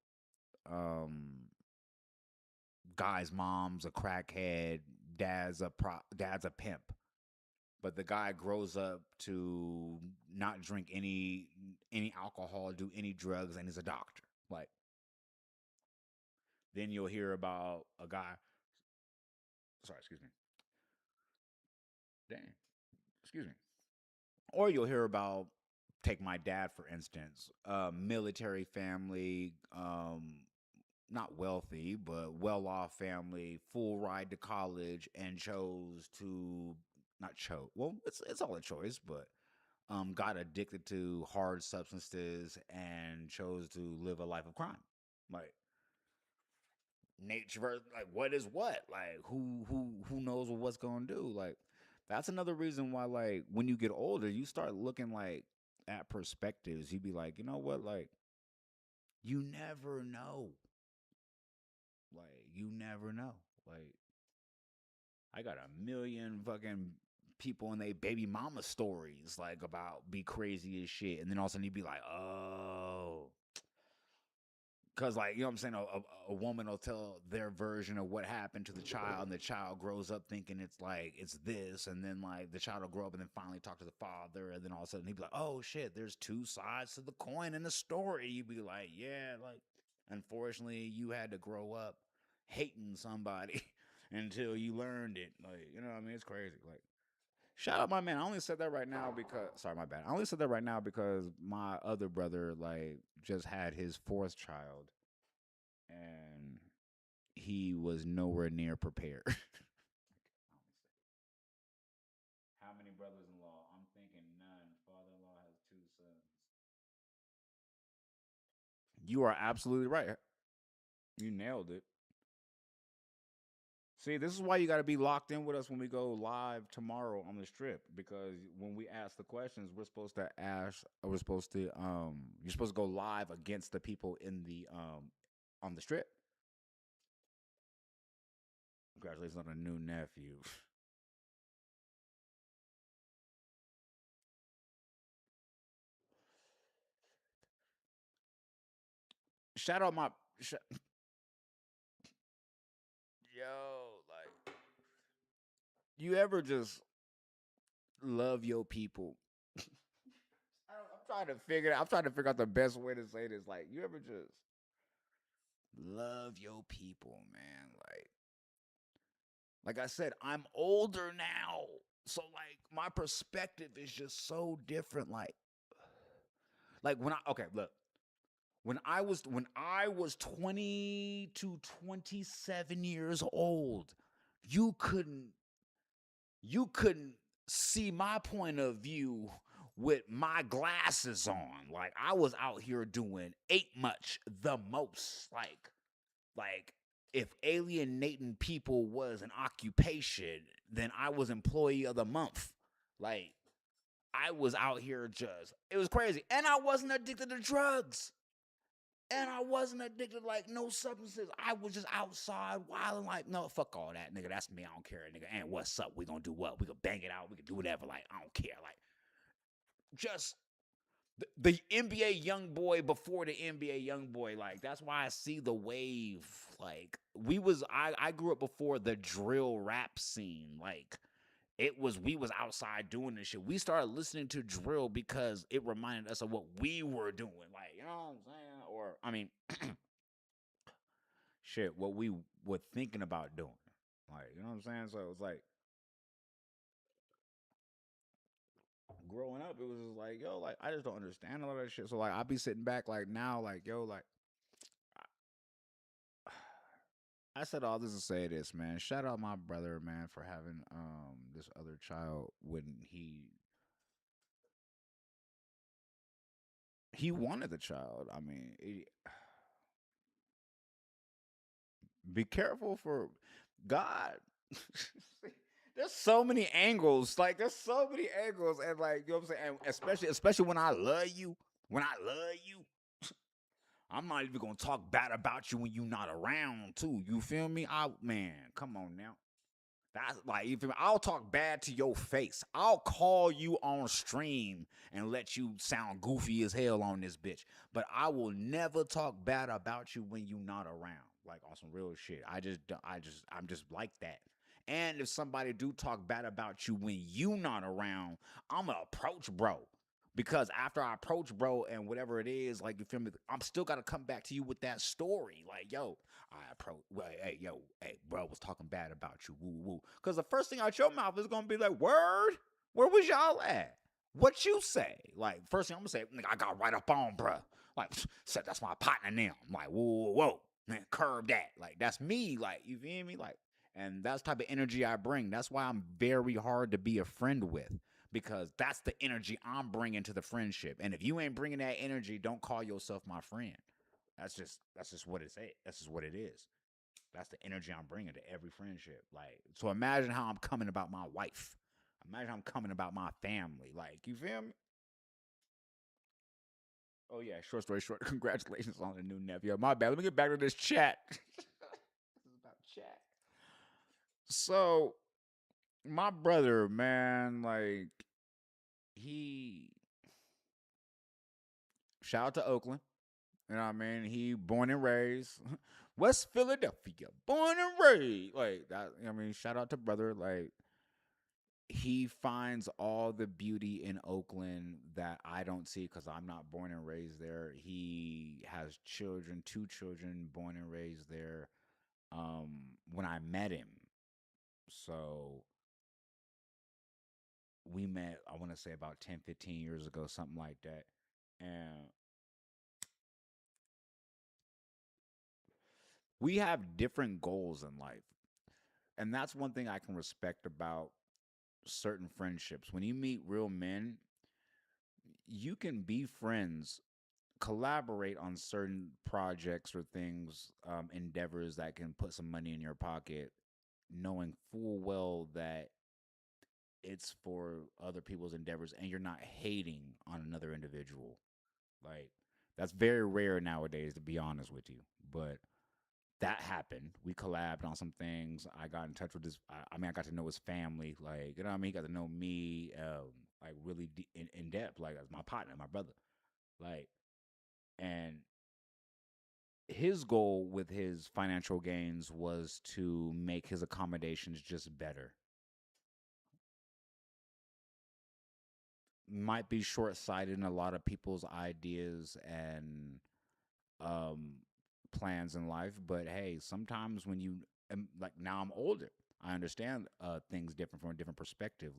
um guy's mom's a crackhead, dad's a pimp, but the guy grows up to not drink any alcohol, do any drugs, and is a doctor. Like, then you'll hear about a guy. Sorry, excuse me. Dang, excuse me. Or you'll hear about, take my dad for instance, military family, not wealthy but well off family, full ride to college, and chose to, not chose, well, it's all a choice, but got addicted to hard substances and chose to live a life of crime. Like, nature, like, what is what? Like, who knows what what's gonna do? Like, that's another reason why, like, when you get older, you start looking, like, at perspectives. You'd be like, you know what? Like, you never know. Like, you never know. Like, I got a million fucking people in they baby mama stories, like, about be crazy as shit, and then all of a sudden you'd be like, oh, because, like, you know what I'm saying, a woman will tell their version of what happened to the child, and the child grows up thinking it's like it's this, and then, like, the child will grow up and then finally talk to the father, and then all of a sudden he'd be like, oh shit, there's two sides to the coin in the story. You'd be like, yeah, like, unfortunately you had to grow up hating somebody until you learned it. Like, you know what I mean? It's crazy. Like, shout out my man. I only said that right now because, sorry, my bad. I only said that right now because my other brother, like, just had his fourth child, and he was nowhere near prepared. How many brothers-in-law? I'm thinking none. Father-in-law has two sons. You are absolutely right. You nailed it. See, this is why you got to be locked in with us when we go live tomorrow on the strip, because when we ask the questions, we're supposed to ask, we're supposed to, you're supposed to go live against the people in the, on the strip. Congratulations on a new nephew. Shout out my, sh- yo, like, you ever just love your people? I'm trying to figure out the best way to say this. Like, you ever just love your people, man? Like I said, I'm older now. So like my perspective is just so different. Like when I okay, look. When I was 20 to 27 years old, you couldn't you couldn't see my point of view with my glasses on. Like I was out here doing ain't much the most. Like if alienating people was an occupation, then I was employee of the month. Like I was out here just it was crazy. And I wasn't addicted to drugs. And I wasn't addicted to like no substances. I was just outside wilding like, no, fuck all that, nigga. That's me. I don't care, nigga. And what's up? We gonna do what? We can bang it out. We can do whatever. Like, I don't care. Like, just the NBA young boy before the NBA young boy. Like, that's why I see the wave. Like, I grew up before the drill rap scene. Like, we was outside doing this shit. We started listening to drill because it reminded us of what we were doing. Like, you know what I'm saying? Or I mean, shit, what we were thinking about doing. Like, you know what I'm saying? So it was like growing up, it was just like, yo, like I just don't understand a lot of that shit. So like I be sitting back like now, like, yo, like I said all this to say this, man. Shout out my brother, man, for having this other child when he wanted the child. I mean, be careful for God. There's so many angles. Like there's so many angles, and like you know what I'm saying. And especially when I love you, when I love you, I'm not even gonna talk bad about you when you're not around too. You feel me? I man, come on now. That's like if I'll talk bad to your face. I'll call you on stream and let you sound goofy as hell on this bitch. But I will never talk bad about you when you not around. Like on some real shit. I'm just like that. And if somebody do talk bad about you when you not around, I'ma approach bro. Because after I approach bro and whatever it is, like you feel me, I'm still gotta come back to you with that story. Like, yo, I approach. Well, hey, yo, hey, bro, was talking bad about you. Woo, woo. Because the first thing out your mouth is gonna be like, word. Where was y'all at? What you say? Like, first thing I'm gonna say, nigga, I got right up on, bruh. Like, said that's my partner now. I'm like, whoa, whoa, whoa, man, curb that. Like, that's me. Like, you feel me? Like, and that's the type of energy I bring. That's why I'm very hard to be a friend with because that's the energy I'm bringing to the friendship. And if you ain't bringing that energy, don't call yourself my friend. That's just what it's. That's just what it is. That's the energy I'm bringing to every friendship. Like, so imagine how I'm coming about my wife. Imagine how I'm coming about my family. Like, you feel me? Oh yeah, short story short. Congratulations on the new nephew. My bad. Let me get back to this chat. This is about chat. So my brother, man, like he shout out to Oakland. You know what I mean? He born and raised West Philadelphia, born and raised. Like that. I mean, shout out to brother. Like he finds all the beauty in Oakland that I don't see because I'm not born and raised there. He has children, two children, born and raised there. When I met him, so we met. I want to say about 10, 15 years ago, something like that, and we have different goals in life. And that's one thing I can respect about certain friendships. When you meet real men, you can be friends, collaborate on certain projects or things, endeavors that can put some money in your pocket, knowing full well that it's for other people's endeavors and you're not hating on another individual. Like that's very rare nowadays, to be honest with you. But that happened. We collabed on some things. I got in touch with his. I mean, I got to know his family. Like you know what I mean. He got to know me, like really in depth, like as my partner, my brother. Like, and his goal with his financial gains was to make his accommodations just better. Might be short sighted in a lot of people's ideas and um, plans in life, but hey, sometimes when you like now I'm older, I understand things different from a different perspective.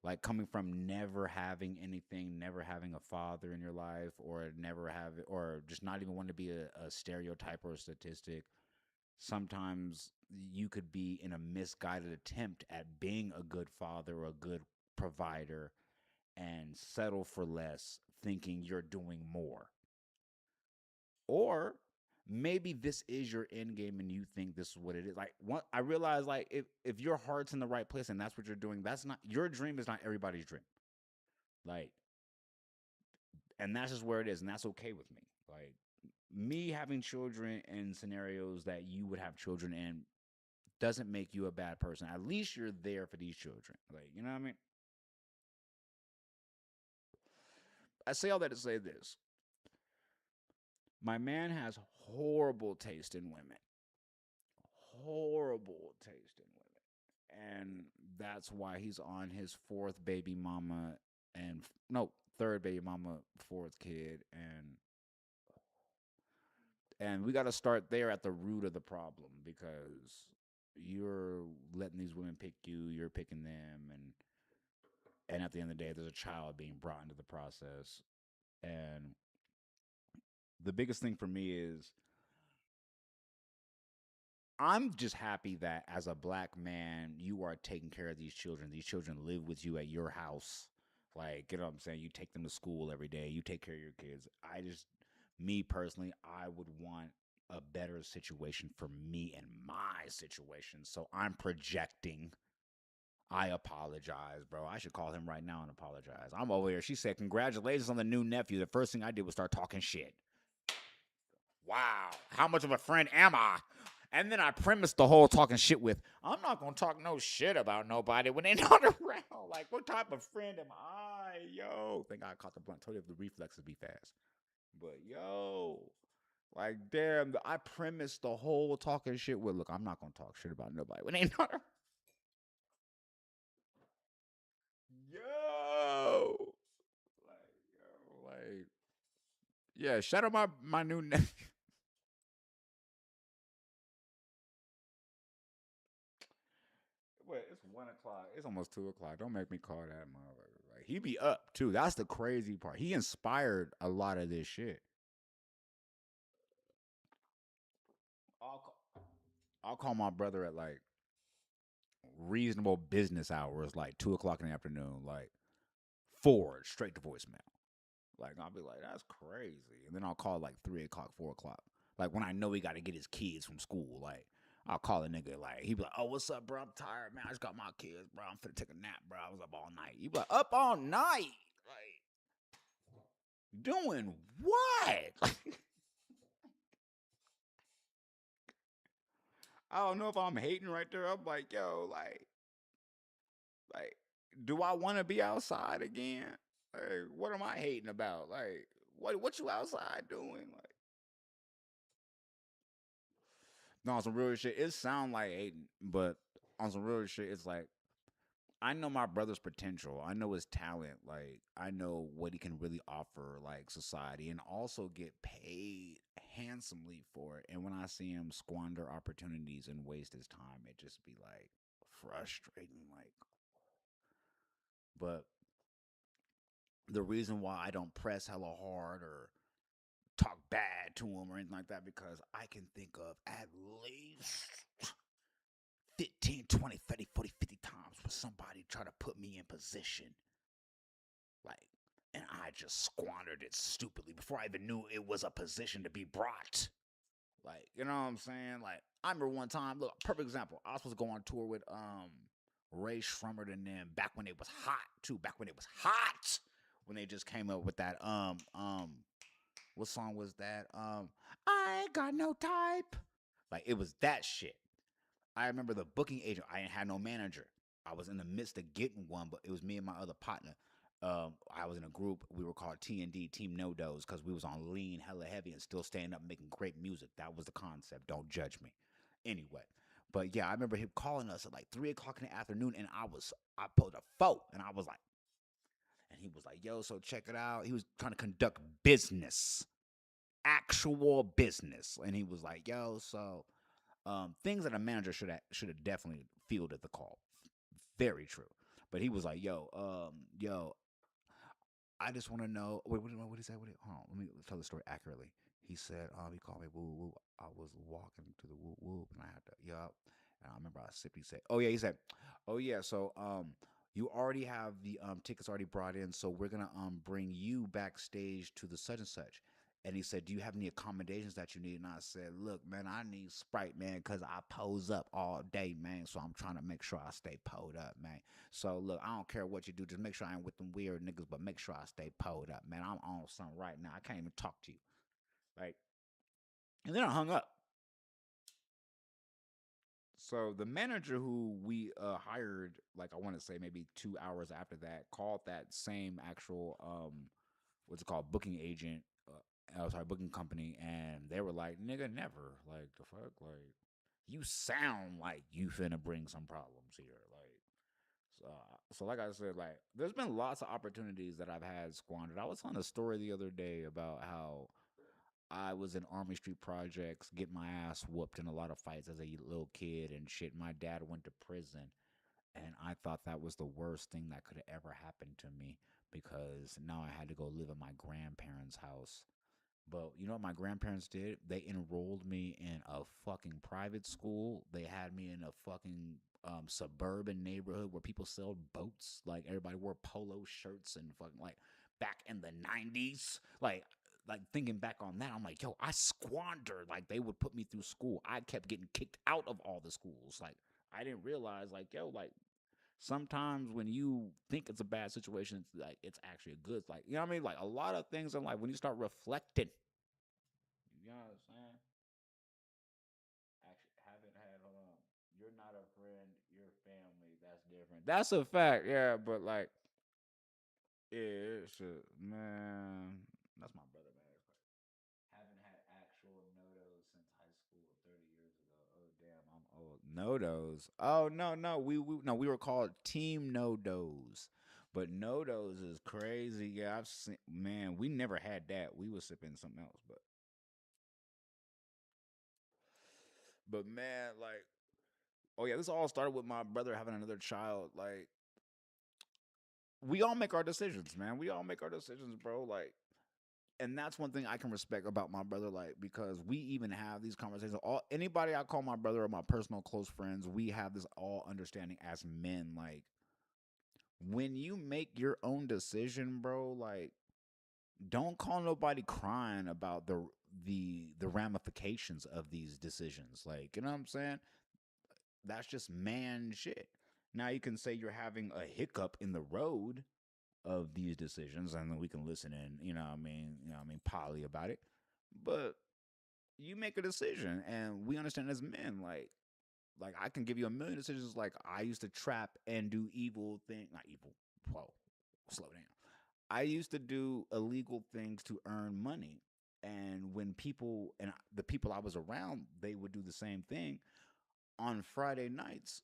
Like coming from never having anything, never having a father in your life, or never have, or just not even want to be a stereotype or a statistic. Sometimes you could be in a misguided attempt at being a good father or a good provider and settle for less, thinking you're doing more. Or maybe this is your end game and you think this is what it is. Like what I realize, like if your heart's in the right place and that's what you're doing, that's not your dream is not everybody's dream. Like, and that's just where it is, and that's okay with me. Like me having children in scenarios that you would have children in doesn't make you a bad person. At least you're there for these children. Like, you know what I mean? I say all that to say this. My man has horrible taste in women. Horrible taste in women. And that's why he's on his fourth baby mama and no, third baby mama, fourth kid and we got to start there at the root of the problem because you're letting these women pick you, you're picking them and at the end of the day there's a child being brought into the process. And the biggest thing for me is I'm just happy that as a black man, you are taking care of these children. These children live with you at your house. Like, you know what I'm saying? You take them to school every day. You take care of your kids. Me personally, I would want a better situation for me and my situation. So I'm projecting. I apologize, bro. I should call him right now and apologize. I'm over here. She said, congratulations on the new nephew. The first thing I did was start talking shit. Wow, how much of a friend am I? And then I premised the whole talking shit with, I'm not gonna talk no shit about nobody when they not around. Like, what type of friend am I? Yo, thank God I caught the blunt. Told you the reflexes be fast. But yo, like, damn, I premised the whole talking shit with, look, I'm not gonna talk shit about nobody when they not around. Yo, like, yeah, shout out my new nephew. Wait, it's 1 o'clock. It's almost 2 o'clock. Don't make me call that motherfucker. Like he be up too. That's the crazy part. He inspired a lot of this shit. I'll call, I'll call my brother at like reasonable business hours, like 2 o'clock in the afternoon, like forward straight to voicemail. Like I'll be like, that's crazy, and then I'll call like 3 o'clock, 4 o'clock. Like when I know he got to get his kids from school, like I'll call a nigga like he be like, "Oh, what's up, bro? I'm tired, man. I just got my kids, bro. I'm finna take a nap, bro. I was up all night." You be like, "Up all night? Like doing what?" I don't know if I'm hating right there. I'm like, yo, like, do I want to be outside again? Like, what am I hating about? Like, what you outside doing? Like, no, on some real shit. It sound like hating, but on some real shit, it's like I know my brother's potential. I know his talent. Like I know what he can really offer, like society, and also get paid handsomely for it. And when I see him squander opportunities and waste his time, it just be like frustrating. Like, but the reason why I don't press hella hard or talk bad to him or anything like that because I can think of at least 15, 20, 30, 40, 50 times where somebody try to put me in position. Like, and I just squandered it stupidly before I even knew it was a position to be brought. Like, you know what I'm saying? Like, I remember one time, look, perfect example. I was supposed to go on tour with Ray Shrummer and them back when it was hot too. Back when it was hot. When they just came up with that what song was that? I ain't got no type. Like it was that shit. I remember the booking agent. I ain't had no manager. I was in the midst of getting one, but it was me and my other partner. I was in a group. We were called T&D, Team No Dos, because we was on lean, hella heavy, and still staying up making great music. That was the concept. Don't judge me. Anyway, but yeah, I remember him calling us at like 3 o'clock in the afternoon, and I pulled a phone, and I was like, and he was like, "Yo, so check it out." He was trying to conduct business, actual business, and he was like, "Yo, so things that a manager should have definitely fielded the call. Very true. But he was like, yo, I just want to know. Wait, what did he say? Hold on, let me tell the story accurately. He said, he called me woo woo. I was walking to the woo woo, and I had to, yup. And I remember I sipped. He said, oh yeah, he said, oh yeah, so you already have the tickets already brought in, so we're gonna bring you backstage to the such and such. And he said, do you have any accommodations that you need? And I said, look, man, I need Sprite, man, because I pose up all day, man. So I'm trying to make sure I stay pulled up, man. So look, I don't care what you do, just make sure I ain't with them weird niggas, but make sure I stay pulled up, man. I'm on something right now. I can't even talk to you. Like, and then I hung up. So the manager who we hired, like I want to say maybe 2 hours after that, called that same actual what's it called, booking agent. Sorry, booking company, and they were like, "Nigga, never." Like the fuck, like you sound like you finna bring some problems here, like. So like I said, like there's been lots of opportunities that I've had squandered. I was on a story the other day about how I was in Army Street Projects, getting my ass whooped in a lot of fights as a little kid and shit. My dad went to prison, and I thought that was the worst thing that could have ever happened to me because now I had to go live in my grandparents' house. But you know what my grandparents did? They enrolled me in a fucking private school. They had me in a fucking suburban neighborhood where people sell boats. Like everybody wore polo shirts and fucking like back in the 90s. Like thinking back on that, I'm like, yo, I squandered. Like they would put me through school. I kept getting kicked out of all the schools. Like I didn't realize, like, yo, like sometimes when you think it's a bad situation, it's like it's actually a good. Like you know what I mean? Like a lot of things in life, when you start reflecting, you know what I'm saying? Actually, haven't had. Hold on. You're not a friend. You're family. That's different. That's a fact. Yeah, but like, yeah, it's a, man. That's my brother, man. Haven't had actual nodos since high school 30 years ago. Oh damn, I'm old. Nodos. Oh no, we were called Team Nodos. But Nodos is crazy. Yeah, I've seen, man, we never had that. We was sipping something else, but man, like, oh yeah, this all started with my brother having another child. Like we all make our decisions, man. We all make our decisions, bro. Like, and that's one thing I can respect about my brother, like because we even have these conversations. All anybody I call my brother or my personal close friends, we have this all understanding as men. Like when you make your own decision, bro, like don't call nobody crying about the ramifications of these decisions. Like, you know what I'm saying? That's just man shit. Now you can say you're having a hiccup in the road of these decisions, and then we can listen and poly about it. But you make a decision, and we understand as men, like I can give you a million decisions. Like I used to trap and do evil thing, not evil. Whoa, slow down. I used to do illegal things to earn money, and when people and the people I was around, they would do the same thing on Friday nights,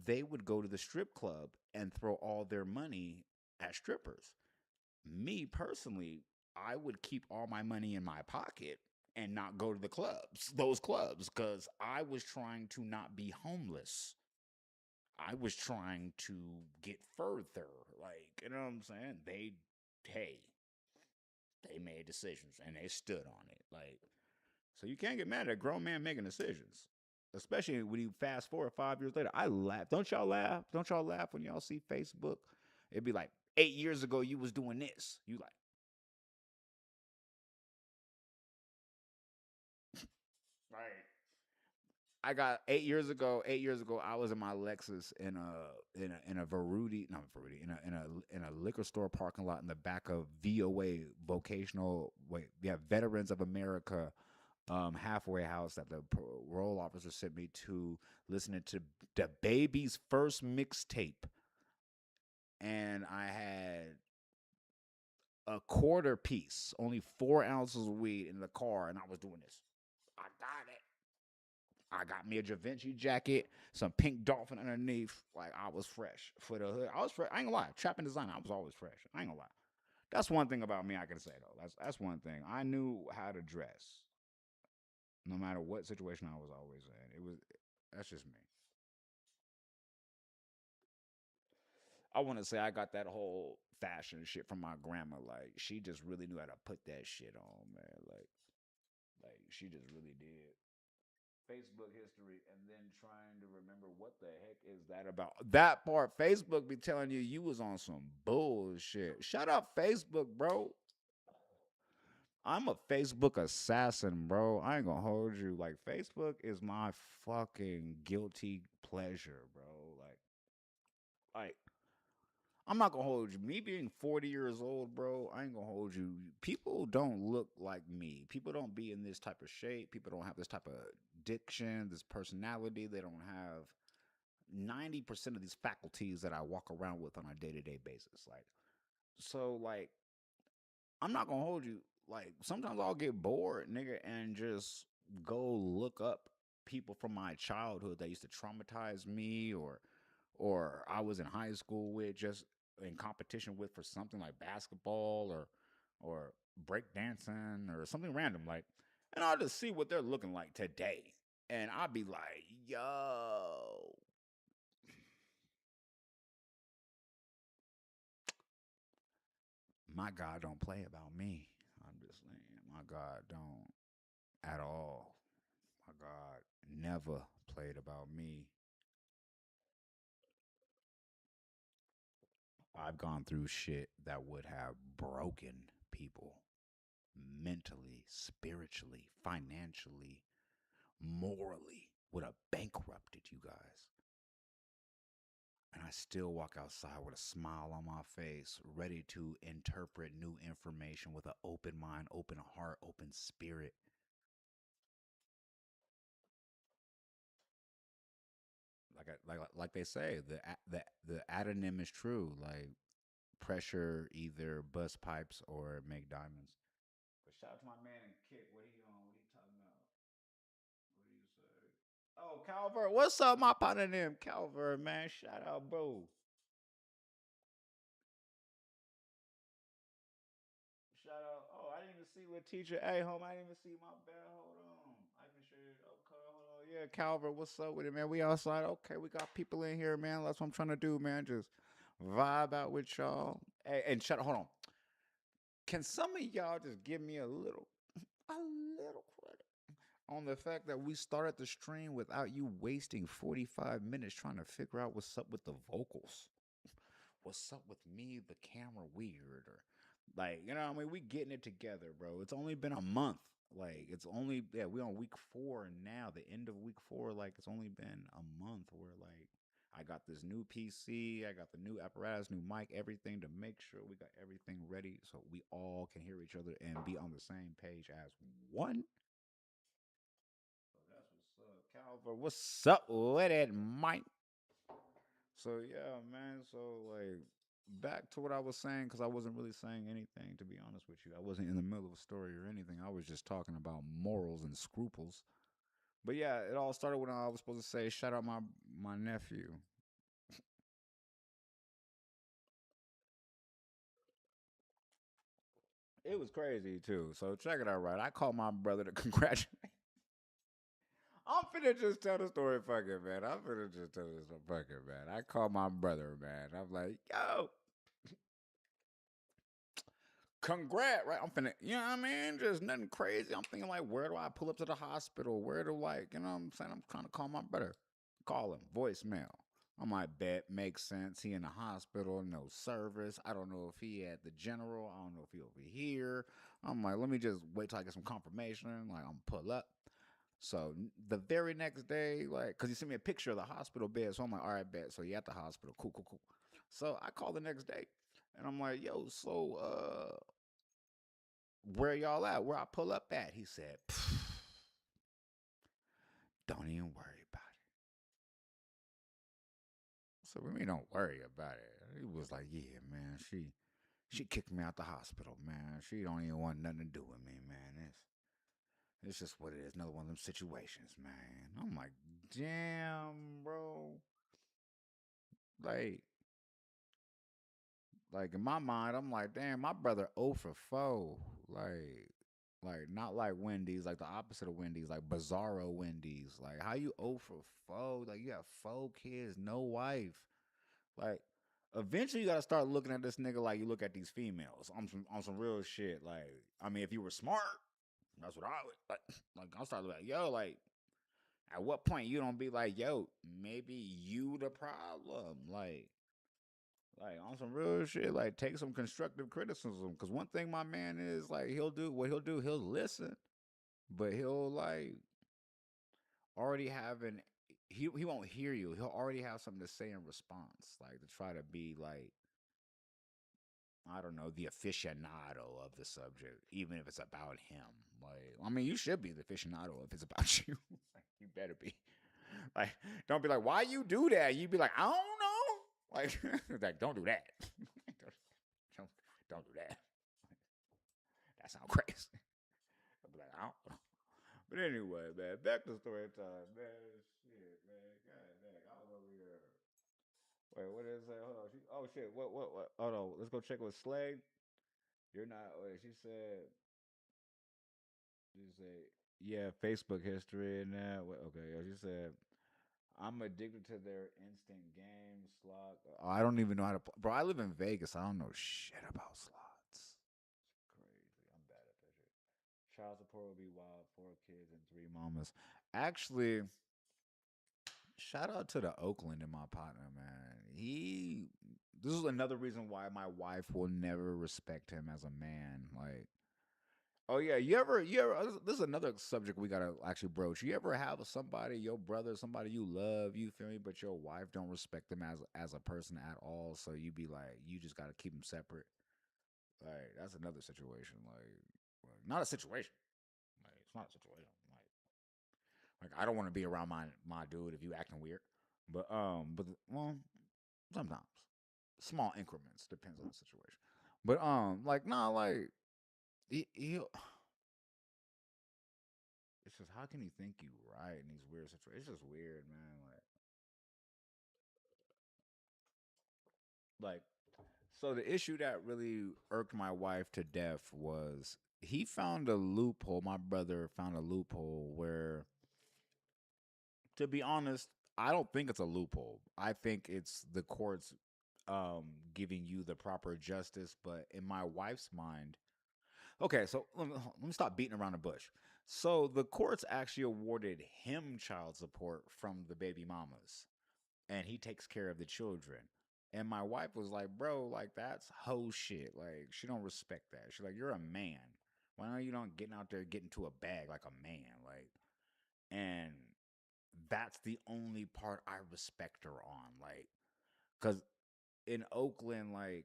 they would go to the strip club and throw all their money at strippers. Me personally, I would keep all my money in my pocket and not go to the clubs, those clubs, because I was trying to not be homeless. I was trying to get further. Like, you know what I'm saying? Hey, they made decisions and they stood on it. Like, so you can't get mad at a grown man making decisions. Especially when you fast forward 5 years later. I laugh. Don't y'all laugh? Don't y'all laugh when y'all see Facebook? It'd be like 8 years ago you was doing this. You like I got 8 years ago. 8 years ago, I was in my Lexus in a Veruti, not Veruti, in a liquor store parking lot in the back of VOA Vocational. Wait, yeah, Veterans of America halfway house that the parole officer sent me to, listening to the baby's first mixtape, and I had a quarter piece, only 4 ounces of weed in the car, and I was doing this. I got it. I got me a Javinci jacket, some pink dolphin underneath. Like I was fresh for the hood. I was fresh. I ain't gonna lie. Trapping designer, I was always fresh. I ain't gonna lie. That's one thing about me I can say though. That's one thing. I knew how to dress, no matter what situation I was always in. It was that's just me. I want to say I got that whole fashion shit from my grandma. Like she just really knew how to put that shit on, man. Like she just really did. Facebook history and then trying to remember what the heck is that about. That part, Facebook be telling you you was on some bullshit. Shut up, Facebook, bro. I'm a Facebook assassin, bro. I ain't gonna hold you. Like Facebook is my fucking guilty pleasure, bro. Like I'm not gonna hold you. Me being 40 years old, bro, I ain't gonna hold you. People don't look like me. People don't be in this type of shape. People don't have this type of diction, this personality. They don't have 90% of these faculties that I walk around with on a day to day basis. Like, I'm not gonna hold you. Like, sometimes I'll get bored, nigga, and just go look up people from my childhood that used to traumatize me, or I was in high school with, just in competition with for something like basketball or breakdancing or something random, like, and I'll just see what they're looking like today. And I'll be like, yo, my God don't play about me. I'm just saying, my God don't at all. My God never played about me. I've gone through shit that would have broken people mentally, spiritually, financially, morally, would have bankrupted you guys. And I still walk outside with a smile on my face, ready to interpret new information with an open mind, open heart, open spirit. Like they say, the adonym is true. Like pressure either bust pipes or make diamonds. But shout out to my man and Kit. What he on? What he talking about? What do you say? Oh, Calvert. What's up, my partner name? Calvert, man. Shout out, bro. Shout out. Oh, I didn't even see what teacher. Hey, home. I didn't even see my bad. Hold on. I can show you. Okay, hold on. Yeah, Calvert. What's up with it, man? We outside. Okay, we got people in here, man. That's what I'm trying to do, man. Just vibe out with y'all. Hey, and shut. Hold on. Can some of y'all just give me a little credit on the fact that we started the stream without you wasting 45 minutes trying to figure out what's up with the vocals? What's up with me, the camera weird, or like, I mean, we getting it together, bro. It's only been a month. Like, it's only, yeah, we on week 4 now, the end of week 4. Like, it's only been a month where, like, I got this new PC, I got the new apparatus, new mic, everything to make sure we got everything ready so we all can hear each other and be on the same page as one. So that's what's up, Calvin. What's up with it, Mike? So yeah, man. So like back to what I was saying, because I wasn't really saying anything, to be honest with you. I wasn't in the middle of a story or anything. I was just talking about morals and scruples. But yeah, it all started when I was supposed to say shout out my nephew. It was crazy too. So check it out, right? I called my brother to congratulate. I'm finna just tell the story, fucking man. I'm finna just tell this fucking man. I called my brother, man. I'm like, yo, congrat, right? I'm finna, you know what I mean? Just nothing crazy. I'm thinking like, where do I pull up to the hospital? Where do like, you know what I'm saying? I'm trying to call my brother. Call him, voicemail. I might bet makes sense. He in the hospital, no service. I don't know if he at the general. I don't know if he over here. I'm like, let me just wait till I get some confirmation. Like I'm pull up. So the very next day, like, cause he sent me a picture of the hospital bed, so I'm like, all right, bet. So you at the hospital, cool, cool, cool. So I call the next day, and I'm like, yo, so where y'all at? Where I pull up at? He said, don't even worry about it. So we don't worry about it. He was like, yeah, man, she kicked me out the hospital, man. She don't even want nothing to do with me, man. It's just what it is. Another one of them situations, man. I'm like, damn, bro. Like, like in my mind, I'm like, damn, my brother 0 for 4. Like not like Wendy's, like the opposite of Wendy's, like Bizarro Wendy's. Like how you 0 for 4? Like you have 4 kids, no wife. Like eventually you gotta start looking at this nigga like you look at these females on some real shit. Like I mean, if you were smart, that's what I would like. Like I'll start like, yo, like at what point you don't be like, yo, maybe you the problem, like on some real shit, like take some constructive criticism. Cause one thing my man is like, he'll listen, but he'll like already have an he won't hear you. He'll already have something to say in response, like to try to be like I don't know, the aficionado of the subject, even if it's about him. Like, I mean, you should be the aficionado if it's about you. Like, you better be. Like, don't be like, why you do that? You be like, I don't know. Like, like don't do that. don't, don't do that. That sounds crazy. I'll be like, I don't know. But anyway, man, back to story time, man. Shit, man. God dang, I was over here. Wait, what is that? Hold on. Oh shit. What? Hold on. Let's go check with Slade. You're not. Wait, she said, yeah, Facebook history and that. Okay, yeah, she said, I'm addicted to their instant game slot. Oh, I don't even know how to play. Bro, I live in Vegas. I don't know shit about slots. It's crazy. I'm bad at that shit. Child support will be wild. 4 kids and 3 mamas. Actually, shout out to the Oakland and my partner, man. This is another reason why my wife will never respect him as a man. Like, oh yeah, you ever? This is another subject we gotta actually broach. You ever have somebody, your brother, somebody you love, you feel me, but your wife don't respect them as a person at all, so you be like, you just gotta keep them separate. Like that's another situation. Like not a situation. Like it's not a situation. Like I don't want to be around my dude if you acting weird. But well, sometimes small increments depends on the situation. But like nah, like he'll it's just how can he think you right in these weird situations? It's just weird, man. Like so the issue that really irked my wife to death was he found a loophole. My brother found a loophole where, to be honest, I don't think it's a loophole. I think it's the courts giving you the proper justice. But in my wife's mind, okay, so let me stop beating around the bush. So the courts actually awarded him child support from the baby mamas, and he takes care of the children. And my wife was like, "Bro, like that's hoe shit. Like she don't respect that. She's like, you're a man. Why don't you don't getting out there getting to a bag like a man? Like, and that's the only part I respect her on. Like, cause in Oakland, like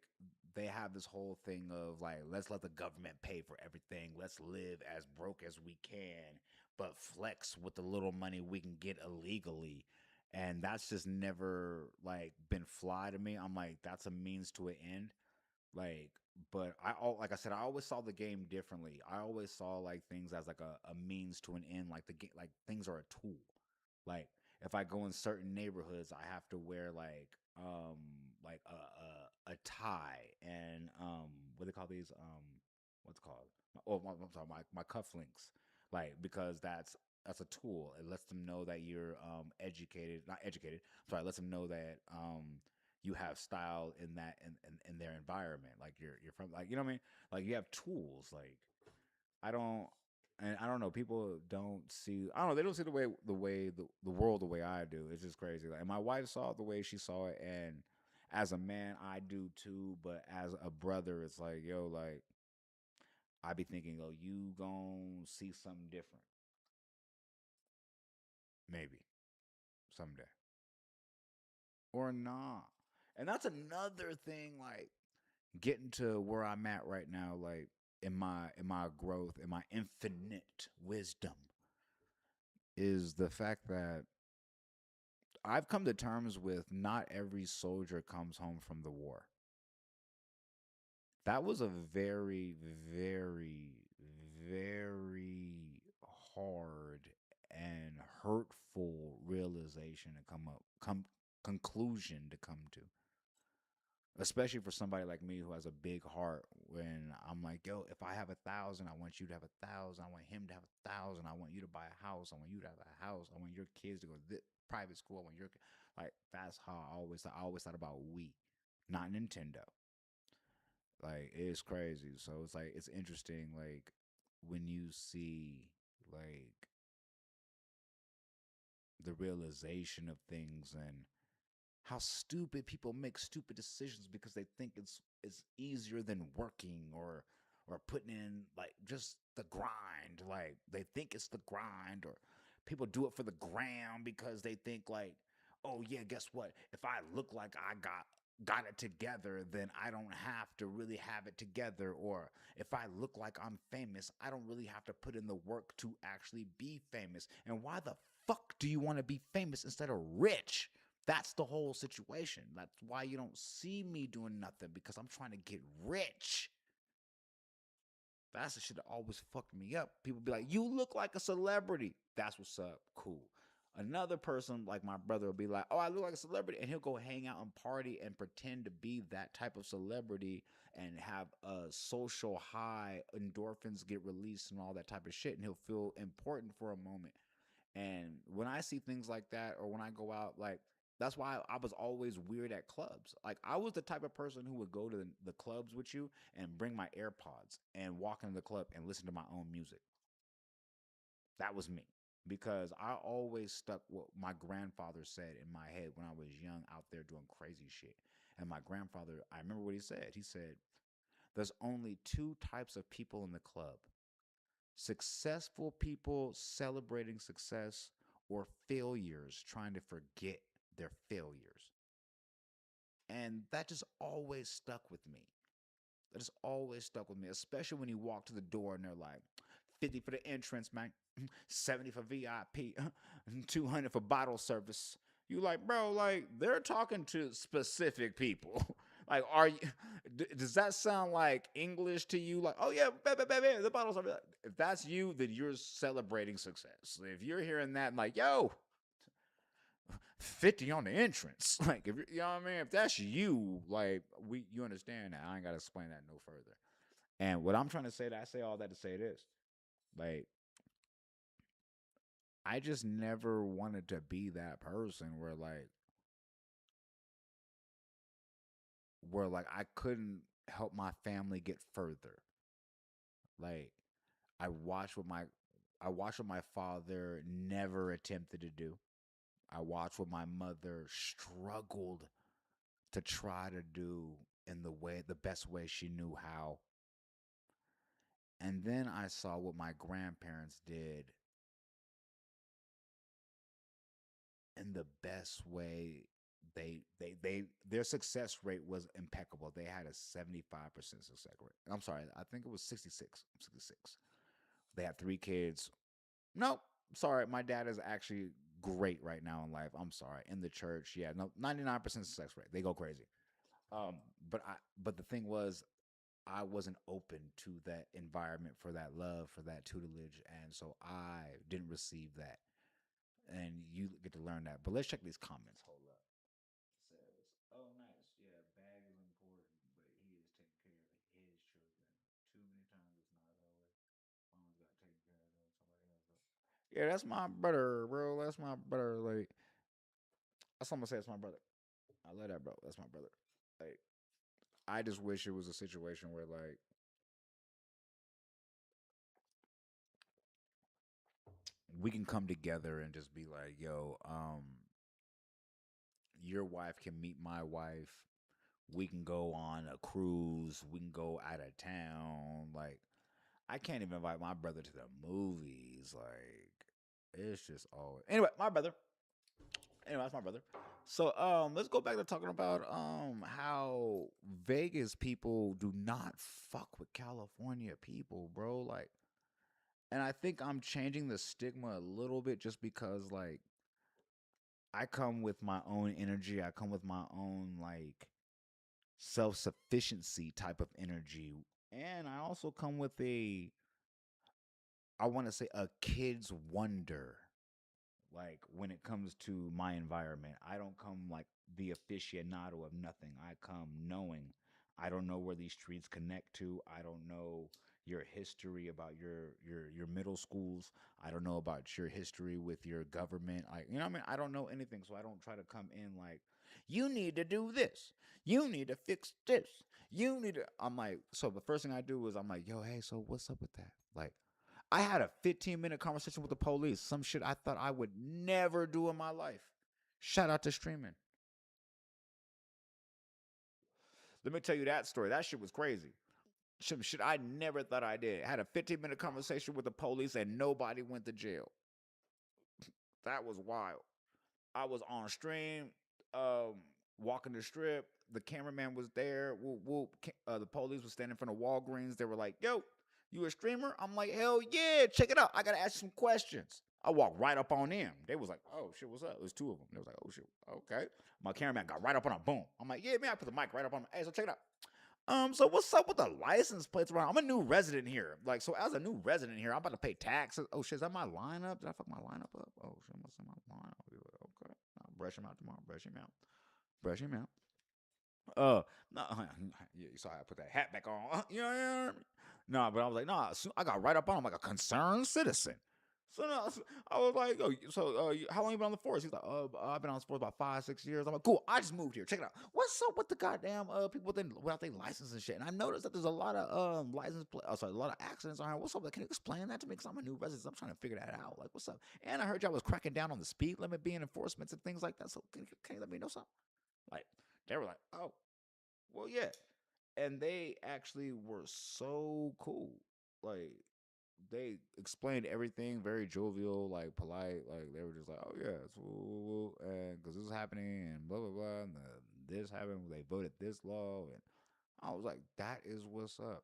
they have this whole thing of like, let's let the government pay for everything. Let's live as broke as we can, but flex with the little money we can get illegally. And that's just never like been fly to me. I'm like, that's a means to an end. Like, but like I said, I always saw the game differently. I always saw like things as like a means to an end. Like the game, like things are a tool. Like if I go in certain neighborhoods, I have to wear like a tie and what do they call these what's it called I'm sorry, my cufflinks, like because that's a tool. It lets them know that you're educated, not educated. Sorry, it lets them know that you have style in that in their environment. Like you're from like you know what I mean. Like you have tools. Like I don't. And I don't know. People don't see. I don't know. They don't see the world the way I do. It's just crazy. Like, and my wife saw it the way she saw it, and as a man, I do too. But as a brother, it's like, yo, like I be thinking, oh, you gon' see something different. maybe someday or not. And that's another thing. Like getting to where I'm at right now, like in my growth, in my infinite wisdom, is the fact that I've come to terms with not every soldier comes home from the war. That was a very, very, very hard and hurtful realization to come conclusion to come to, especially for somebody like me who has a big heart. When I'm like, yo, if I have 1,000, I want you to have 1,000. I want him to have 1,000. I want you to buy a house. I want you to have a house. I want your kids to go to private school. I want your like that's how I always thought about we, not Nintendo. Like it's crazy. So it's like it's interesting like when you see like the realization of things and how stupid people make stupid decisions because they think it's easier than working or putting in like just the grind. Like they think it's the grind, or people do it for the gram because they think like, oh yeah, guess what? If I look like I got it together, then I don't have to really have it together. Or if I look like I'm famous, I don't really have to put in the work to actually be famous. And why the fuck do you want to be famous instead of rich? That's the whole situation. That's why you don't see me doing nothing, because I'm trying to get rich. That's the shit that always fucked me up. People be like, "You look like a celebrity." That's what's up. Cool. Another person like my brother will be like, "Oh, I look like a celebrity," and he'll go hang out and party and pretend to be that type of celebrity and have a social high, endorphins get released and all that type of shit, and he'll feel important for a moment. And when I see things like that, or when I go out, like that's why I was always weird at clubs. Like I was the type of person who would go to the clubs with you and bring my AirPods and walk into the club and listen to my own music. That was me. Because I always stuck what my grandfather said in my head when I was young out there doing crazy shit. And my grandfather, I remember what he said. He said, there's only two types of people in the club: successful people celebrating success, or failures trying to forget their failures. And that just always stuck with me. That just always stuck with me, especially when you walk to the door and they're like, 50 for the entrance, man, 70 for VIP, 200 for bottle service. You like, bro, like they're talking to specific people. Like, are you? Does that sound like English to you? Like, oh yeah, the bottles are. If that's you, then you're celebrating success. If you're hearing that, like, yo, 50 on the entrance. Like, if you know what I mean? If that's you, like, you understand that. I ain't got to explain that no further. And what I'm trying to say, I say all that to say this. Like, I just never wanted to be that person where I couldn't help my family get further. Like, I watched what my I watched what my father never attempted to do. I watched what my mother struggled to try to do in the best way she knew how. And then I saw what my grandparents did in the best way. Their success rate was impeccable. They had a 75% success rate. I'm sorry, I think it was 66. 66. They had three kids. Nope. Sorry, my dad is actually great right now in life. I'm sorry. In the church, yeah, no, 99% success rate. They go crazy. Um, but the thing was, I wasn't open to that environment, for that love, for that tutelage, and so I didn't receive that. And you get to learn that. But let's check these comments. Hold up. It says, "Oh, nice. Yeah, bag is important, but he is taking care of his children. Too many times it's not always. Mama's got to take care of them. Somebody else." Yeah, that's my brother, bro. That's my brother. Like, that's what I'm gonna say. It's my brother. I love that, bro. That's my brother. Like, I just wish it was a situation where like we can come together and just be like, yo, your wife can meet my wife. We can go on a cruise. We can go out of town. Like, I can't even invite my brother to the movies. Like, It's just always anyway. My brother. Anyway, that's my brother. So let's go back to talking about how Vegas people do not fuck with California people, bro. Like, and I think I'm changing the stigma a little bit just because like I come with my own energy. I come with my own like self sufficiency type of energy. And I also come with I want to say a kid's wonder. Like when it comes to my environment, I don't come like the aficionado of nothing. I come knowing. I don't know where these streets connect to. I don't know your history about your middle schools. I don't know about your history with your government. Like, you know what I mean? I don't know anything, so I don't try to come in like you need to do this. You need to fix this. You need to I'm like, so the first thing I do is I'm like, "Yo, hey, so what's up with that?" Like I had a 15-minute conversation with the police. Some shit I thought I would never do in my life. Shout out to streaming. Let me tell you that story. That shit was crazy. Some shit I never thought I did. I had a 15-minute conversation with the police and nobody went to jail. That was wild. I was on stream, um, walking the strip. The cameraman was there. Whoop, whoop. The police was standing in front of Walgreens. They were like, "Yo, you a streamer?" I'm like, "Hell yeah, check it out. I gotta ask you some questions." I walked right up on them. They was like, "Oh shit, what's up?" It was two of them. They was like, "Oh shit, okay." My cameraman got right up on a boom. I'm like, "Yeah, man." I put the mic right up on. Hey, so check it out. So what's up with the license plates around? I'm a new resident here. Like, so as a new resident here, I'm about to pay taxes. Oh shit, is that my lineup? Did I fuck my lineup up? Oh shit, I must have my lineup. Okay, I'll brush him out tomorrow. Brush him out. Brush him out. No, yeah, you saw how I put that hat back on. You know what I mean? No, but I was like, no, I got right up on him like a concerned citizen. So no, I was like, oh, so how long you been on the force? He's like, I've been on the force about 5, 6 years. I'm like, cool. I just moved here. Check it out. What's up with the goddamn people without their license and shit? And I noticed that there's a lot of a lot of accidents on here. What's up? Can you explain that to me? Because I'm a new resident. I'm trying to figure that out. Like, what's up? And I heard y'all was cracking down on the speed limit being enforcements and things like that. So can you let me know something? Like, they were like, oh, well, yeah. And they actually were so cool. Like, they explained everything very jovial, like polite. Like, they were just like, oh, yeah, it's woo, woo, woo, and because this is happening and blah, blah, blah. And this happened. They voted this law. And I was like, that is what's up.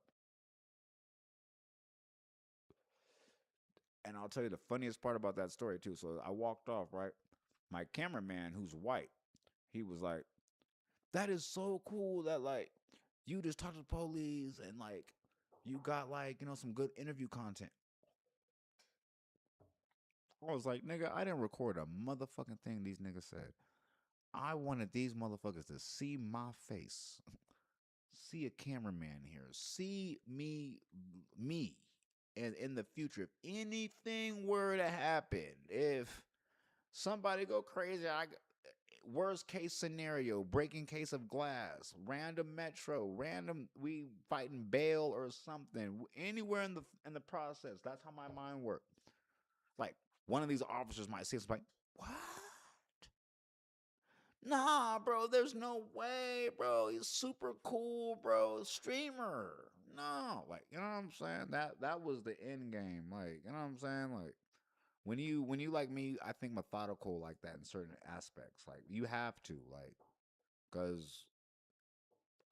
And I'll tell you the funniest part about that story, too. So I walked off, right? My cameraman, who's white, he was like, that is so cool that, like, you just talk to the police and like you got like some good interview content. I was like, nigga, I didn't record a motherfucking thing these niggas said. I wanted these motherfuckers to see my face, see a cameraman here, see me, and in the future, if anything were to happen, if somebody go crazy, worst case scenario, breaking case of glass, random metro, random we fighting bail or something, anywhere in the process. That's how my mind works. Like one of these officers might say something like, "What? Nah, bro. There's no way, bro. He's super cool, bro. Streamer. No, like you know what I'm saying. That was the end game. Like you know what I'm saying. Like when you like me, I think methodical like that in certain aspects. Like you have to like because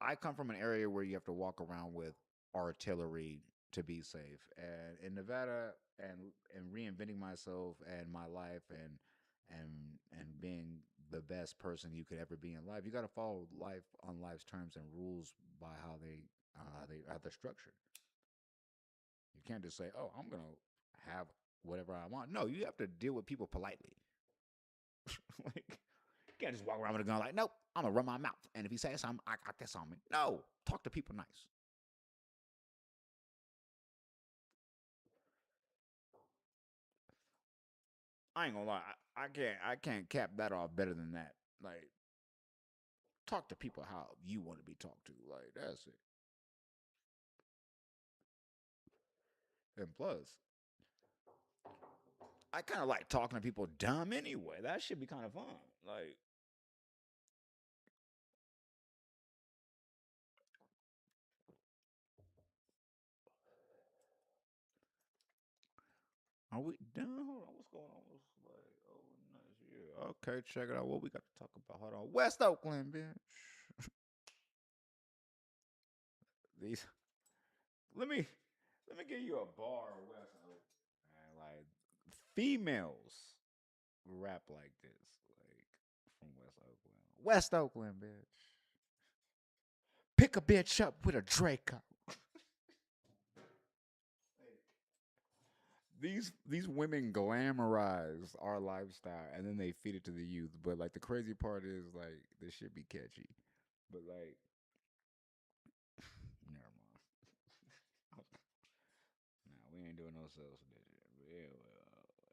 I come from an area where you have to walk around with artillery to be safe. And in Nevada and reinventing myself and my life and being the best person you could ever be in life, you got to follow life on life's terms and rules by how they're structured. You can't just say, "Oh, I'm gonna have whatever I want." No, you have to deal with people politely. Like, you can't just walk around with a gun like, "Nope, I'm gonna run my mouth." And if he says something, I got this on me. No, talk to people nice. I ain't gonna lie. I can't cap that off better than that. Like, talk to people how you want to be talked to. Like, that's it. And plus, I kind of like talking to people dumb anyway. That should be kind of fun. Like, Are we done? Hold on. What's going on? What's like, oh, nice. Yeah. Okay, check it out. What we got to talk about? Hold on. West Oakland, bitch. These. Let me let me give you a bar of West Oakland. Man, like females rap like this, like from West Oakland. West Oakland, bitch. Pick a bitch up with a Draco. These women glamorize our lifestyle and then they feed it to the youth. But like the crazy part is like this shit be catchy. But like never mind. Nah, we ain't doing no sales for that shit. But yeah, what is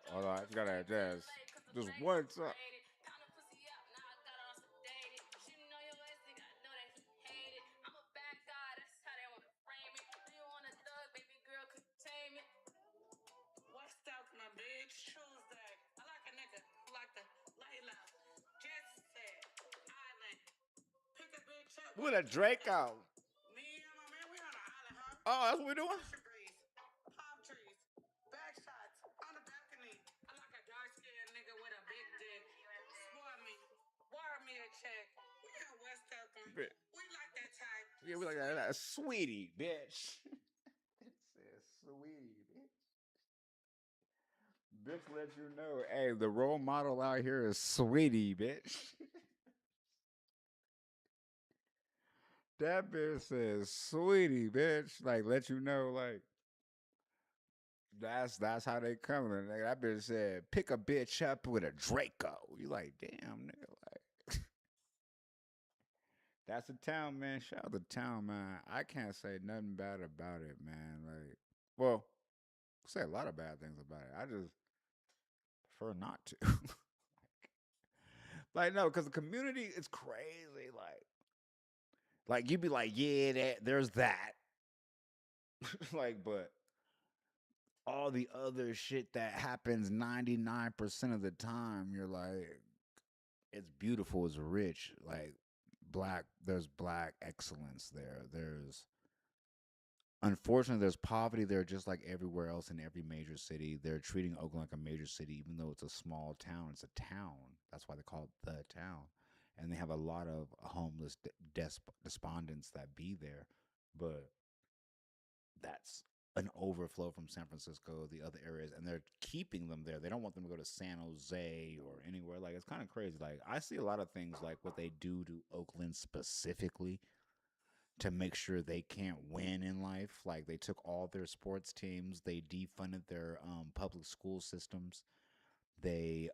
that? Hold on, I gotta jazz. Just one time. With a Draco. Oh, that's what we're doing? Bit. Yeah, we like that. Sweetie, bitch. It says sweetie, bitch. Bitch let you know, hey, the role model out here is sweetie, bitch. That bitch says sweetie, bitch. Like let you know, like that's how they coming. Nigga. That bitch said, pick a bitch up with a Draco. You like, damn, nigga, like that's the town, man. Shout out the town, man. I can't say nothing bad about it, man. Like, well, say a lot of bad things about it. I just prefer not to. Like, no, because the community is crazy. Like you'd be like, yeah, there's that. Like, but all the other shit that happens 99% of the time, you're like, it's beautiful, it's rich. Like, there's black excellence there. Unfortunately, there's poverty there just like everywhere else in every major city. They're treating Oakland like a major city, even though it's a small town. It's a town. That's why they call it the town. And they have a lot of homeless despondents that be there. But that's an overflow from San Francisco, the other areas, and they're keeping them there. They don't want them to go to San Jose or anywhere. Like, it's kind of crazy. Like, I see a lot of things like what they do to Oakland specifically to make sure they can't win in life. Like they took all their sports teams, they defunded their public school systems, they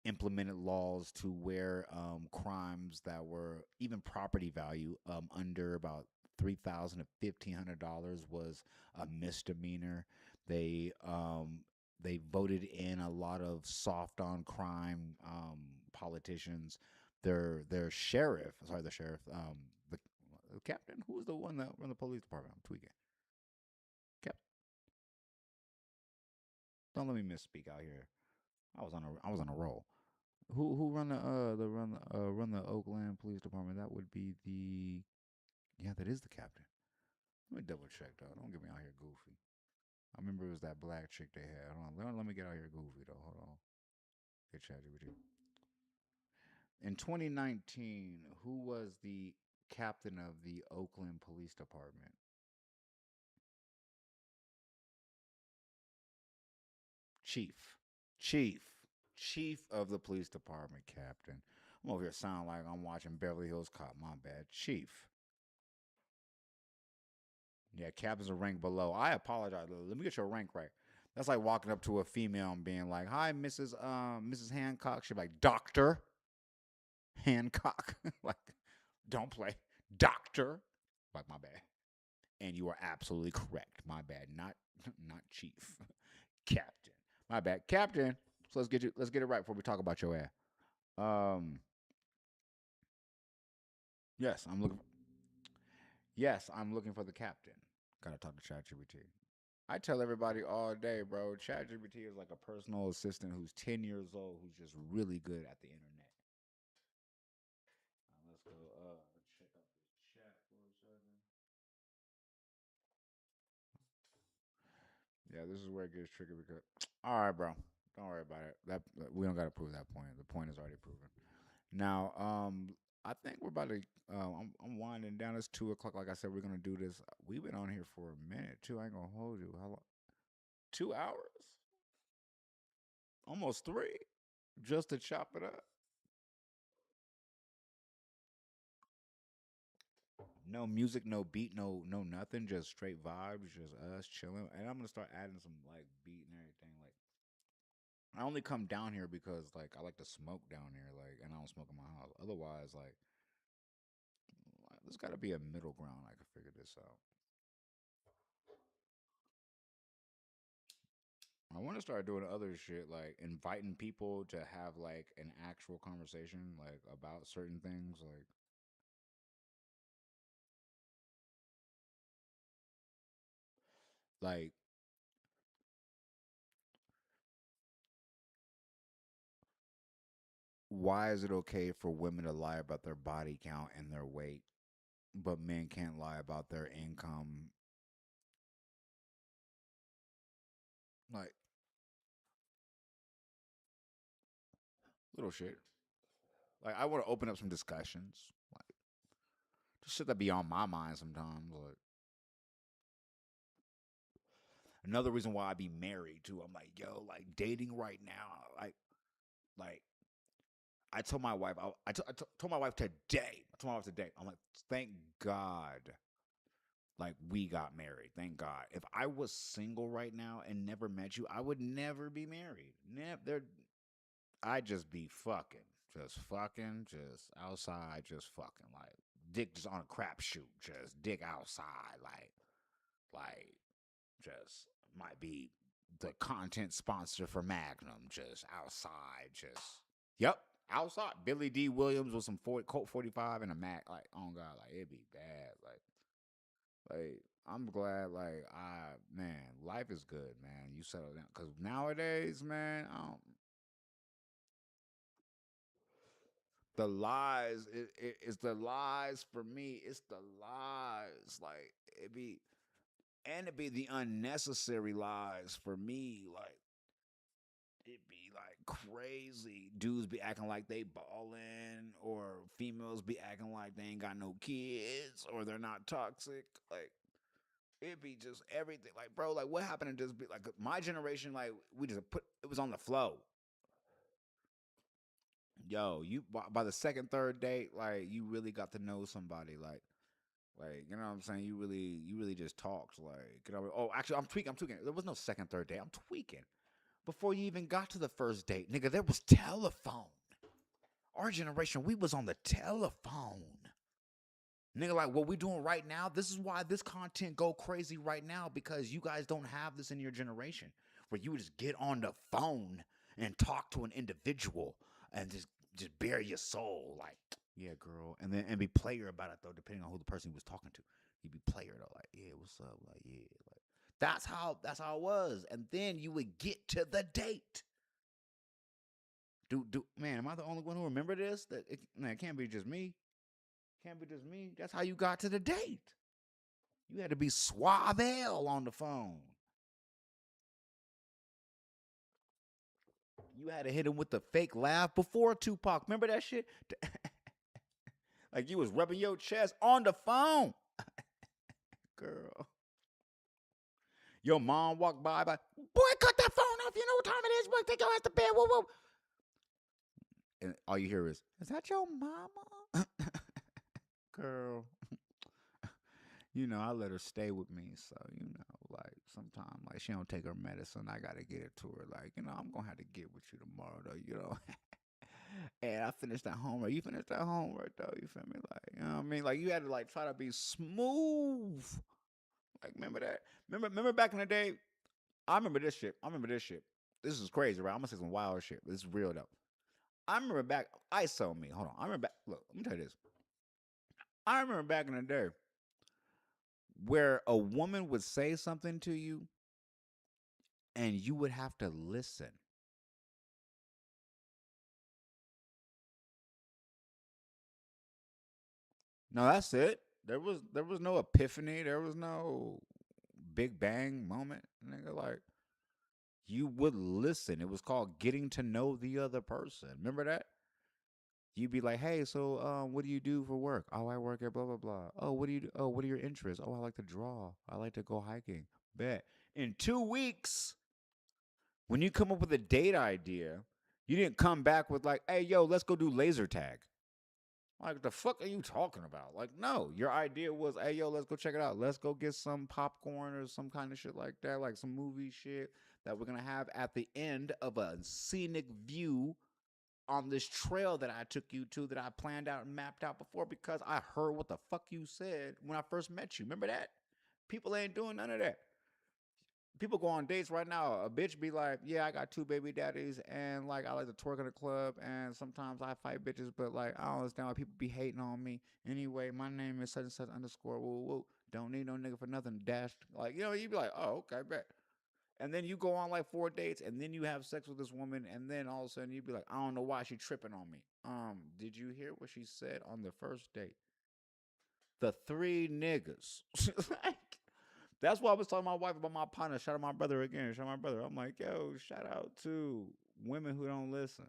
implemented laws to where crimes that were even property value under about $3,000 to $1,500 was a misdemeanor. They they voted in a lot of soft on crime politicians. Their sheriff, sorry, the sheriff, the captain, who was the one that run the police department? I'm tweaking. Cap, don't let me misspeak out here. I was on a roll. Who run run the Oakland Police Department? That would be the yeah, that is the captain. Let me double check though. Don't get me out here goofy. I remember it was that black chick they had. Hold on, let me get out here goofy though. Hold on. Get ChatGPT. In 2019, who was the captain of the Oakland Police Department? Chief. Chief. Chief of the police department, captain. I'm over here sounding like I'm watching Beverly Hills Cop. My bad. Chief. Yeah, captain's a rank below. I apologize. Let me get your rank right. That's like walking up to a female and being like, "Hi, Mrs. Hancock." She'd be like, "Doctor Hancock." Like, don't play, Doctor. Like, my bad. And you are absolutely correct. My bad. Not chief, captain. My bad, captain. So let's get it right before we talk about your ass. Um, yes, I'm looking. Yes, I'm looking for the captain. Gotta talk to ChatGPT. I tell everybody all day, bro. ChatGPT is like a personal assistant who's 10 years old, who's just really good at the internet. Let's go check out this chat. Yeah, this is where it gets tricky because. All right, bro. Don't worry about it. That we don't got to prove that point. The point is already proven. Now, I think we're about to. I'm winding down. It's 2 o'clock. Like I said, we're gonna do this. We've been on here for a minute too. I ain't gonna hold you. How long? 2 hours? Almost three, just to chop it up. No music, no beat, no nothing. Just straight vibes. Just us chilling. And I'm gonna start adding some like beat and everything. Like I only come down here because like I like to smoke down here. Like and I don't smoke in my house. Otherwise, there's got to be a middle ground. I can figure this out. I want to start doing other shit like inviting people to have like an actual conversation like about certain things like why is it okay for women to lie about their body count and their weight but men can't lie about their income like little shit. Like I want to open up some discussions like just shit that be on my mind sometimes like another reason why I be married too. I'm like, yo, like dating right now, like I told my wife, told my wife today. I told my wife today. I'm like, thank God, like we got married. Thank God. If I was single right now and never met you, I would never be married. Never. I'd just be fucking, just outside, just fucking, like dick just on a crapshoot, just dick outside, like just might be the content sponsor for Magnum, just outside, just yep, outside. Billy D. Williams with some Colt 45 and a Mac, like oh god, like it'd be bad, like I'm glad, like man, life is good, man. You settle down, cause nowadays, man, I don't, the lies, it's the lies for me. It's the lies, like it be, and it be the unnecessary lies for me, like it be like crazy. Dudes be acting like they ballin', or females be acting like they ain't got no kids, or they're not toxic. Like it be just everything. Like bro, like what happened to just be like my generation? Like we just put it was on the flow. Yo, you by the second, third date, like you really got to know somebody. Like you know what I'm saying? You really just talked. Like you know, oh, actually, I'm tweaking. I'm tweaking. There was no second, third date. I'm tweaking. Before you even got to the first date, nigga, there was telephone. Our generation, we was on the telephone. Nigga, like what we doing right now, this is why this content go crazy right now, because you guys don't have this in your generation. Where you just get on the phone and talk to an individual and just bare your soul. Like, yeah, girl. And be player about it though, depending on who the person he was talking to. He'd be player though, like, yeah, what's up? Like, yeah, like that's how it was. And then you would get to the date. Man, am I the only one who remember this? Man, it can't be just me. Can't be just me. That's how you got to the date. You had to be suave on the phone. You had to hit him with the fake laugh before Tupac. Remember that shit? Like you was rubbing your chest on the phone. Girl. Your mom walked by, boy, cut that phone off. You know what time it is. Boy, take your ass to bed. Whoa, whoa. And all you hear is that your mama? Girl. You know, I let her stay with me, so you know, like sometimes, like she don't take her medicine, I gotta get it to her. Like, you know, I'm gonna have to get with you tomorrow, though. You know, and I finished that homework. You finished that homework, though. You feel me? Like, you know what I mean? Like, you had to like try to be smooth. Like, remember that? Remember back in the day? I remember this shit. I remember this shit. This is crazy, right? I'm gonna say some wild shit. This is real though. I remember back. ISO me. Hold on. I remember back. Look, let me tell you this. I remember back in the day where a woman would say something to you and you would have to listen. No, that's it. There was no epiphany. There was no Big Bang moment, nigga. Like you would listen. It was called getting to know the other person. Remember that? You'd be like, "Hey, so what do you do for work? Oh, I work at blah blah blah. Oh, what do you do? Oh, what are your interests? Oh, I like to draw. I like to go hiking. Bet." In 2 weeks, when you come up with a date idea, you didn't come back with like, "Hey, yo, let's go do laser tag." Like, the fuck are you talking about? Like, no, your idea was, "Hey, yo, let's go check it out. Let's go get some popcorn or some kind of shit like that, like some movie shit that we're gonna have at the end of a scenic view on this trail that I took you to that I planned out and mapped out before because I heard what the fuck you said when I first met you. Remember that? People ain't doing none of that. People go on dates right now. A bitch be like, "Yeah, I got two baby daddies, and like I like to twerk in the club, and sometimes I fight bitches, but like I don't understand why people be hating on me. Anyway, my name is such and such underscore woo woo. Don't need no nigga for nothing. Dash like you be like, oh okay, bet." And then you go on like 4 dates, and then you have sex with this woman, and then all of a sudden you be like, "I don't know why she tripping on me." Did you hear what she said on the first date? The three niggas. Like, that's why I was telling my wife about my partner. Shout out my brother again. Shout out my brother. I'm like, yo, shout out to women who don't listen.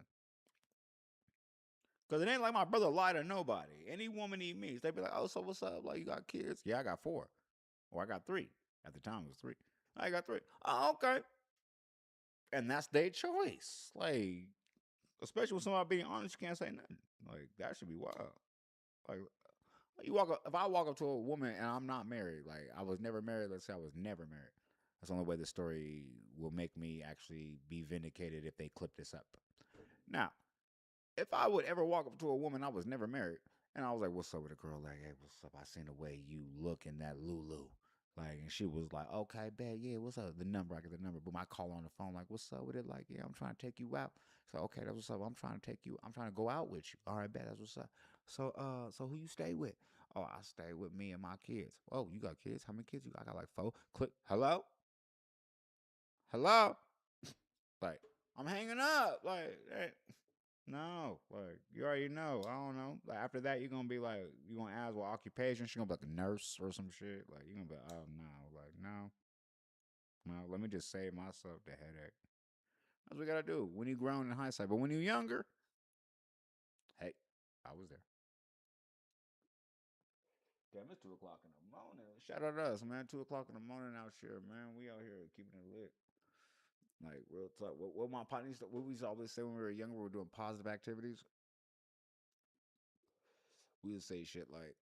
Cause it ain't like my brother lie to nobody. Any woman he meets, they be like, "Oh, so what's up? Like, you got kids?" "Yeah, I got four, or I got three." At the time, it was three. "I got three." "Oh, okay." And that's their choice. Like, especially with somebody being honest, you can't say nothing. Like, that should be wild. Like, you walk up, if I walk up to a woman and I'm not married, like I was never married, let's say I was never married. That's the only way the story will make me actually be vindicated if they clip this up. Now, if I would ever walk up to a woman I was never married, and I was like, "What's up with a girl?" Like, "Hey, what's up? I seen the way you look in that Lulu." Like, and she was like, "Okay, bet, yeah, what's up?" The number, I get the number. Boom, I call her on the phone, like, "What's up with it?" Like, "Yeah, I'm trying to take you out." So, "Okay, that's what's up. I'm trying to take you, I'm trying to go out with you." "All right, bet, that's what's up." So who you stay with?" "Oh, I stay with me and my kids." "Oh, you got kids? How many kids you got?" "I got like four." Click, hello? Hello? Like, I'm hanging up. Like, hey, no, like you already know. I don't know. Like after that, you're gonna be like, you gonna ask what occupation. She's gonna be like a nurse or some shit. Like you're gonna be, like, oh no, like no, no. Let me just save myself the headache. That's what we gotta do when you grown in hindsight. But when you're younger, hey, I was there. Damn, it's 2 o'clock in the morning. Shout out to us, man. 2 o'clock in the morning out here, man. We out here keeping it lit. Like real talk. What my partners, what we used to always say when we were younger, we were doing positive activities. We would say shit like,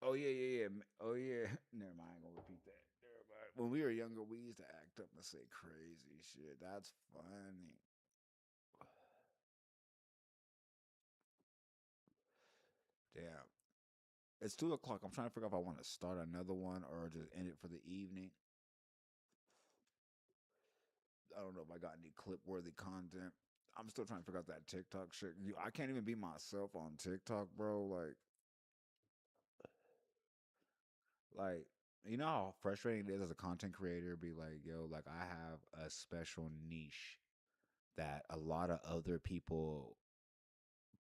"Oh yeah, yeah, yeah. Oh yeah." Never mind. I ain't gonna repeat that. Never mind. When we were younger, we used to act up and say crazy shit. That's funny. Damn. It's 2 o'clock. I'm trying to figure out if I want to start another one or just end it for the evening. I don't know if I got any clip worthy content. I'm still trying to figure out that TikTok shit. I can't even be myself on TikTok, bro. Like, you know how frustrating it is as a content creator? Be like, yo, like I have a special niche that a lot of other people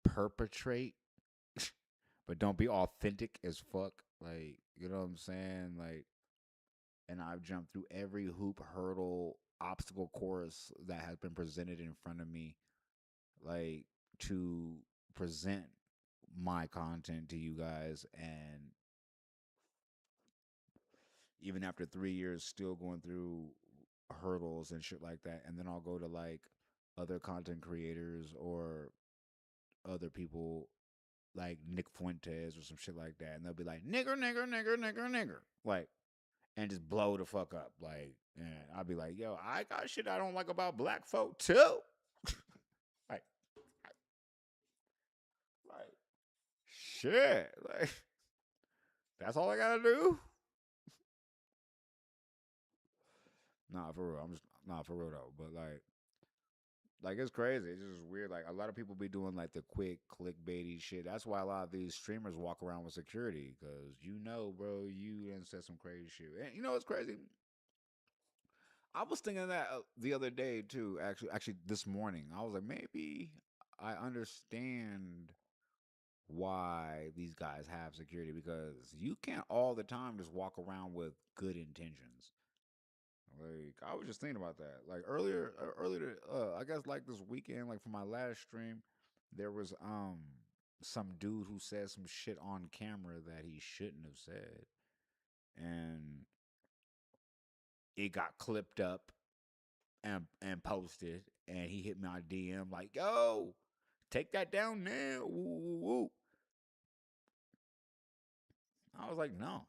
perpetrate, but don't be authentic as fuck. Like, you know what I'm saying? Like, and I've jumped through every hoop, hurdle, obstacle course that has been presented in front of me, like, to present my content to you guys. And even after 3 years, still going through hurdles and shit like that. And then I'll go to like other content creators or other people like Nick Fuentes or some shit like that, and they'll be like nigger, nigger, nigger, nigger, nigger, like, and just blow the fuck up, like, and I'll be like, yo, I got shit I don't like about black folk too, like, like, shit, like, that's all I gotta do. Nah, for real, I'm just nah for real though, but like it's crazy. It's just weird. Like a lot of people be doing like the quick clickbaity shit. That's why a lot of these streamers walk around with security because bro, you done said some crazy shit. And you know what's crazy? I was thinking that the other day too. Actually, this morning, I was like, maybe I understand why these guys have security, because you can't all the time just walk around with good intentions. Like I was just thinking about that. Like earlier, I guess like this weekend, like for my last stream, there was some dude who said some shit on camera that he shouldn't have said, and it got clipped up and posted, and he hit me on DM like, "Yo, take that down now." Woo, woo, woo. I was like, "No,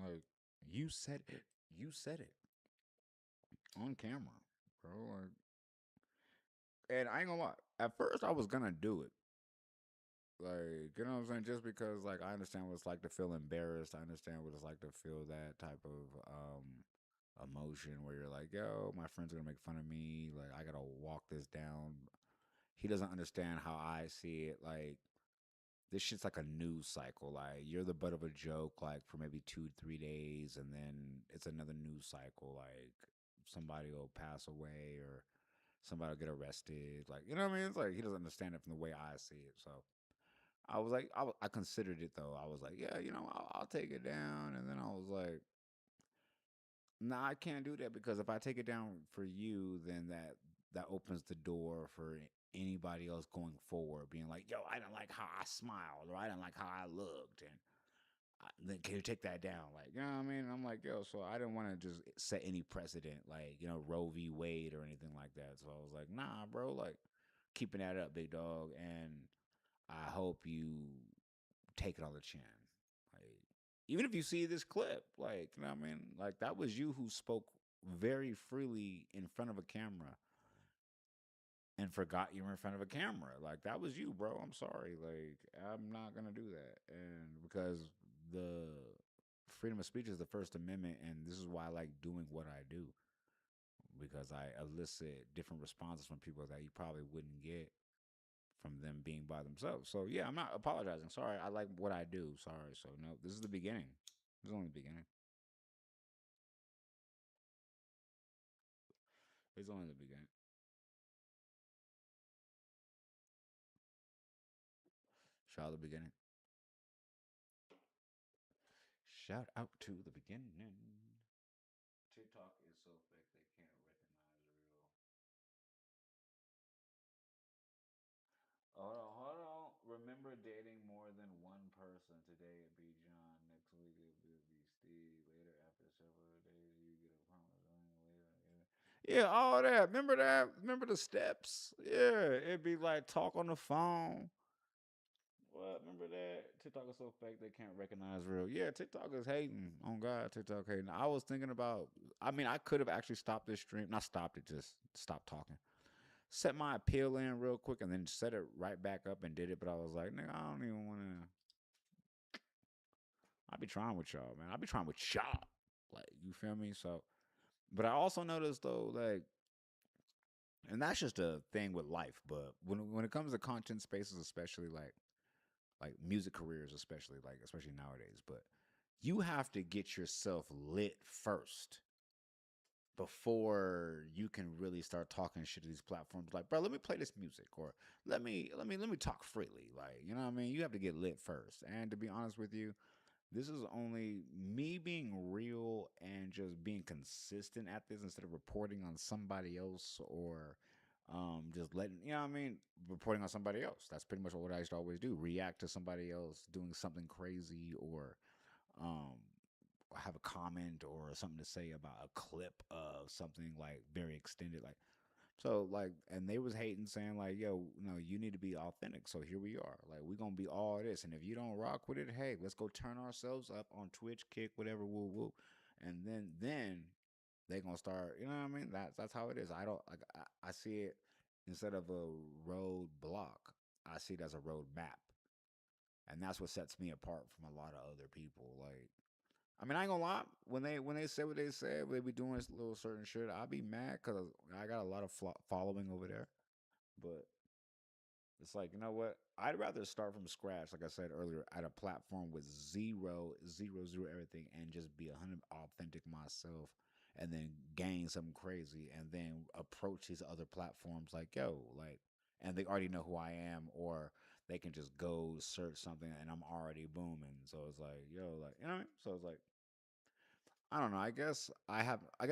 like you said it on camera, bro." Like, and I ain't gonna lie. At first, I was gonna do it. Like, you know what I'm saying? Just because, like, I understand what it's like to feel embarrassed. I understand what it's like to feel that type of emotion where you're like, yo, my friends are gonna make fun of me. Like, I gotta walk this down. He doesn't understand how I see it. Like, this shit's like a news cycle. Like, you're the butt of a joke, like, for maybe 2 3 days, and then it's another news cycle. Like, somebody will pass away or somebody will get arrested. Like, you know what I mean? It's like he doesn't understand it from the way I see it. So I was like, I considered it though. I was like, yeah, I'll take it down. And then I was like, nah, I can't do that because if I take it down for you, then that opens the door for anybody else going forward, being like, yo, I didn't like how I smiled or I didn't like how I looked, and then can you take that down? Like, you know what I mean? I'm like, yo, so I didn't want to just set any precedent, like Roe v. Wade or anything like that. So I was like, nah, bro, like keeping that up, big dog, and I hope you take it on the chin. Like, even if you see this clip, like, you know what I mean? Like, that was you who spoke very freely in front of a camera and forgot you were in front of a camera. Like, that was you, bro. I'm sorry. Like, I'm not going to do that. And because the freedom of speech is the First Amendment, and this is why I like doing what I do, because I elicit different responses from people that you probably wouldn't get from them being by themselves. So yeah, I'm not apologizing. Sorry, I like what I do. Sorry. So no, this is the beginning. This is only the beginning. It's only the beginning. Shout out the beginning. Shout out to the beginning. TikTok is so fake they can't recognize real. Hold on. Remember dating more than one person. Today it be John. Next week it will be Steve. Later, after several days, you get a promise. Later. Yeah, all that. Remember that? Remember the steps? Yeah, it'd be like talk on the phone. What? Remember that? TikTok is so fake they can't recognize real. Yeah, TikTok is hating. On God, TikTok hating. I was thinking about. I mean, I could have actually stopped this stream. Not stopped it. Just stopped talking. Set my appeal in real quick and then set it right back up and did it. But I was like, nigga, I don't even want to. I be trying with y'all, man. I be trying with y'all. Like, you feel me? So, but I also noticed though, like, and that's just a thing with life. But when it comes to content spaces, especially like music careers, especially nowadays, but you have to get yourself lit first before you can really start talking shit to these platforms. Like, bro, let me play this music, or let me talk freely. Like, you know what I mean? You have to get lit first. And to be honest with you, this is only me being real and just being consistent at this instead of reporting on somebody else or just letting, you know what I mean, reporting on somebody else. That's pretty much what I used to always do. React to somebody else doing something crazy or um have a comment or something to say about a clip of something like very extended, like, so like, and they was hating, saying like, yo, no, you need to be authentic. So here we are. Like, we gonna be all this. And if you don't rock with it, hey, let's go turn ourselves up on Twitch, Kick, whatever, woo woo. And then they gonna start, you know what I mean? That's how it is. I don't like I see it instead of a road block, I see it as a road map. And that's what sets me apart from a lot of other people. Like, I mean, I ain't gonna lie. When they say what they say, they be doing this little certain shit. I be mad because I got a lot of following over there. But it's like, you know what? I'd rather start from scratch, like I said earlier, at a platform with zero everything, and just be 100 authentic myself, and then gain something crazy, and then approach these other platforms like, yo, like, and they already know who I am, or they can just go search something and I'm already booming. So it's like, yo, like, you know what I mean? So it's like, I don't know. I guess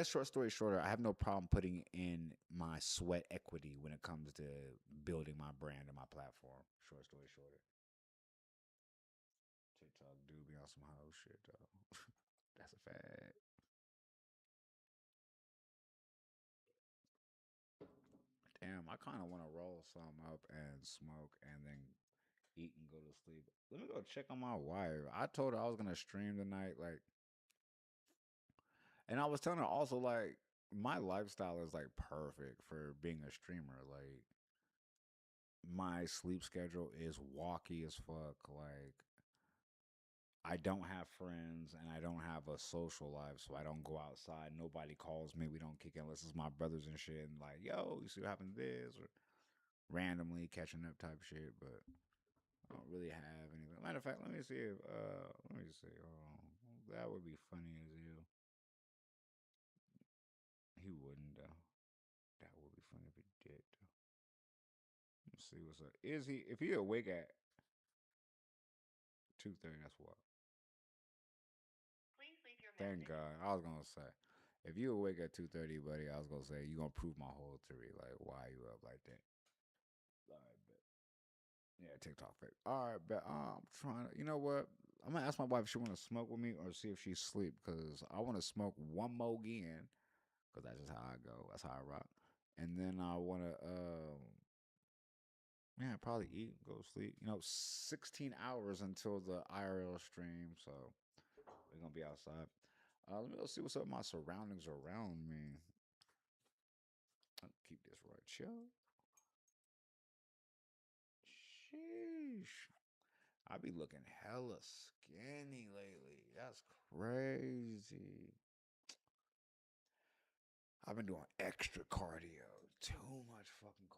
short story shorter, I have no problem putting in my sweat equity when it comes to building my brand and my platform. Short story shorter. TikTok do be on some hoe shit though. That's a fact. Damn, I kind of want to roll some up and smoke and then eat and go to sleep. Let me go check on my wife. I told her I was gonna stream tonight, like, and I was telling her also like my lifestyle is like perfect for being a streamer. Like my sleep schedule is walky as fuck. Like I don't have friends and I don't have a social life, so I don't go outside. Nobody calls me. We don't kick it unless it's my brothers and shit. And like, yo, you see what happened to this? Or randomly catching up type shit. But I don't really have anything. Matter of fact, let me see if let me see. That would be funny as hell. He wouldn't though. That would be funny if he did though. Let's see what's up. Is he if he awake at 2:30? That's what. Thank God. I was gonna say, if you awake at 2:30, buddy, I was gonna say you gonna prove my whole theory. Like, why you up like that? All right, bet. Yeah, TikTok fake. All right, bet. I'm trying to. You know what? I'm gonna ask my wife if she want to smoke with me or see if she's asleep because I want to smoke one more again because that's just how I go. That's how I rock. And then I want to, yeah, probably eat, go to sleep. 16 hours until the IRL stream, so we're gonna be outside. Let me go see what's up with my surroundings around me. I'll keep this right, chill. Sheesh. I be looking hella skinny lately. That's crazy. I've been doing extra cardio. Too much fucking cardio.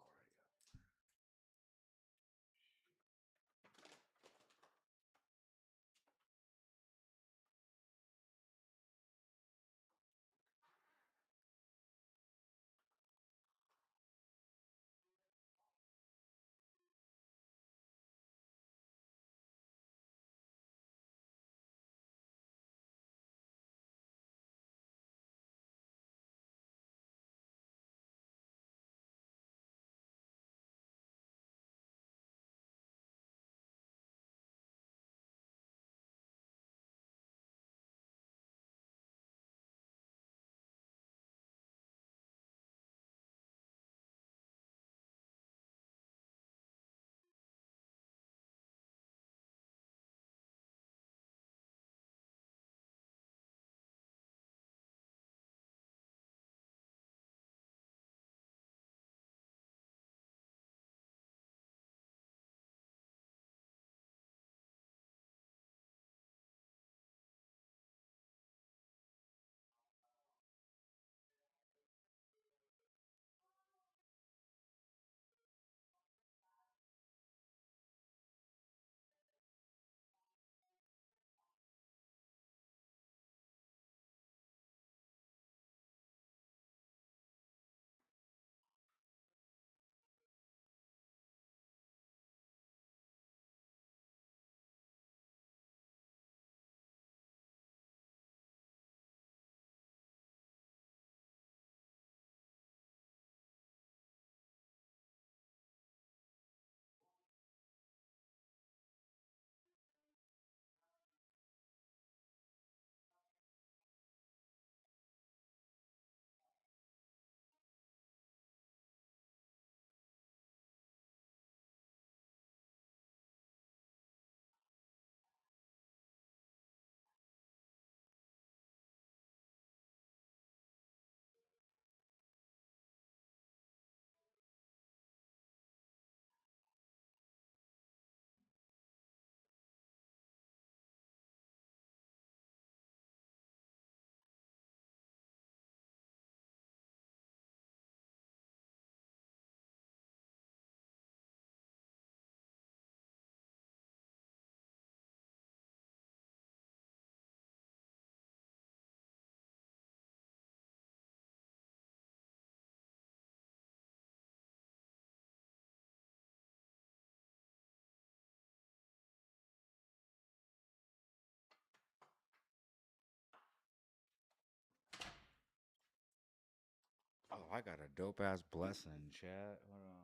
I got a dope ass blessing, chat. Hold on.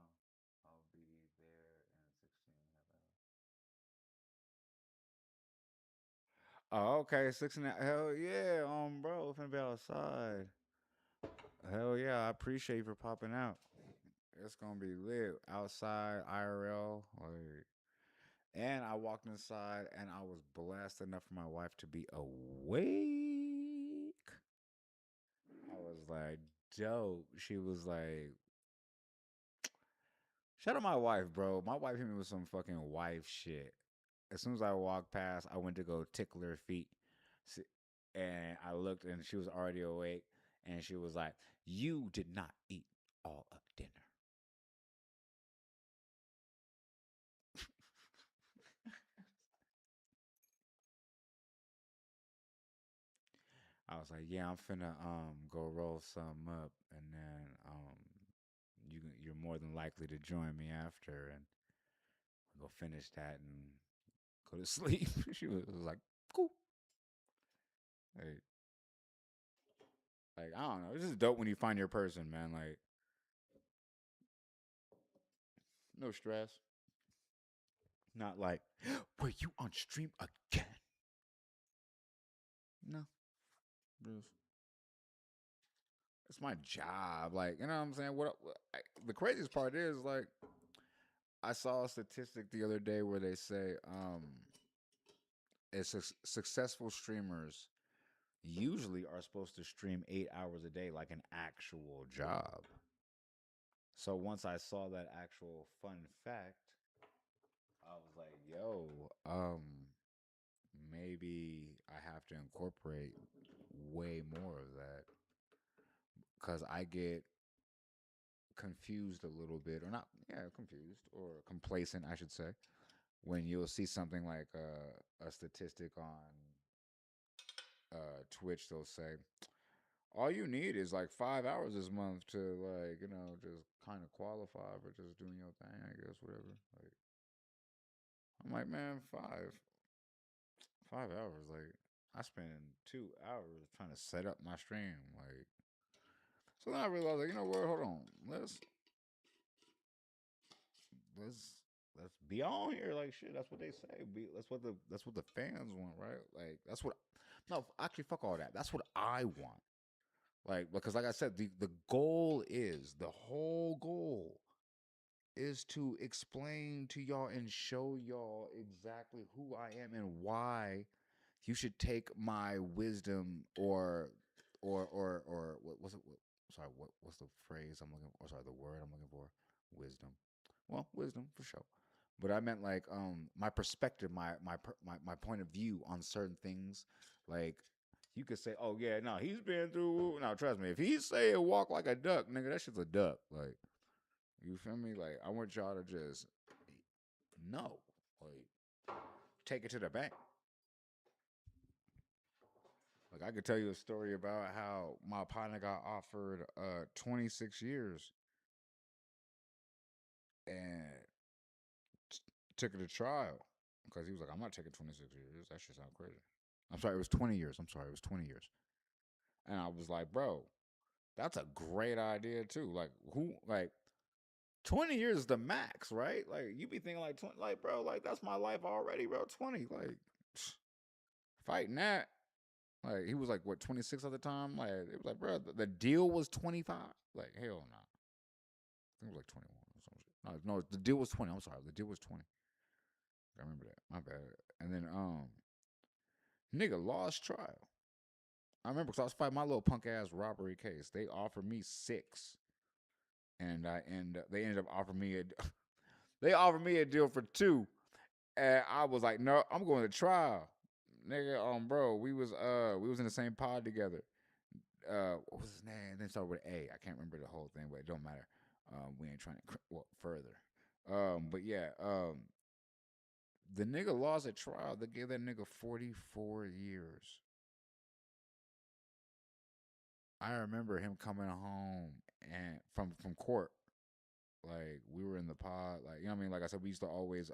I'll be there in 16. Oh, okay. 16. Hell yeah, bro. Finna be outside. Hell yeah. I appreciate you for popping out. It's gonna be lit outside IRL. Like, and I walked inside, and I was blessed enough for my wife to be awake. I was like, dope. She was like, shout out my wife, bro. My wife hit me with some fucking wife shit. As soon as I walked past, I went to go tickle her feet. And I looked, and she was already awake. And she was like, "You did not eat all of dinner." I was like, "Yeah, I'm finna go roll some up, and then you're more than likely to join me after, and we'll go finish that and go to sleep." She was like, "Cool." Like, I don't know. It's just dope when you find your person, man. Like, no stress. Not like, were you on stream again? No, just it's my job. Like, you know what I'm saying? The craziest part is like I saw a statistic the other day where they say it's successful streamers usually are supposed to stream 8 hours a day like an actual job. So once I saw that actual fun fact, I was like, yo, maybe I have to incorporate way more of that because I get confused a little bit, or not, yeah, confused or complacent, I should say, when you'll see something like a statistic on Twitch. They'll say all you need is like 5 hours this month to like just kind of qualify for just doing your thing. I guess whatever. Like I'm like, man, 5 hours. Like I spend 2 hours trying to set up my stream. Like so then I realized, like, you know what? Hold on. Let's let's be on here. Like shit, that's what they say. That's what the fans want, right? Like that's what. No, actually, fuck all that. That's what I want. Like because, like I said, the goal is the whole goal is to explain to y'all and show y'all exactly who I am and why you should take my wisdom or what's it? Sorry, what's the phrase I'm looking for? Sorry, the word I'm looking for. Wisdom. Well, wisdom for sure. But I meant like my perspective, my point of view on certain things. Like you could say, oh yeah, no, he's been through. Now trust me, if he say walk like a duck, nigga, that shit's a duck. Like you feel me? Like I want y'all to just know, like take it to the bank. Like I could tell you a story about how my partner got offered 26 years and t- took it to trial because he was like, I'm not taking 26 years. That shit sound crazy. I'm sorry, it was 20 years. I'm sorry, it was 20 years. And I was like, bro, that's a great idea too. Like who like 20 years is the max, right? Like you be thinking like 20, like bro, like that's my life already, bro. 20, like fighting that. Like he was like what 26 at the time. Like it was like, bro, the deal was 25. Like hell no. Nah. I think it was like 21 or something. No, the deal was 20. I'm sorry, the deal was 20. I remember that. My bad. And then nigga lost trial. I remember because I was fighting my little punk ass robbery case. They offered me 6, and they ended up offering me a they offered me a deal for 2, and I was like, no, I'm going to trial, nigga. Bro, we was in the same pod together. What was his name? Then started with A. I can't remember the whole thing, but it don't matter. We ain't trying to further. But yeah, the nigga lost at trial. They gave that nigga 44 years. I remember him coming home and from court. Like we were in the pod, like you know what I mean. Like I said, we used to always.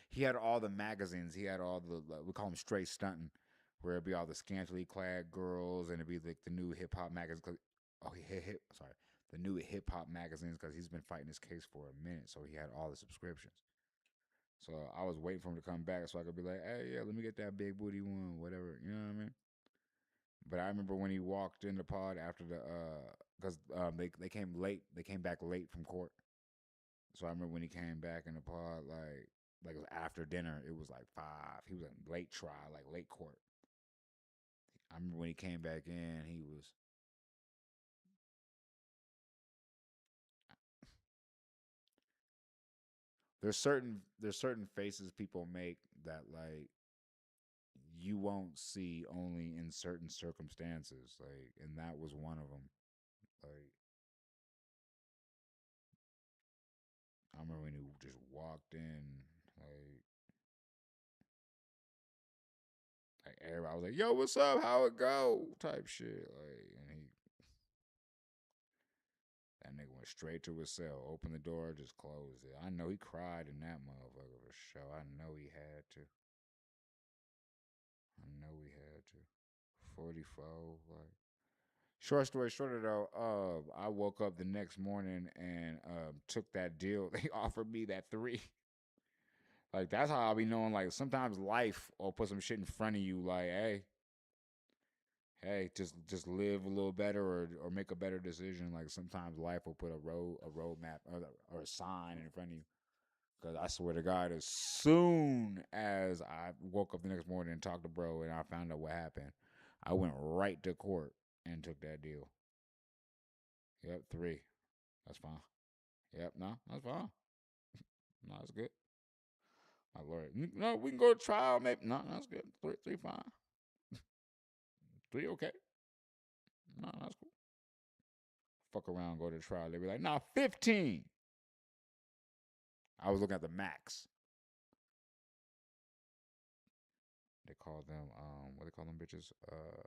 He had all the magazines. He had all the we call them straight stunting, where it'd be all the scantily clad girls, and it'd be like the new hip hop magazines. Oh, he hip. Sorry, the new hip hop magazines because he's been fighting his case for a minute. So he had all the subscriptions. So I was waiting for him to come back so I could be like, hey, yeah, let me get that big booty one, whatever. You know what I mean? But I remember when he walked in the pod after the because they came late. They came back late from court. So I remember when he came back in the pod, like it was after dinner. It was like 5. He was in late trial, like late court. I remember when he came back in, he was. There's certain faces people make that like you won't see only in certain circumstances. Like, and that was one of them. Like, I remember when he just walked in, like, like everybody was like, "Yo, what's up? How it go?" Type shit. Like, and that nigga went straight to his cell, opened the door, just closed it. I know he cried in that motherfucker for sure. I know he had to. I know he had to. 44, like. Short story shorter though, I woke up the next morning and took that deal. They offered me that 3. Like that's how I'll be knowing. Like sometimes life will put some shit in front of you. Like, hey, just live a little better or make a better decision. Like sometimes life will put a roadmap or a sign in front of you. Because I swear to God, as soon as I woke up the next morning and talked to bro and I found out what happened, I went right to court and took that deal. Yep, 3. That's fine. Yep, no, that's fine. No, that's good. My lawyer, no, we can go to trial. Maybe no, that's good. Three, fine. 3, okay. No, that's cool. Fuck around, go to trial. They be like, nah, 15. I was looking at the max. They call them what they call them bitches? Oh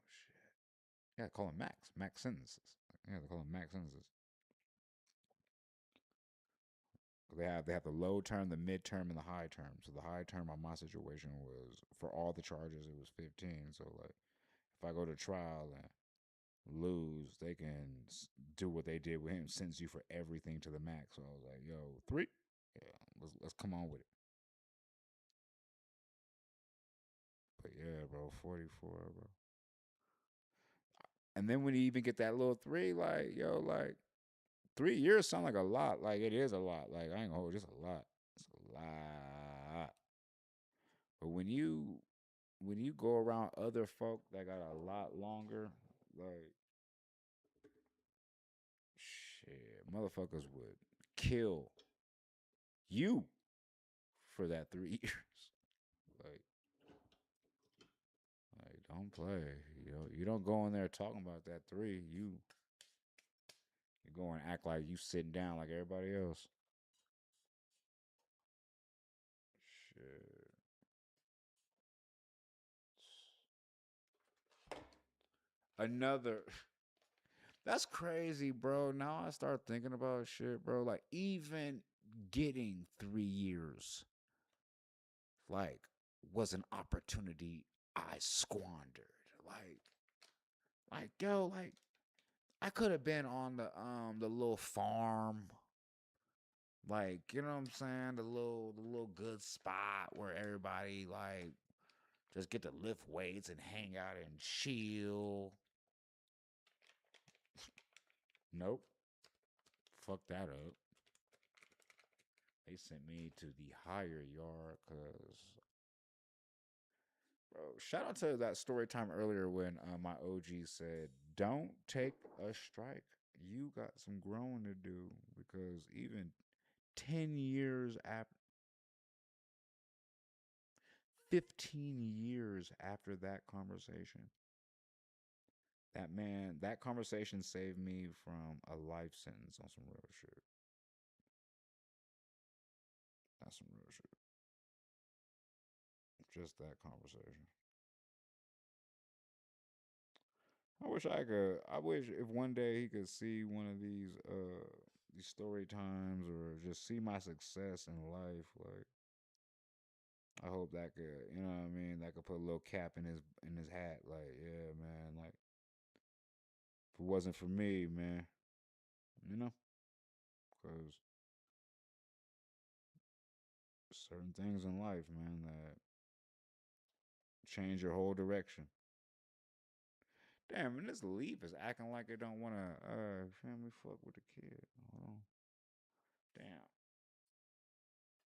shit. Yeah, they call them max sentences. Yeah, they call them max sentences. They have the low term, the mid term, and the high term. So the high term on my situation was for all the charges it was 15. So like if I go to trial and lose, they can do what they did with him, sentence you for everything to the max. So I was like, yo, 3, yeah, let's come on with it. But yeah, bro, 44, bro. And then when you even get that little 3, like yo, like 3 years sound like a lot. Like it is a lot. Like I ain't gonna hold it's a lot. It's a lot. But when you go around other folk that got a lot longer, like shit, motherfuckers would kill you for that 3 years. Like, like don't play. You don't go in there talking about that 3. You go and act like you sitting down like everybody else. Shit. Another. That's crazy, bro. Now I start thinking about shit, bro. Like even getting 3 years, like, was an opportunity I squandered. Like, like I could have been on the little farm, like you know what I'm saying, the little good spot where everybody like just get to lift weights and hang out and chill. Nope, fuck that up. They sent me to the higher yard because, bro, shout out to that story time earlier when my OG said, don't take a strike. You got some growing to do because even 10 years after, 15 years after that conversation, that conversation saved me from a life sentence on some real shit. That's some real shit. Just that conversation. I wish I could. I wish if one day he could see one of these story times or just see my success in life. Like I hope that could, you know what I mean. That could put a little cap in his hat. Like yeah, man. Like wasn't for me, man. You know, because certain things in life, man, that change your whole direction. Damn, and this leaf is acting like it don't want to family fuck with the kid. Hold on. Damn.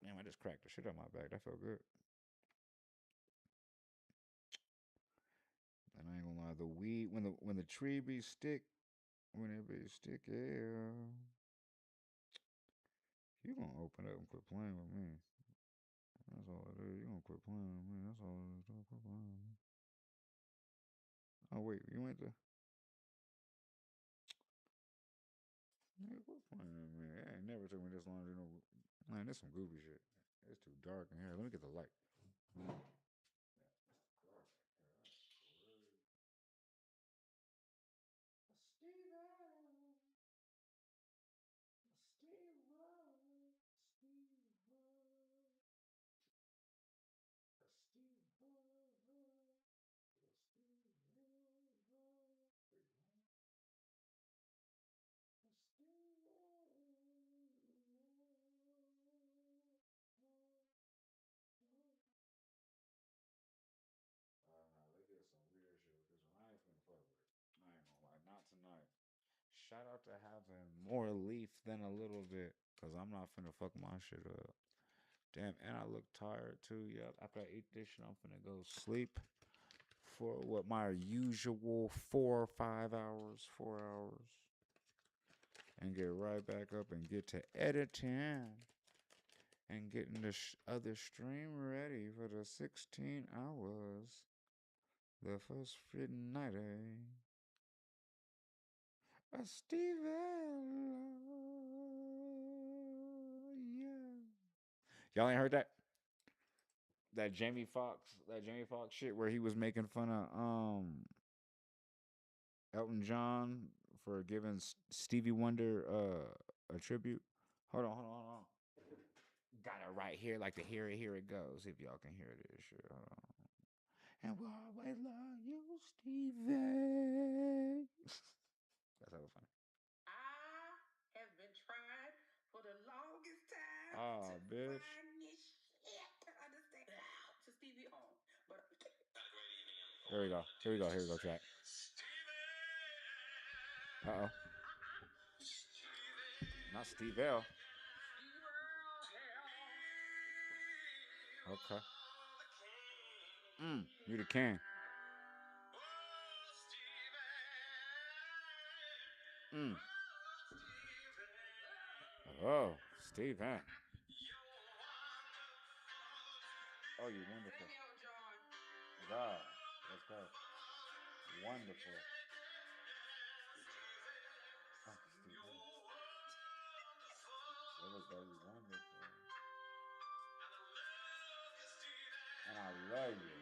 Damn, I just cracked the shit out my back. That felt good. And I ain't gonna lie, the weed when the tree be stick, when it be stick, yeah, you gonna open up and quit playing with me. That's all it is. You gonna quit playing with me. That's all it is. Don't quit playing with me. Oh wait, you went to nigga, quit playing with me. It ain't never took me this long to do no man, this some goofy shit. It's too dark in here. Let me get the light. Nah, they did some weird shit with this one. I ain't finna fuck with it. I ain't gonna lie, not tonight. Shout out to having more leaf than a little bit, cause I'm not finna fuck my shit up. Damn, and I look tired too. Yep. After I eat this shit, I'm finna go sleep for what my usual 4 or 5 hours, 4 hours, and get right back up and get to editing and getting the other stream ready for the 16 hours. The first freaking night, eh? A Steven. Yeah. Y'all ain't heard that? That Jamie Foxx shit where he was making fun of Elton John for giving Stevie Wonder a tribute. Hold on. Got it right here, like the here it goes. If y'all can hear this shit, hold on. And we'll always love you, Stevie. That's hella funny. I have been trying for the longest time to bitch. Find this shit to understand. To Stevie on, but here we go. Chat. Uh oh. Not Steve L. Okay. You the king. Oh, Steven. Oh, you wonderful. God, let's go. Wonderful. Oh, Steven. There we go. You wonderful. And I love you.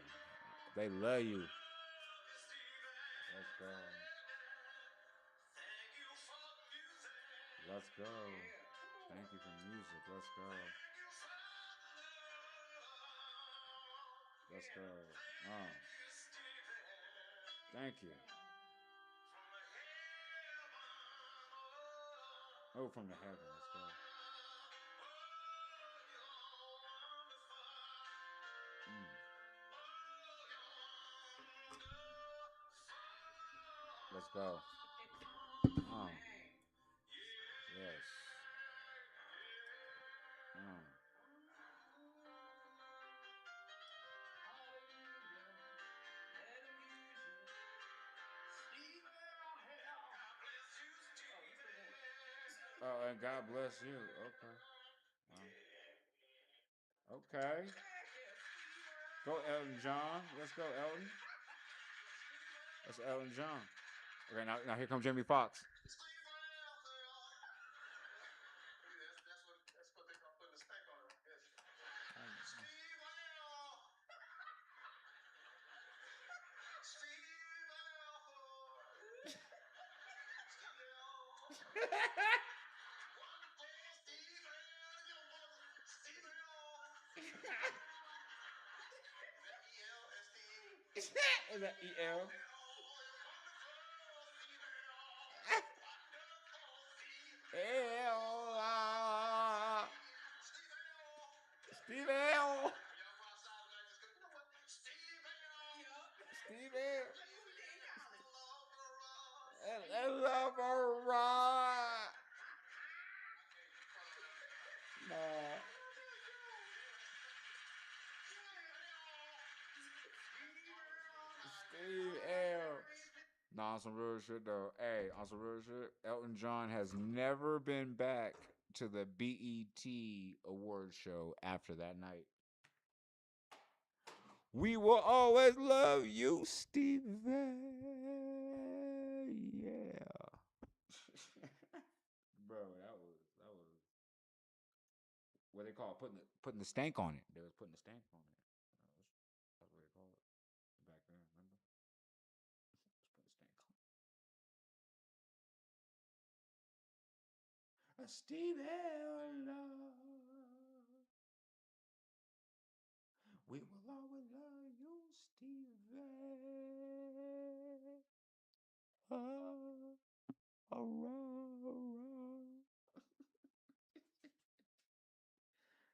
They love you. Let's go. Let's go. Thank you for music. Let's go. Let's go. Thank you. Oh, from the heaven. Let's go. Let's go. Yes. Oh, and God bless you. Okay. Okay. Go Elton John. Let's go, Elton. That's Elton John. Okay, now here comes Jamie Foxx. Is that EL? right. Nah. Steve L. Nah, on some real shit though. Hey, on some real shit, Elton John has never been back to the BET Awards show after that night. We will always love you, Stevie. Yeah. Bro, that was what they call it, putting the stank on it. They was putting the stank on it. That's what they call it back then. Remember? Just putting the stank on it. A Steve love. We will always love you, Stevie. Oh, oh.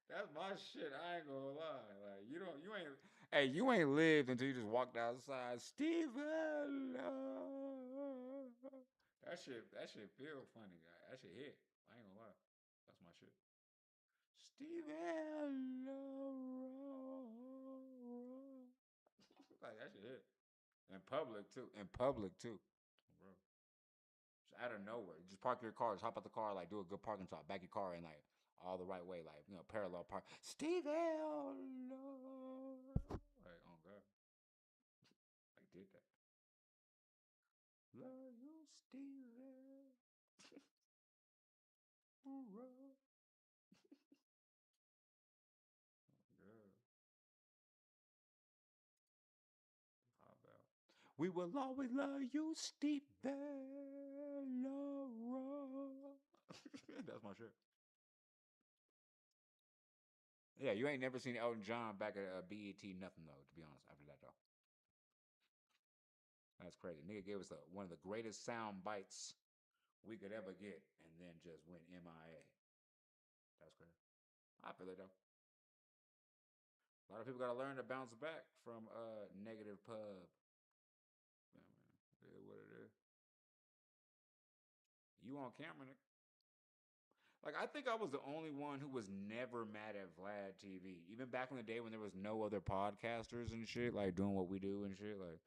That's my shit. I ain't gonna lie. Like you ain't. Hey, you ain't lived until you just walked outside. Steven, that shit feel funny, guy. That shit hit. I ain't gonna lie. That's my shit. Steven, like that shit hit. In public too. In public too, bro. Just out of nowhere, you just park your car, just hop out the car, like do a good parking spot, back your car, and like all the right way, like parallel park. Steve L. Like, oh god, like did that. Love you, Steve. Hoorah. Yeah, how about? We will always love you, Steve. That's my shit. Yeah, you ain't never seen Elton John back at BET nothing though. To be honest, after that though, that's crazy. Nigga gave us one of the greatest sound bites we could ever get, and then just went MIA. That's crazy. I feel it though. A lot of people gotta learn to bounce back from negative pub. Yeah, man. It is what it is. You on camera, nigga. Like I think I was the only one who was never mad at Vlad TV. Even back in the day when there was no other podcasters and shit, like doing what we do and shit, like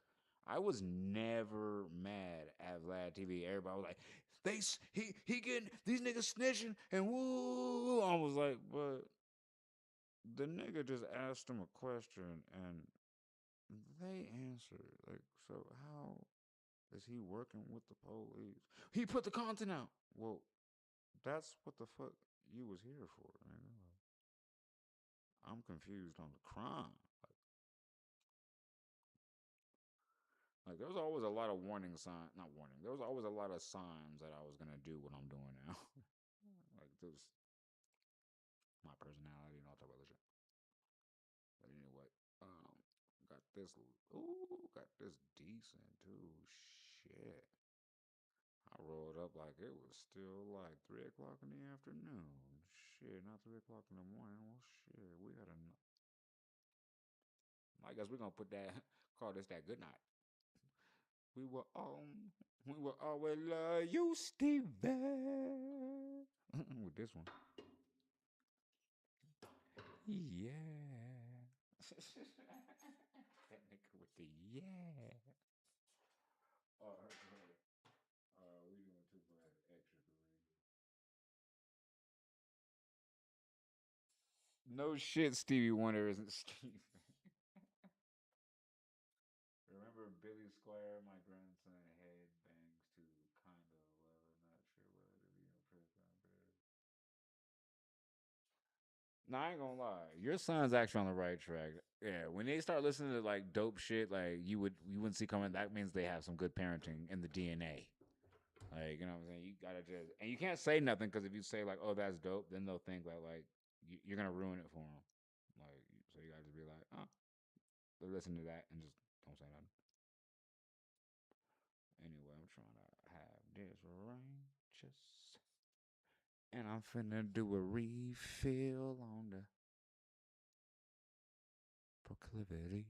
I was never mad at Vlad TV. Everybody was like, he getting these niggas snitching and woo. I was like, but the nigga just asked him a question and they answered. Like, so how is he working with the police? He put the content out. Well, that's what the fuck you was here for, man. I'm confused on the crime. Like there was always a lot of warning signs, not warning. There was always a lot of signs that I was gonna do what I'm doing now. Like this, my personality and all that other shit. But anyway, got this. Ooh, got this decent too. Shit. I rolled up like it was still like 3 o'clock in the afternoon. Shit, not 3 o'clock in the morning. Well, shit, we got a. I guess we're gonna put that. Call this that good night. We were we will always love you, Stevie. With this one, yeah. That nigga with the yeah. Oh, we doing too much extra no shit, Stevie Wonder isn't Stevie. Remember Billy Squire, my grandson, head bangs to kind of love, not sure whether to be impressed or embarrassed. No, I ain't gonna lie. Your son's actually on the right track. Yeah, when they start listening to like dope shit, like you wouldn't see coming. That means they have some good parenting in the DNA. Like you know what I'm saying. You gotta just and you can't say nothing because if you say like, "Oh, that's dope," then they'll think that like you're gonna ruin it for them. Like so, you gotta just be like, "Oh, listen to that," and just don't say nothing. Anyway, I'm trying to have this righteous. And I'm finna do a refill on the proclivity.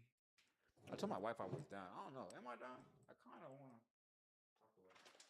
I told my wife I was done. I don't know. Am I done? I kind of want to talk about it.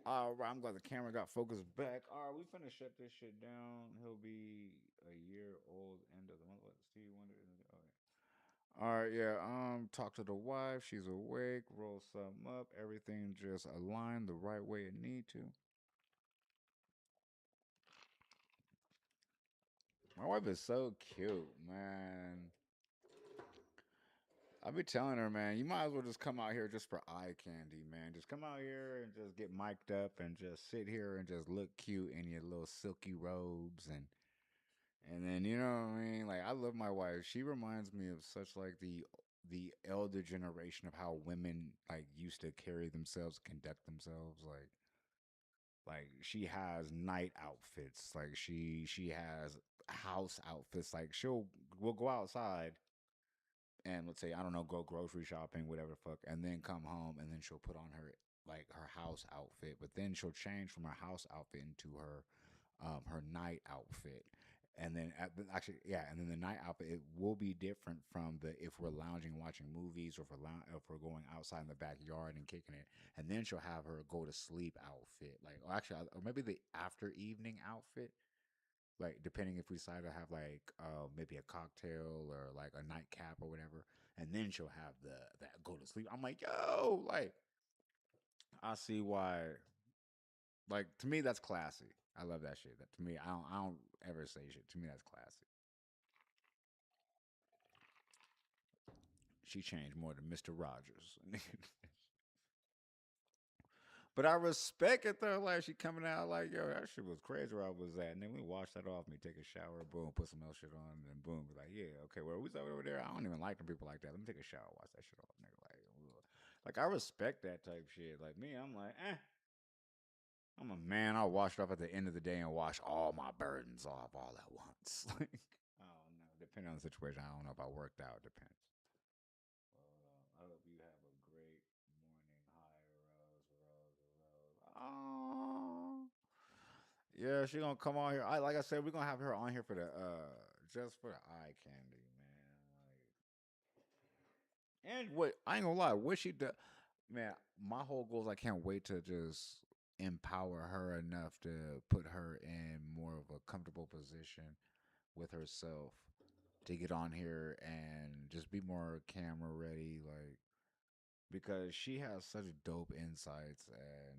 All right, I'm glad the camera got focused back. All right, we finna shut this shit down. He'll be a year old end of the month. What? Steve Wonder. Okay. All right, yeah. Talk to the wife. She's awake. Roll something up. Everything just aligned the right way it need to. My wife is so cute, man. I be telling her, man, you might as well just come out here just for eye candy, man. Just come out here and just get mic'd up and just sit here and just look cute in your little silky robes and then you know what I mean? Like I love my wife. She reminds me of such like the elder generation of how women like used to carry themselves, conduct themselves. Like she has night outfits. Like she has house outfits. Like we'll go outside and let's say I don't know, go grocery shopping, whatever the fuck, and then come home and then she'll put on her like her house outfit, but then she'll change from her house outfit into her night outfit. And then actually, yeah, and then the night outfit it will be different from the if we're lounging, watching movies, or if we're going outside in the backyard and kicking it. And then she'll have her go to sleep outfit, like or actually, or maybe the after evening outfit, like depending if we decide to have like maybe a cocktail or like a nightcap or whatever, and then she'll have the that go to sleep. I'm like, yo, like I see why. Like to me, that's classy. I love that shit. That to me, I don't ever say shit. To me, that's classy. She changed more than Mister Rogers. But I respect it though. Like she coming out like, yo, that shit was crazy where I was at. And then we wash that off, me take a shower, boom, put some else shit on, and then boom, be like, yeah, okay, well, we over there. I don't even like them people like that. Let me take a shower, wash that shit off, nigga. Ugh. Like I respect that type shit. Like me, I'm like, I'm a man. I'll wash it off at the end of the day and wash all my burdens off all at once. Like, I don't know. Depending on the situation, I don't know if I worked out. Depends. Well, I hope you have a great morning. Hi, Rose. Oh, yeah, she gonna come on here. I like I said, we're gonna have her on here for the just for the eye candy, man. Like, and what I ain't gonna lie, what she do, man. My whole goal is I can't wait to just empower her enough to put her in more of a comfortable position with herself to get on here and just be more camera ready, like because she has such dope insights and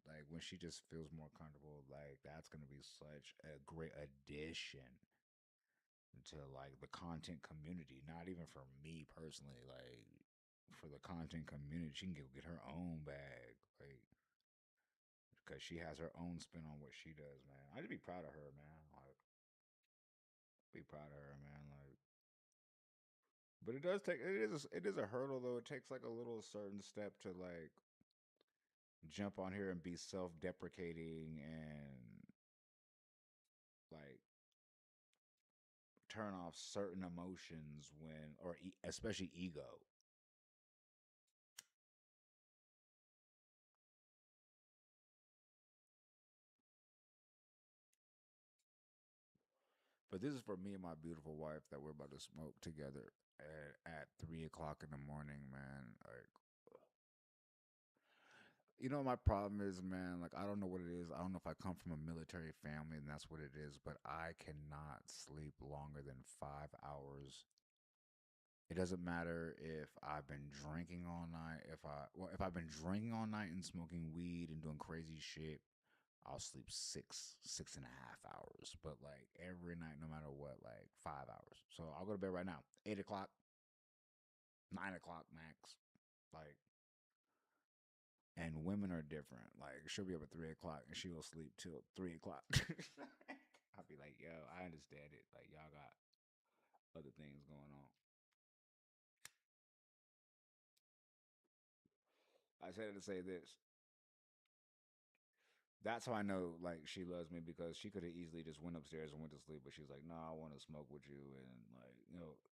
like when she just feels more comfortable, like that's gonna be such a great addition to like the content community. Not even for me personally, like for the content community, she can get her own bag, like because she has her own spin on what she does, man. I just be proud of her, man. Like be proud of her, man. Like, but it does take it is a hurdle though. It takes like a little certain step to like jump on here and be self-deprecating and like turn off certain emotions when or especially ego. But this is for me and my beautiful wife that we're about to smoke together at 3 o'clock in the morning, man. Like, you know, my problem is, man. Like, I don't know what it is. I don't know if I come from a military family and that's what it is, but I cannot sleep longer than 5 hours. It doesn't matter if I've been drinking all night. If I've been drinking all night and smoking weed and doing crazy shit, I'll sleep 6.5 hours. But like every night, no matter what, like 5 hours. So I'll go to bed right now, 8 o'clock, 9 o'clock max. Like, and women are different. Like she'll be up at 3 o'clock and she will sleep till 3 o'clock. I'll be like, yo, I understand it. Like y'all got other things going on. I said it to say this. That's how I know like she loves me because she could have easily just went upstairs and went to sleep, but she's like, "No, I want to smoke with you and like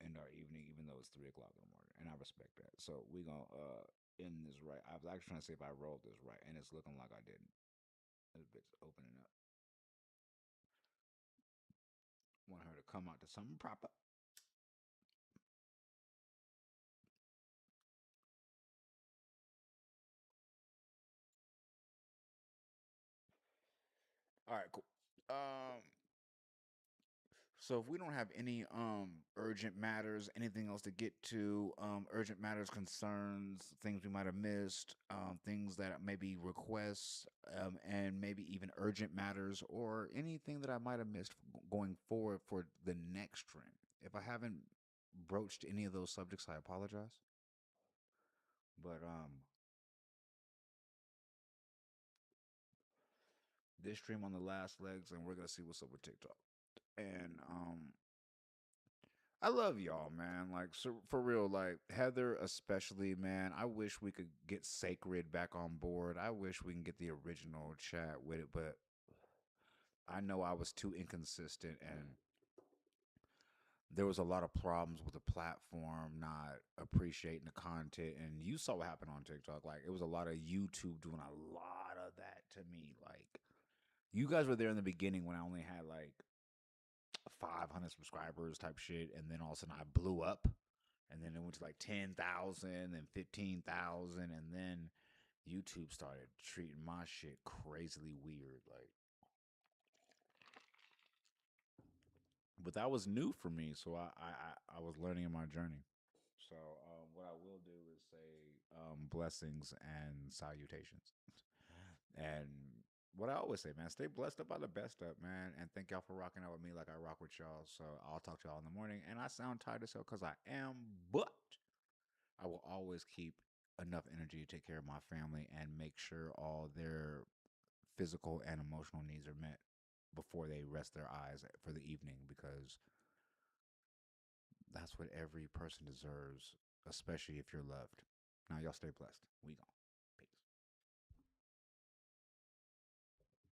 end our evening, even though it's 3 o'clock in the morning." And I respect that. So we gonna end this right. I was actually trying to see if I rolled this right, and it's looking like I didn't. This bitch opening up. Want her to come out to something proper. All right, cool. Um, so if we don't have any urgent matters, anything else to get to, urgent matters, concerns, things we might have missed, things that maybe requests, and maybe even urgent matters or anything that I might have missed going forward for the next stream. If I haven't broached any of those subjects, I apologize. But this stream on the last legs, and we're gonna see what's up with TikTok. And I love y'all, man. Like, so for real, like Heather, especially, man. I wish we could get Sacred back on board. I wish we can get the original chat with it, but I know I was too inconsistent, and there was a lot of problems with the platform not appreciating the content. And you saw what happened on TikTok. Like, it was a lot of YouTube doing a lot of that to me. Like, you guys were there in the beginning when I only had like 500 subscribers type shit, and then all of a sudden I blew up, and then it went to like 10,000 and 15,000, and then YouTube started treating my shit crazily weird. Like, but that was new for me, so I was learning in my journey. So what I will do is say blessings and salutations. And what I always say, man, stay blessed up by the best up, man. And thank y'all for rocking out with me like I rock with y'all. So I'll talk to y'all in the morning. And I sound tired as hell because I am, but I will always keep enough energy to take care of my family and make sure all their physical and emotional needs are met before they rest their eyes for the evening, because that's what every person deserves, especially if you're loved. Now, y'all stay blessed. We gone.